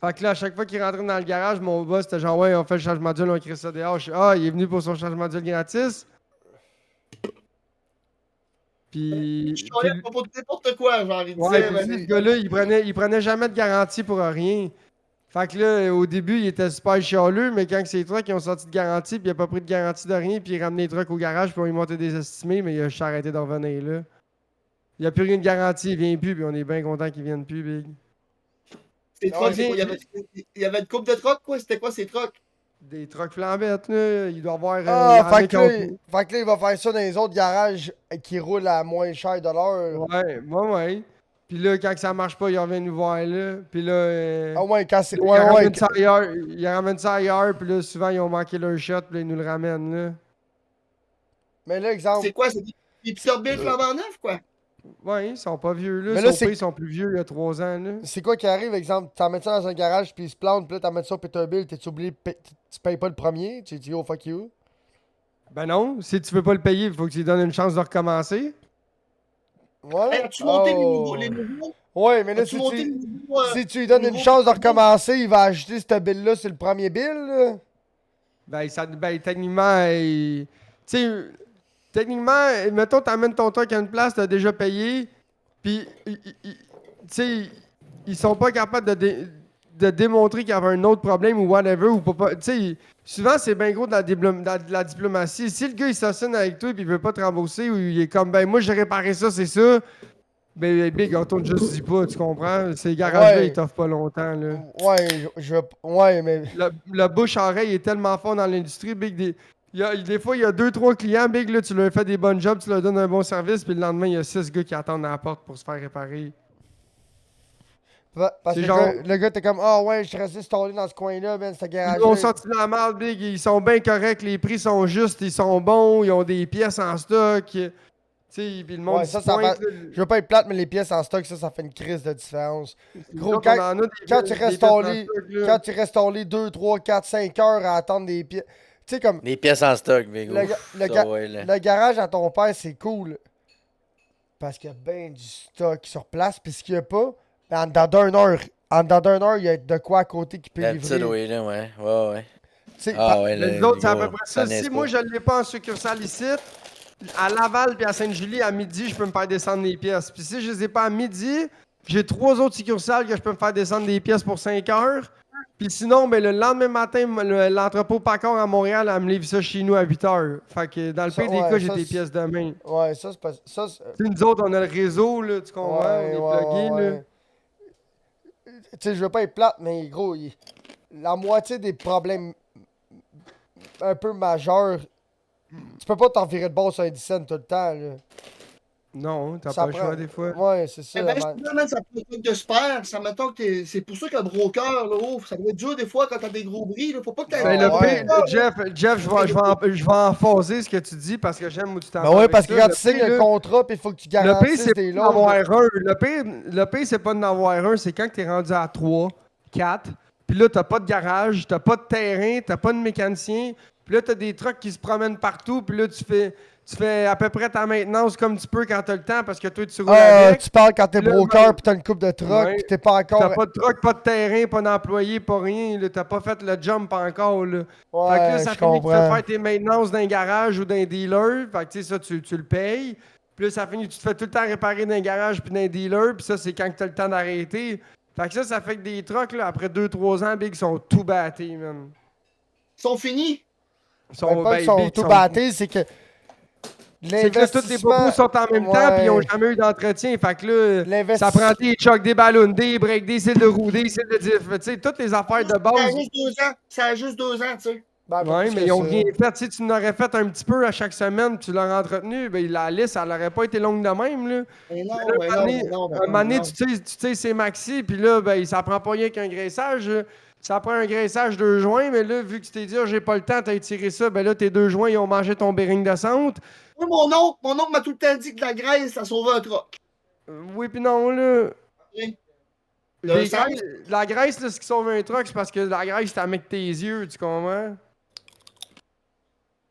Fait que là, à chaque fois qu'il rentrait dans le garage, mon boss était genre, ouais, on fait le changement d'huile, on écrit ça dehors. Je suis, ah, il est venu pour son changement d'huile gratis. Puis. Je chialais pas pour n'importe quoi, genre, il Ouais, disait, puis ben, lui, ce gars-là, il prenait jamais de garantie pour rien. Fait que là, au début, il était super chialeux, mais quand ces trucks ils ont sorti de garantie, puis il a pas pris de garantie de rien, puis il ramenait les trucks au garage, puis on lui montait des estimés, mais il a juste arrêté d'en revenir là. Il n'y a plus rien de garantie, il vient plus, puis on est bien content qu'il vienne plus, Big. ces Non, trucks, c'est quoi? Il y avait une coupe de trucks, quoi? C'était quoi ces trucks? Des trucks flambettes, là. Il doit avoir. Ah, il fait y que, en a là, fait que là, il va faire ça dans les autres garages qui roulent à moins cher de l'heure. Ouais. Puis là, quand ça marche pas, il revient nous voir là. Puis là. Ah ouais, quand c'est. il Ouais, ouais. ramène ça ailleurs, il ramène ça ailleurs, puis là, souvent, ils ont manqué leur shot, puis là, ils nous le ramènent, là. Mais là, exemple, C'est quoi? C'est Les Peterbilt flambant neuf, quoi. Ouais, ils sont pas vieux, là. Mais là, Sauf c'est- qu'ils sont plus vieux il y a 3 ans, là. C'est quoi qui arrive, exemple, t'en mets ça dans un garage, puis il se plante, puis là, t'en mets ça au Peterbilt, t'es oublié, tu payes pas le premier, tu dis, oh fuck you. Ben non, si tu veux pas le payer, il faut que tu lui donnes une chance de recommencer. Ouais. Hey, as-tu monté Oh. les nouveaux? Ouais, mais là, As-tu monté les nouveaux? si tu lui donnes les une nouveaux chance de Peterbilt? recommencer, il va acheter ce bill-là sur le premier bill, là. Ben, techniquement, tu sais, techniquement, mettons, t'amènes ton truck à une place, t'as déjà payé, puis, tu sais, ils sont pas capables de démontrer qu'il y avait un autre problème ou whatever, ou pas. Tu sais, souvent, c'est bien gros de la diplomatie. Si le gars, il s'assine avec toi et il veut pas te rembourser, ou il est comme, ben, moi, j'ai réparé ça, c'est ça, ben, big, on retourne juste, dis pas, tu comprends? Ces garages-là, Ouais. ils t'offrent pas longtemps, là. Ouais, ouais, mais. Le bouche-oreille est tellement fort dans l'industrie, Big. Des fois, il y a 2-3 clients, Big, là, tu leur fais des bonnes jobs, tu leur donnes un bon service, puis le lendemain, il y a 6 gars qui attendent à la porte pour se faire réparer. Parce C'est que genre- le gars, t'es comme, ah ouais, je suis resté stallé dans ce coin-là, ben, ce Ils garage-là. ont sorti de la merde, Big. Ils sont bien corrects, les prix sont justes, ils sont bons, ils ont des pièces en stock. Tu sais, puis le monde Ouais, s'y ça pointe. fait- Je veux pas être plate, mais les pièces en stock, ça fait une crise de différence. Gros, Nous autres, quand- on en a quand des tu pièces restes en allé- stock, là. Quand tu restes allé 2, 3, 4, 5 heures à attendre des pièces. Tu sais, comme, Les pièces en stock, big. Le ouf, ga- le ça, ga- ouais, là. le garage à ton père, c'est cool. Parce qu'il y a bien du stock sur place. Puis ce qu'il n'y a pas, en dedans d'une heure, il y a de quoi à côté qui peut D'habitude, livrer. oui, là, ouais. Ouais, ouais. Tu sais, Ah, ouais, Mais là, nous autres, c'est à gros, peu près ça. n'est Si pas. moi, je ne l'ai pas en succursale ici, à Laval puis à Sainte-Julie, à midi, je peux me faire descendre les pièces. Puis si je ne les ai pas à midi, j'ai 3 autres succursales que je peux me faire descendre des pièces pour 5 heures. Puis sinon, ben, le lendemain matin, l'entrepôt Paccord à Montréal, elle me livre ça chez nous à 8 heures. Fait que dans le Ça, pire des ouais, cas, j'ai ça, des c'est- pièces demain. Ouais, ça, c'est pas. Ça, c'est- Tu sais, nous autres, on a le réseau, là, tu comprends? ouais, On est plugués, là. ouais. Tu sais, je veux pas être plate, mais gros, la moitié des problèmes un peu majeurs, tu peux pas t'en virer de bord sur un 10 cents tout le temps, là. Non, t'as Ça pas le prend- choix des fois. Ouais, c'est ça. Eh ben, man. justement, ça peut être de spare. Ça mettons que c'est pour ça que le broker, là, ouf, ça doit être dur des fois quand t'as des gros bris. Là. Faut pas que t'aies Ben, Ah, le ouais. pire, Jeff, je vais emphaser ce que tu dis parce que j'aime où tu t'en Ben vas ouais, avec parce que ça. quand Le tu signes pire, le là, contrat, pis il faut que tu le pire, garantisses c'est des pas d'en avoir loans. un. Le pire, c'est pas d'en avoir un. C'est quand tu es rendu à 3, 4, puis là, t'as pas de garage, t'as pas de terrain, t'as pas de mécanicien, puis là, t'as des trucks qui se promènent partout, puis là, tu fais à peu près ta maintenance comme tu peux quand t'as le temps parce que toi, tu roules Ah, avec. tu parles quand t'es Là, broker ben, pis t'as une coupe de truck ouais. pis t'es pas T'as encore. pas de truck, pas de terrain, pas d'employé, pas rien. Là, t'as pas fait le jump encore. Là. Fait que là, Ouais, ça je finit que tu fais comprends. faire tes maintenances d'un garage ou d'un dealer. Fait que tu sais, ça, tu le payes. Puis là, ça finit que tu te fais tout le temps réparer d'un garage puis d'un dealer. Puis ça, c'est quand tu as le temps d'arrêter. Fait que ça fait que des trucks, là, après 2-3 ans, big, ils sont tout battés, man. Ils sont finis. Ils Ben, pas qu'ils sont big, tout battés, c'est que. C'est que là, tous les bobos sont en même temps, puis ils n'ont jamais eu d'entretien. Fait que là, ça L'investissement. prend des chocs, des ballons, des breaks, des cils de roue, des cils de diff. Tu sais, toutes les affaires de Ça a base. juste 2 ans. Ça a juste 2 ans, tu sais. Ben, Oui, mais ils ont ont rien fait. Si tu n'aurais fait un petit peu à chaque semaine, tu l'aurais entretenu, ben, la liste, elle n'aurait pas été longue de même. Là. Mais non, Là, mais un non, moment mais donné- non, mais un moment donné, non. tu sais, c'est maxi, puis là, ben, ça prend pas rien qu'un graissage. Ça prend un graissage 2 joints, mais là, vu que tu t'es dit, oh, j'ai pas le temps, t'as étiré ça, ben là, tes 2 joints, ils ont mangé ton bearing de centre. Oui, mon oncle m'a tout le temps dit que la graisse, ça sauvait un truck. Oui, puis non, là. Oui. Les sens. la graisse, là, ce qui sauve un truck, c'est parce que la graisse, t'as mis avec tes yeux, tu comprends?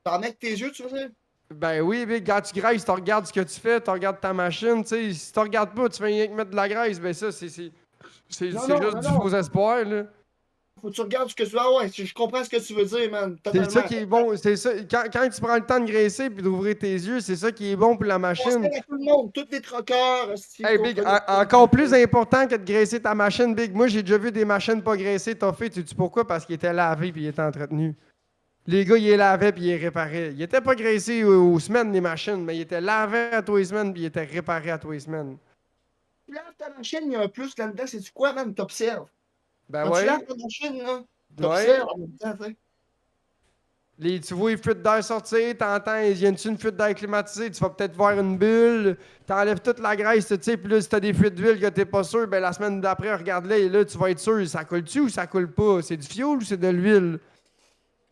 T'en mets avec tes yeux, tu veux dire? Ben oui, big, quand tu graisses, tu regardes ce que tu fais, tu regardes ta machine, tu sais. Si tu regardes pas, tu fais rien que mettre de la graisse, ben ça, c'est Non, juste non, du non. faux espoir, là. Faut que tu regardes ce que tu veux. Ah ouais, je comprends ce que tu veux dire, man. C'est Totalement. ça qui est bon, c'est ça. Quand tu prends le temps de graisser puis d'ouvrir tes yeux, c'est ça qui est bon pour la On machine. à tout le monde, tous les troqueurs. Hey, Big, encore plus important que de graisser ta machine, Big. Moi, j'ai déjà vu des machines pas graissées, t'as fait, tu dis pourquoi? Parce qu'ils étaient lavés puis ils étaient entretenus. Les gars, ils les lavaient puis ils les réparaient. Ils étaient pas graissés aux semaines, les machines, mais ils étaient lavés à tous les semaines puis ils étaient réparés à tous les semaines. Tu laves ta machine, il y a un plus là-dedans, c'est tu quoi, man? T'observes. Ben Quand tu ouais. laves ta machine, là, Ouais. t'observes en même temps, tu sais. Tu vois les fuites d'air sortir, t'entends, il y a une fuite d'air climatisée, tu vas peut-être voir une bulle, t'enlèves toute la graisse, tu sais, puis là, si t'as des fuites d'huile que t'es pas sûr, ben la semaine d'après, regarde-la, et là, tu vas être sûr, ça coule-tu ou ça coule pas? C'est du fioul ou c'est de l'huile?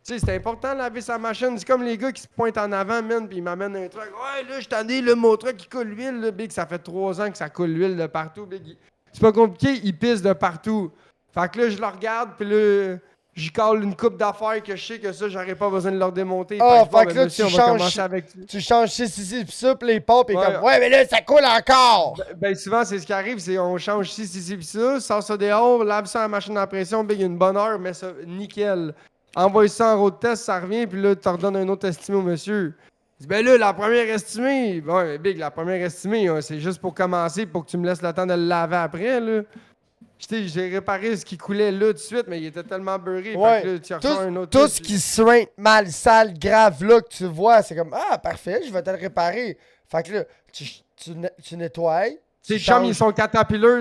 Tu sais, c'est important de laver sa machine. C'est comme les gars qui se pointent en avant, man, puis ils m'amènent un truc. Ouais, là, je t'en ai, là, mon truc, il coule l'huile, là, big. Ça fait 3 ans que ça coule l'huile de partout, big. C'est pas compliqué, il pisse de partout. Fait que là, je le regarde, puis là, j'y colle une coupe d'affaires que je sais que ça, j'aurais pas besoin de leur démonter. Ah, Fait fait que que là, monsieur, tu on va changes- commencer avec... Tu changes ci, pis ça, pis les pompes, et Ouais. comme, ouais, mais là, ça coule encore! Ben, souvent, c'est ce qui arrive, c'est on change ci, pis ça, sort ça dehors, lave ça à la machine à pression, big, une bonne heure, met ça nickel. Envoie ça en road test, ça revient, puis là, tu redonnes un autre estimé au monsieur. Il dit, ben là, la première estimée, bon, mais big, la première estimée, hein, c'est juste pour commencer, pour que tu me laisses le temps de le laver après, là. J'ai réparé ce qui coulait là tout de suite, mais il était tellement beurré. Ouais. Fait que là, tu reçois un autre Tout test, ce qui suinte mal, sale, grave, là, que tu vois, c'est comme, ah, parfait, je vais te le réparer. Fait que là, tu nettoies. Tes tu chums, changes- ils sont caterpillar,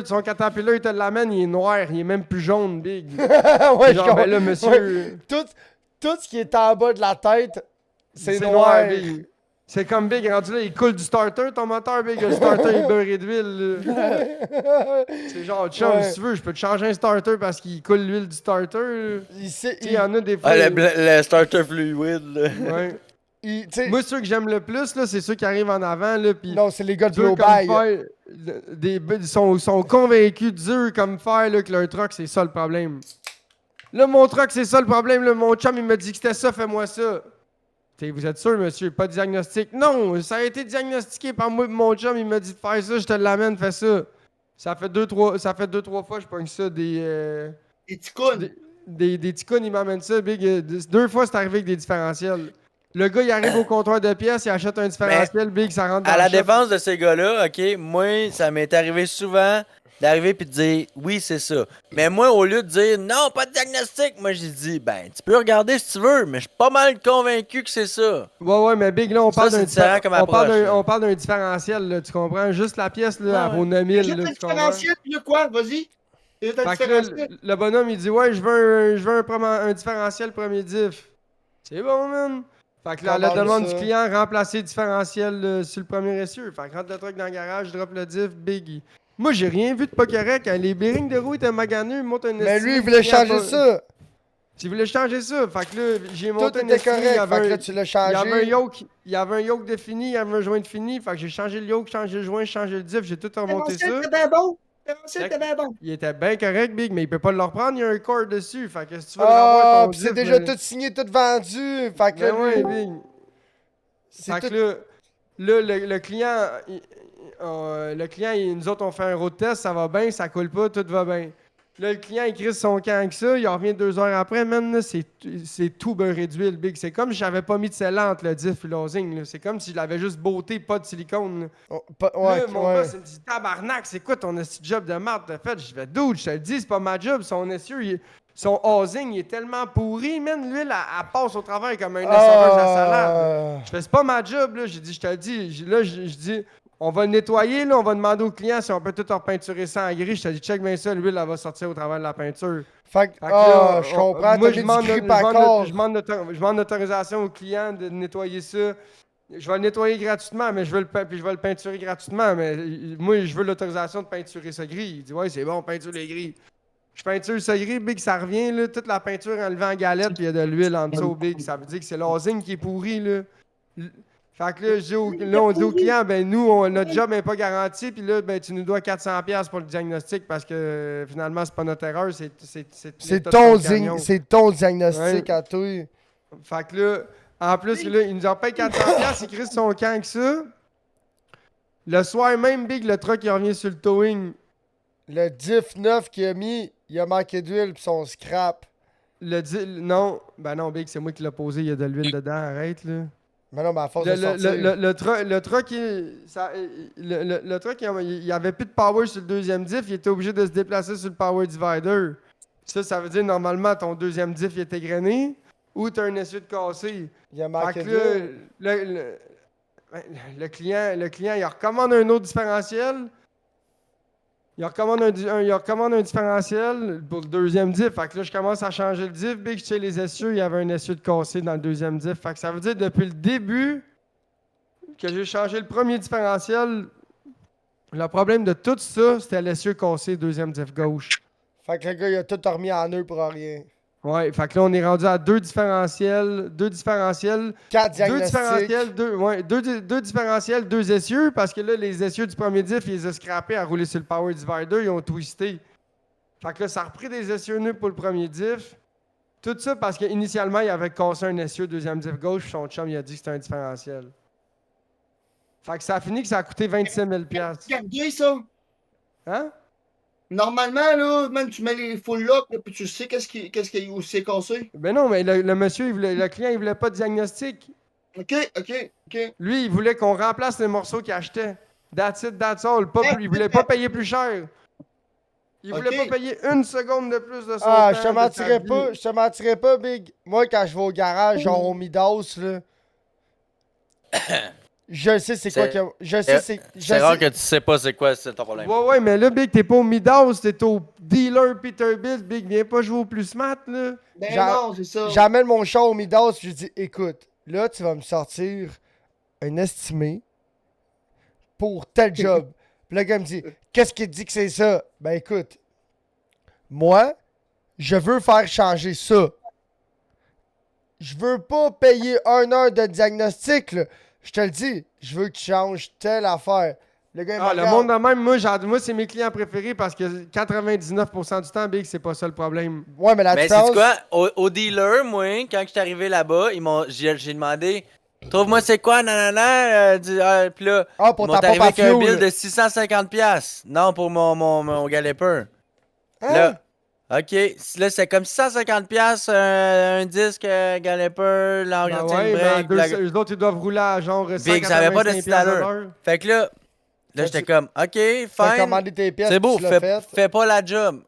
il te l'amène, il est noir, il est même plus jaune, big. ouais, Genre, ben là, monsieur... Tout ce qui est en bas de la tête, c'est noir. Big. C'est comme Big, rendu là, il coule du starter, ton moteur, Big. Le starter est beurré d'huile. Là. C'est genre, chum, Ouais. si tu veux, je peux te changer un starter parce qu'il coule l'huile du starter. Là. Tu sais, il y en a des fois. Ah, le starter fluide, là. Ouais. tu sais, Moi, ceux que j'aime le plus, là, c'est ceux qui arrivent en avant. Là, pis non, c'est les gars de dur comme Blow-By. fer, ils sont convaincus, durs comme fer, là, que leur truck, c'est ça le problème. Là, mon truck, c'est ça le problème. Là, mon chum, il m'a dit que c'était ça, fais-moi ça. T'sais, vous êtes sûr, monsieur? Pas de diagnostic? Non, ça a été diagnostiqué par moi et mon chum. Il m'a dit de faire ça, je te l'amène, fais ça. Ça fait deux, trois fois que je pogne ça, Les ticounes. des ticounes, il m'amène ça, big. 2 fois, c'est arrivé avec des différentiels. Le gars, il arrive au comptoir de pièces, il achète un différentiel, big, ça rentre dans À la le shop. défense de ces gars-là, ok, moi, ça m'est arrivé souvent d'arriver puis de dire oui, c'est ça. Mais moi, au lieu de dire non, pas de diagnostic, moi, j'ai dit ben, tu peux regarder si tu veux, mais je suis pas mal convaincu que c'est ça. Ouais, mais big, là, on Ça, parle c'est d'un différent comme approche, là. on parle d'un différentiel, là, tu comprends? Juste la pièce, là, elle vaut 9000, Juste là, le tu comprends? différentiel, puis là, quoi? Vas-y. C'est le Fait que là, différentiel. le bonhomme, il dit, ouais, je veux un différentiel premier diff. C'est bon, man. Fait que là, la Commande demande ça. du client, remplacer le différentiel sur le premier essieu. Fait que rentre le truc dans le garage, drop le diff, big. Moi, j'ai rien vu de pas correct. Hein. Les bearings de roue étaient maganeux, il monte un Mais estimé lui, il du voulait client changer pas- ça. Tu voulais changer ça. Fait que là, j'ai Tout monté un était estimé, correct. Fait que là, tu l'as changé. il y avait un yoke défini, il y avait un joint défini. Fait que j'ai changé le yoke, changé le joint, changé le diff, j'ai tout remonté ça. Différentiel, c'était bien bon. Différentiel, c'était bien bon. Il était bien correct, Big, mais il peut pas le reprendre, il y a un cord dessus. Fait que si tu veux le Ah, revoir ton pis c'est diff, déjà ben- tout signé, tout vendu. Fait que Ben là, ouais, lui, Big. c'est Fait tout. que là, le client, nous autres, on fait un road test, ça va bien, ça coule pas, tout va bien. Là, le client, il crisse son camp avec ça, il en revient 2 heures après, même, là, c'est tout beurré d'huile, Big. C'est comme si j'avais pas mis de scellant entre le diff et l'osing, là. C'est comme si je l'avais juste beauté, pas de silicone, là. Oh, Là, mon boss, il me dit, tabarnak, c'est quoi ton esti de job de marde t'as fait? Je vais dude, je te le dis, c'est pas ma job, son housing, il est tellement pourri, man, l'huile, elle passe au travers comme un essoreuse à salade. Je fais, c'est pas ma job, là. J'ai dit, je te le dis. Je dis, on va le nettoyer, là. On va demander au client si on peut tout repeinturer ça en gris. Je te dis, check bien ça, l'huile, elle va sortir au travers de la peinture. Fait que, Fait que là, je comprends. moi, T'as mis du grip à corps. je demande l'autorisation au client de nettoyer ça. Je vais le nettoyer gratuitement, mais je vais le peinturer gratuitement. Mais moi, je veux l'autorisation de peinturer ça gris. Il dit, ouais, c'est bon, peinture les gris. Je peinture ça gris, Big, ça revient, là. Toute la peinture enlevée en galette, puis il y a de l'huile en dessous, Big. Ça veut dire que c'est l'osing qui est pourri, là. Fait que là, on dit au client, ben nous, notre job n'est pas garanti, puis là, ben tu nous dois 400$ pour le diagnostic parce que finalement, c'est pas notre erreur, c'est l'état de C'est ton diagnostic Ouais. à toi. Fait que là, en plus, là, il nous en paye 400$, il crisse son camp avec ça. Le soir même, Big, le truck, il revient sur le towing. Le diff 9 qu'il a mis, il a manqué d'huile pis son scrap. Non, ben non, Big, c'est moi qui l'ai posé, il y a de l'huile dedans, arrête, là. Mais non, mais à force de sortir. Le truck, le truck, il n'y avait plus de power sur le deuxième diff. Il était obligé de se déplacer sur le power divider. Ça veut dire normalement ton deuxième diff il est égrené ou tu as un essieu de cassé. Il a Fait manqué que d'huile. le client, il recommande un autre différentiel. Il recommande un différentiel pour le deuxième diff. Fait que là, je commence à changer le diff. Big, je sais les essieux, il y avait un essieu de cassé dans le deuxième diff. Fait que ça veut dire depuis le début que j'ai changé le premier différentiel. Le problème de tout ça, c'était l'essieu cassé, deuxième diff gauche. Fait que le gars, il a tout remis en eux pour rien. Ouais, fait que là, on est rendu à 2 différentiels, 4 2 diagnostics. différentiels, 2 différentiels, 2 essieux, parce que là, les essieux du premier diff, ils les ont scrappés à rouler sur le power divider, ils ont twisté. Fait que là, ça a repris des essieux nus pour le premier diff. Tout ça parce qu'initialement, il avait cassé un essieu deuxième diff gauche, puis son chum, il a dit que c'était un différentiel. Fait que ça a fini que ça a coûté 27 000 $. Regarde bien ça. Hein? Normalement, là, même tu mets les full lock, là, puis tu sais qu'est-ce qui s'est cassé. Ben non, mais le monsieur, le client, il voulait pas de diagnostic. Ok, ok, ok. Lui, il voulait qu'on remplace les morceaux qu'il achetait. That's it, that's all. Il voulait pas payer plus cher. Il voulait Ok. pas payer une seconde de plus de son Ah, temps. je te de sa mentirais vie. pas, je te mentirais pas, Big. Moi, quand je vais au garage, genre au Midas, là. Je sais c'est quoi C'est- que. Je sais c'est. je C'est rare sais- que tu sais pas c'est quoi c'est ton problème. Ouais, mais là, Big, t'es pas au Midas, t'es au dealer Peterbilt. Big, viens pas jouer au plus smart, là. Ben J'a- non, c'est ça. J'amène mon chat au Midas, je lui dis écoute, là, tu vas me sortir un estimé pour tel job. Puis le gars me dit qu'est-ce qui te dit que c'est ça? Ben écoute, moi, je veux faire changer ça. Je veux pas payer 1 heure de diagnostic, là. Je te le dis, je veux que tu changes telle affaire. Le gars, il me Ah, le regarde. monde de même, moi, c'est mes clients préférés parce que 99% du temps, Big, c'est pas ça le problème. Ouais, mais la Mais c'est différence. quoi? Au dealer, moi, quand je suis arrivé là-bas, j'ai demandé trouve-moi c'est quoi, nanana. Puis là, Ah, ils pour m'ont ta pompe arrivé à avec un bill fuel. de 650$. Non, pour mon galloper. Hein? Là, ok. Là, c'est comme 650$ un disque galloper, Ben l'entretien ouais, de mais à break. la- eux autres, ils doivent rouler à genre Big, ça avait pas de 185$ style d'allure. l'heure. Fait que là j'étais tu- comme, ok, T'as fine. commandé tes pièces, C'est beau, tu l'as fait. fais pas la job.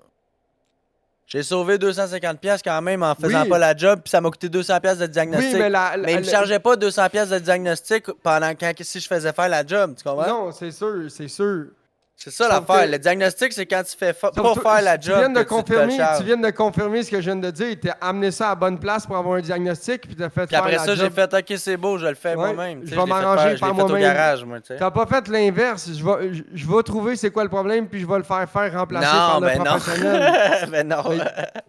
J'ai sauvé 250$ quand même en faisant Oui. pas la job, puis ça m'a coûté 200$ de diagnostic. Oui, mais Mais il me chargeait pas 200$ de diagnostic si je faisais faire la job, tu comprends? Non, c'est sûr, c'est sûr. C'est ça Sauf l'affaire. que- Le diagnostic, c'est quand tu fais pas Sauf faire la tu viens job de que tu te confirmer, charges. tu viens de confirmer ce que je viens de dire. Tu as amené ça à la bonne place pour avoir un diagnostic, puis tu as fait Puis après faire ça, la j'ai job. fait, ok, c'est beau, je le fais Ouais, moi-même. tu je sais, vais l'ai fait m'arranger faire- je par l'ai fait au moi-même. garage, moi, tu sais. T'as pas fait l'inverse. Je vais trouver c'est quoi le problème, puis je vais le faire remplacer par Non, le ben non. professionnel. Ben non. Mais- Tu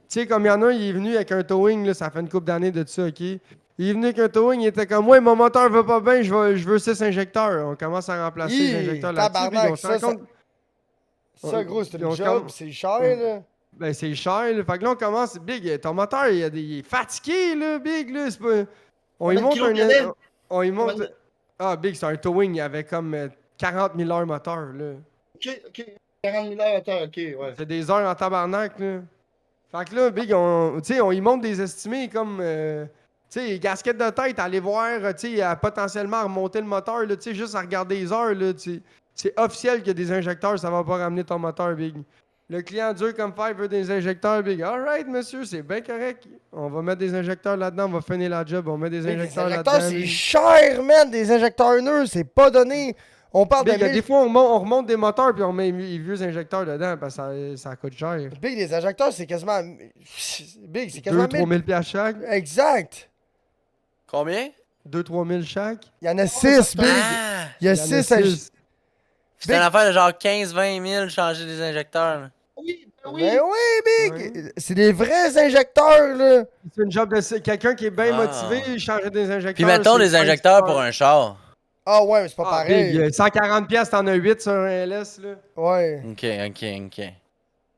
sais, comme il y en a un, il est venu avec un towing, là, ça fait une couple d'années de ça, OK? Il est venu avec un towing, il était comme, ouais, mon moteur va pas bien, je veux 6 injecteurs. On commence à remplacer les injecteurs là-dessus, puis on Tabarnak, se rend compte... ça, gros, c'est Puis on une job, comm- c'est cher, là. Ben, c'est cher, là. Fait que là, on commence. Big, ton moteur, il est fatigué, là, Big, là. C'est pas... On y Combien de monte kilos un. il y avait? On y monte. Combien de- Ah, Big, c'est un towing, il y avait comme 40 000 heures moteur, là. Ok. 40 000 heures à terre, ok, ouais. C'est des heures en tabarnak, là. Fait que là, Big, tu sais, on y monte des estimés comme. Tu sais, gasquettes de tête, aller voir, tu sais, à potentiellement remonter le moteur, là, tu sais, juste à regarder les heures, là, tu sais. C'est officiel qu'il y a des injecteurs, ça va pas ramener ton moteur, Big. Le client dur comme fer veut des injecteurs, Big. Alright, monsieur, c'est bien correct. On va mettre des injecteurs là-dedans, on va finir la job, on met des Mais les injecteurs injecteurs, là-dedans. c'est Big. cher, man. Des injecteurs neufs, c'est pas donné. On parle Big, de des 1000. fois, on remonte des moteurs puis on met les vieux injecteurs dedans parce que ça coûte cher. Big, des injecteurs, c'est quasiment. Big, c'est quasiment 2-3 000 piastres chaque. Exact. Combien? 2-3 000 chaque. Il y en a 6, Big. Ah! Il y a Il y en a 6 injecteurs. six. C'était une affaire de genre 15-20 000 changer des injecteurs. là. Oui, ben oui. Mais oui, Big. Ouais. C'est des vrais injecteurs, là. C'est une job de quelqu'un qui est bien Ah. motivé, changer des injecteurs. Puis mettons c'est des injecteurs pour un char. Ah ouais, mais c'est pas pareil. Big, 140 piastres, t'en as 8 sur un LS, là. Ouais. Ok.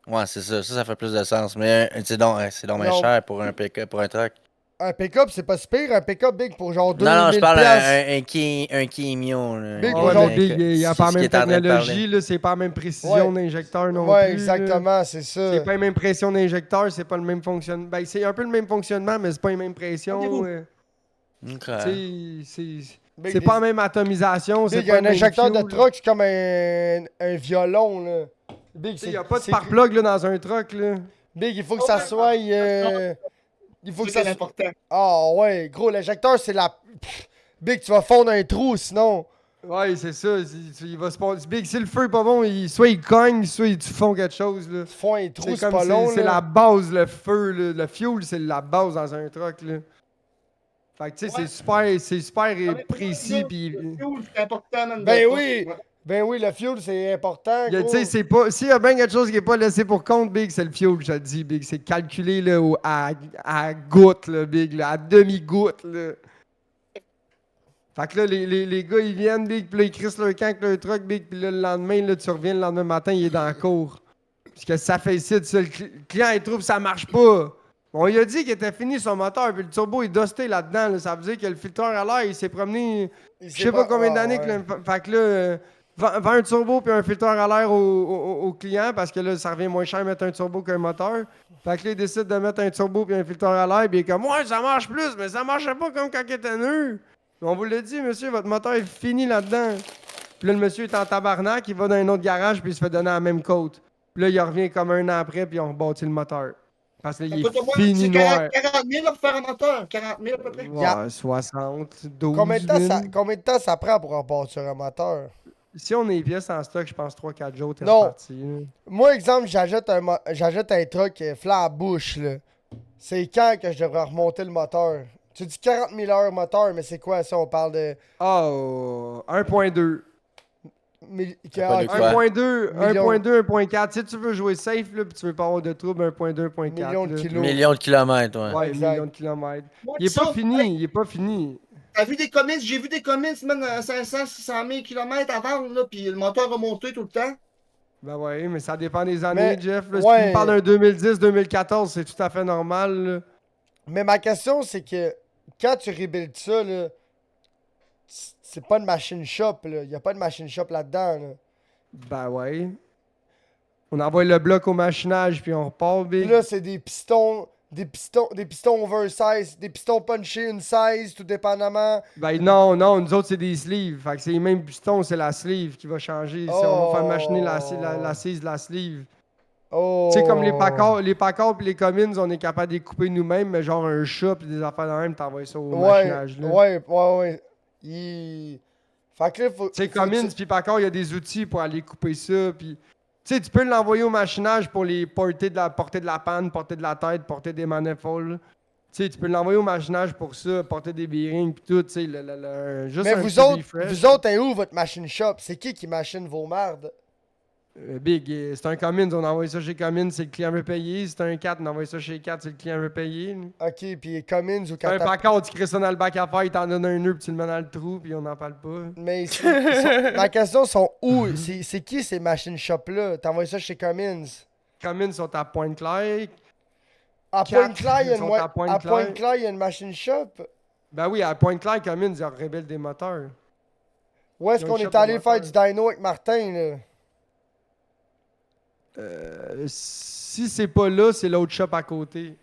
Ouais, c'est ça. Ça fait plus de sens. Mais c'est donc bien Non. cher pour un pick-up, pour un truck. Un pick-up, c'est pas si pire. Un pick-up, Big, pour genre 2000 Non, je parle piastres. un Kimio. là. Big, Ah pour ouais, genre- mais Big, il n'y a pas la C'est ce même qu'il est en train de parler. technologie, là, c'est pas la même précision d'injecteur non Ouais, plus. exactement, c'est là. ça. C'est pas la même pression d'injecteur, c'est pas le même fonctionnement. Ben, c'est un peu le même fonctionnement, mais c'est pas les mêmes pressions. Rendez-vous. Ok. Tu sais, Big, c'est des- pas la même atomisation. c'est Big, pas un le même injecteur de fuel. truck, c'est comme un violon, là. Big, Il n'y a pas de c'est- spark plug là, dans un truck. Là. Big, il faut que ça soit. Il faut que ça C'est soit. important. Ah ouais, gros, l'injecteur, c'est la. Pff, Big, tu vas fondre un trou sinon. Ouais, c'est ça. Il va se passer. Big, si le feu est pas bon, soit il cogne, soit tu fonds quelque chose. Là. Tu fonds un trou, C'est c'est comme pas long. c'est là. la base, le feu, le fuel, c'est la base dans un truck. Là. Fait que tu sais, Ouais. c'est super précis. Le Puis... fuel, c'est important, man. Ben oui. Ben oui, le fuel, c'est important, Tu gros. sais, c'est pas. S'il y a bien quelque chose qui est pas laissé pour compte, Big, c'est le fuel, je te dis, Big. C'est calculé là, à goutte, là, Big, là, à demi-goutte, là. Fait que là, les gars, ils viennent, Big, puis là, ils crissent leur camp avec leur truck, Big, puis là, le lendemain, là, tu reviens le lendemain matin, il est dans la cour. Parce que ça fait ici, ça, le client, il trouve que ça marche pas. On lui a dit qu'il était fini son moteur, puis le turbo est dusté là-dedans, là. Ça veut dire que le filtreur à l'air, il s'est promené. Il Je sait sais pas combien ouais, d'années ouais. que le. Fait que là, vends un turbo puis un filtreur à l'air au client parce que là, ça revient moins cher mettre un turbo qu'un moteur. Fait que là, il décide de mettre un turbo puis un filtreur à l'air, puis il est comme, ouais, ça marche plus, mais ça marchait pas comme quand il était neuf. On vous l'a dit, monsieur, votre moteur est fini là-dedans. Puis là, le monsieur est en tabarnak, il va dans un autre garage puis il se fait donner la même côte. Puis là, il revient comme un an après puis on rebâtit le moteur. Parce que là, il Écoute, moi, est fini c'est noir. 40 000 là, pour faire un moteur. 40 000 à peu près. Ouais, 60, 12 Combien de temps ça prend pour rebâtir un moteur? Si on a les pièces en stock, je pense 3-4 jours, t'es Non. reparti. Là. Moi, exemple, j'achète un truck flambe-bouche, là. C'est quand que je devrais remonter le moteur? Tu dis 40 000 heures moteur, mais c'est quoi ça? On parle de... Oh, 1.2. pas de quoi? 1.2, Millions. 1.2, 1.4. Si tu veux jouer safe, là, puis tu veux pas avoir de trouble, 1.2, 1.4. Millions de là. kilos. Millions de kilomètres, ouais. Ouais, Exact. millions de kilomètres. Moi, Il est pas ça, fini, il est pas fini. T'as vu des commits? J'ai vu des commits, même à 500, 600 000 km à vendre, là, puis le moteur a monté tout le temps. Ben ouais, mais ça dépend des années, Mais, Jeff. Là. Si ouais. tu me parles d'un 2010, 2014, c'est tout à fait normal. Là. Mais ma question, c'est que quand tu rebuilds ça, là, c'est pas une machine shop, là. Y a pas de machine shop là-dedans, là. Ben ouais. On envoie le bloc au machinage, puis on repart, Puis big. là, c'est des pistons oversize, des pistons punchés une size, tout dépendamment. Ben non, nous autres, c'est des sleeves. Fait que c'est les mêmes pistons, c'est la sleeve qui va changer. On va faire machiner l'assise de la sleeve. Oh. Tu sais, comme les Packard puis les Cummins, on est capable de les couper nous-mêmes, mais genre un chat pis des affaires de même, t'envoies ça au Ouais, machinage. Là. ouais. Fait que là, faut... Tu sais, faut Cummins tu- puis Packard, il y a des outils pour aller couper ça. Puis, tu sais, tu peux l'envoyer au machinage pour les porter de la panne, porter de la tête, porter des manifolds. Tu sais, tu peux l'envoyer au machinage pour ça, porter des bearings puis tout, tu sais, juste Mais un vous petit autres, refresh. vous autres, est où votre machine shop? C'est qui machine vos merdes? Big, c'est un Cummins, on envoie ça chez Cummins, c'est le client veut payer. C'est un 4, on envoie ça chez 4, c'est le client veut payer. Là. Ok, puis Cummins ou C'est un Caterpillar. Packard, tu crées ça dans le bac à faire, il t'en donne un nœud, puis tu le mets dans le trou, puis on n'en parle pas. Mais ma question, sont où? C'est qui ces machine shops-là? T'envoies ça chez Cummins? Cummins sont à Pointe-Claire. À Quatre, Pointe-Claire, il y a ils sont à Pointe-Claire. à Pointe-Claire, il y a une machine shop? Ben oui, à Pointe-Claire, Cummins, ils rébellent des moteurs. Où est-ce Ils ont qu'on une est shop allé de faire du moteur. dyno avec Martin, là? Si c'est pas là, c'est l'autre shop à côté.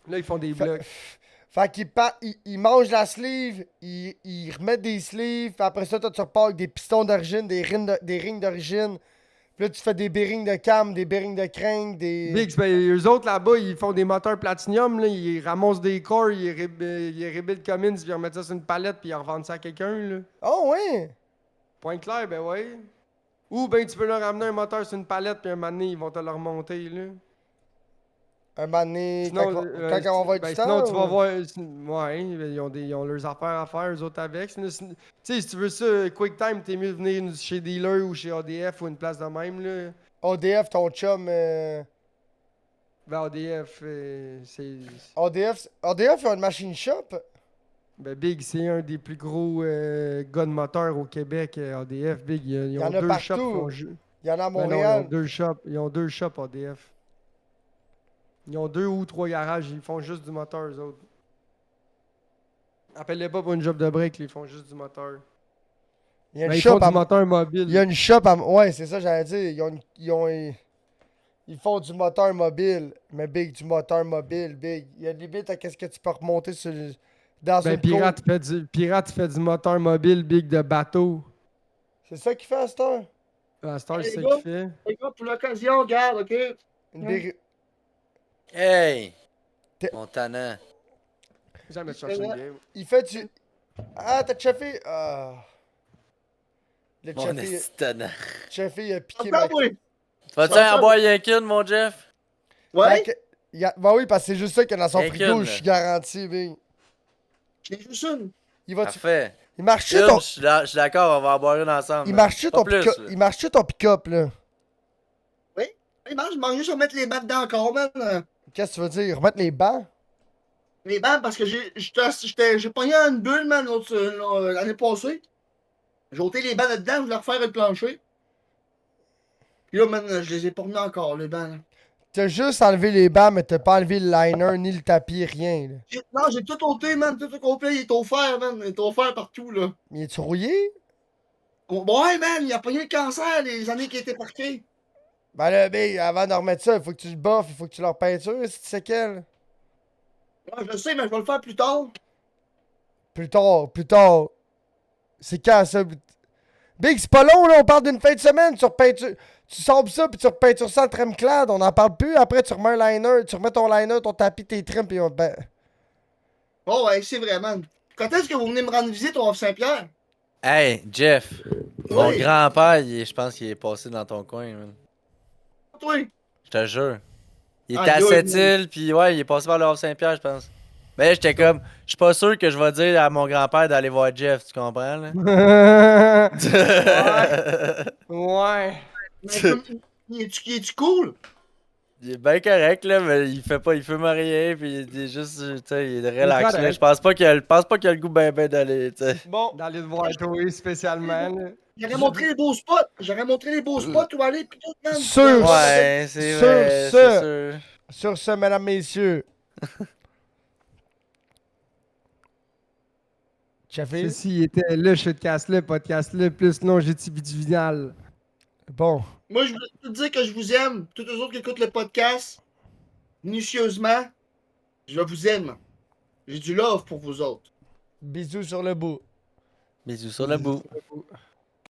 Là, ils font des blocs. Fait qu'ils mangent la sleeve, ils remettent des sleeves, puis après ça, toi, tu repars avec des pistons d'origine, des rings d'origine. Puis là, tu fais des bearings de cam, des bearings de crank, des... Big, ben, eux autres là-bas, ils font des moteurs platinium, là, ils ramassent des corps, ils rebuild Cummins, puis ils remettent ça sur une palette, puis ils revendent ça à quelqu'un. Là. Oh, ouais! Pointe-Claire, ben ouais. Ou ben tu peux leur ramener un moteur sur une palette, puis un moment donné, ils vont te le remonter. Là. Un moment donné, Sinon, quand on va être ben, du sinon, temps, tu vas ou- voir. Ouais, ben, ils ont leurs affaires à faire, eux autres avec. Tu sais, si tu veux ça, QuickTime, t'es mieux de venir chez Dealer ou chez ADF ou une place de même. Là. ODF, ton chum... Ben, ADF, c'est. ODF, ils ont une machine shop? Ben, Big, c'est un des plus gros gars de moteur au Québec, ADF. Big, ils y en ont a deux partout. shops. Il y en a à Ben non, Montréal. ils ont deux shops ADF. Ils ont 2 ou 3 garages, ils font juste du moteur, eux autres. Appelle-les pas pour une job de break, ils font juste du moteur. Il y a une Ben, ils shop font à... du moteur mobile. Il y a une shop à... Ouais, c'est ça, j'allais dire. Ils font du moteur mobile. Mais Big, du moteur mobile, Big. Il y a une limite à qu'est-ce que tu peux remonter dans Ben, une Pirate côte. Pirate fait du moteur mobile, Big, de bateau. C'est ça qu'il fait à cette heure? À cette heure, Hey, c'est ça les gars. qu'il fait. Les gars, pour l'occasion, regarde, OK? Une berry- Hey! T'es- Montana. Jamais cherché une game. Il fait du... Ah, t'as cheffé... Ah... Le Mon cheffé... estana. Cheffé, il a piqué Encore, ma... oui. Tu vas-tu Ça, en boire rien qu'une, mon Jeff? Ouais? Bah oui, parce que c'est juste ça qu'il y a dans son Rien frigo, qu'une, je là. suis garanti, Big. J'ai juste une. Il va-tu... Parfait. Il marche-tu Une, ton... je suis d'accord, on va en boire une ensemble. Il man. marche-tu Pas ton plus, pick-up? là. Il marche-tu ton pick-up, là? Hey, man, je m'en juste remettre les bancs dedans encore, man. Qu'est-ce que tu veux dire? Remettre les bancs? Les bancs, parce que j'ai pogné une bulle, man, l'année passée. J'ai ôté les bancs dedans, je voulais refaire le plancher. Puis là, man, je les ai pas remis encore, les bancs, là. T'as juste enlevé les bancs, mais t'as pas enlevé le liner, ni le tapis, rien, là. Non, j'ai tout ôté, man, tout au complet, il est offert, man, il est offert partout, là. Mais es-tu rouillé? Ouais, man, il a pogné le cancer les années qu'il était parqué. Ben là, Big, avant de remettre ça, il faut que tu le buffes, il faut que tu leur peintures, si tu sais quel. Ouais, je le sais, mais je vais le faire plus tard. Plus tard, plus tard. C'est quand ça? Big, c'est pas long, là, on parle d'une fin de semaine, tu repeinture. Tu sabres ça, puis tu repeintures ça en trim-clad, on en parle plus. Après, tu remets un liner, tu remets ton liner, ton tapis, tes trims, puis on... Ben... Bon, ouais, c'est vrai, man. Quand est-ce que vous venez me rendre visite au Saint-Pierre? Hey, Jeff, mon Oui. grand-père, je pense qu'il est passé dans ton coin, man. Toi? Je te jure. Il Ah, était à yo, Sept-Îles, puis ouais, il est passé par le Havre-Saint-Pierre, je pense. Mais là, j'étais comme, je suis pas sûr que je vais dire à mon grand-père d'aller voir Jeff, tu comprends, là? Ouais. Mais il est-tu cool? Il est bien correct, là, mais il fait pas, il fume rien, puis il est juste, tu sais, il est relax, là. correct. Je pense pas qu'il a le goût ben d'aller, tu sais. Bon, D'aller te voir toi spécialement, là. J'aurais montré les beaux spots. J'aurais montré les beaux spots où aller, pis tout, man. Sûr. Ouais, c'est Sur vrai, ce- c'est sûr. sur ce, mesdames, messieurs. Café? Ceci était le shotcast, le podcast le plus longitudinal. Bon. Moi, je voulais te dire que je vous aime. Tous les autres qui écoutent le podcast, minutieusement, je vous aime. J'ai du love pour vous autres. Bisous sur le bout. Bisous sur le bout.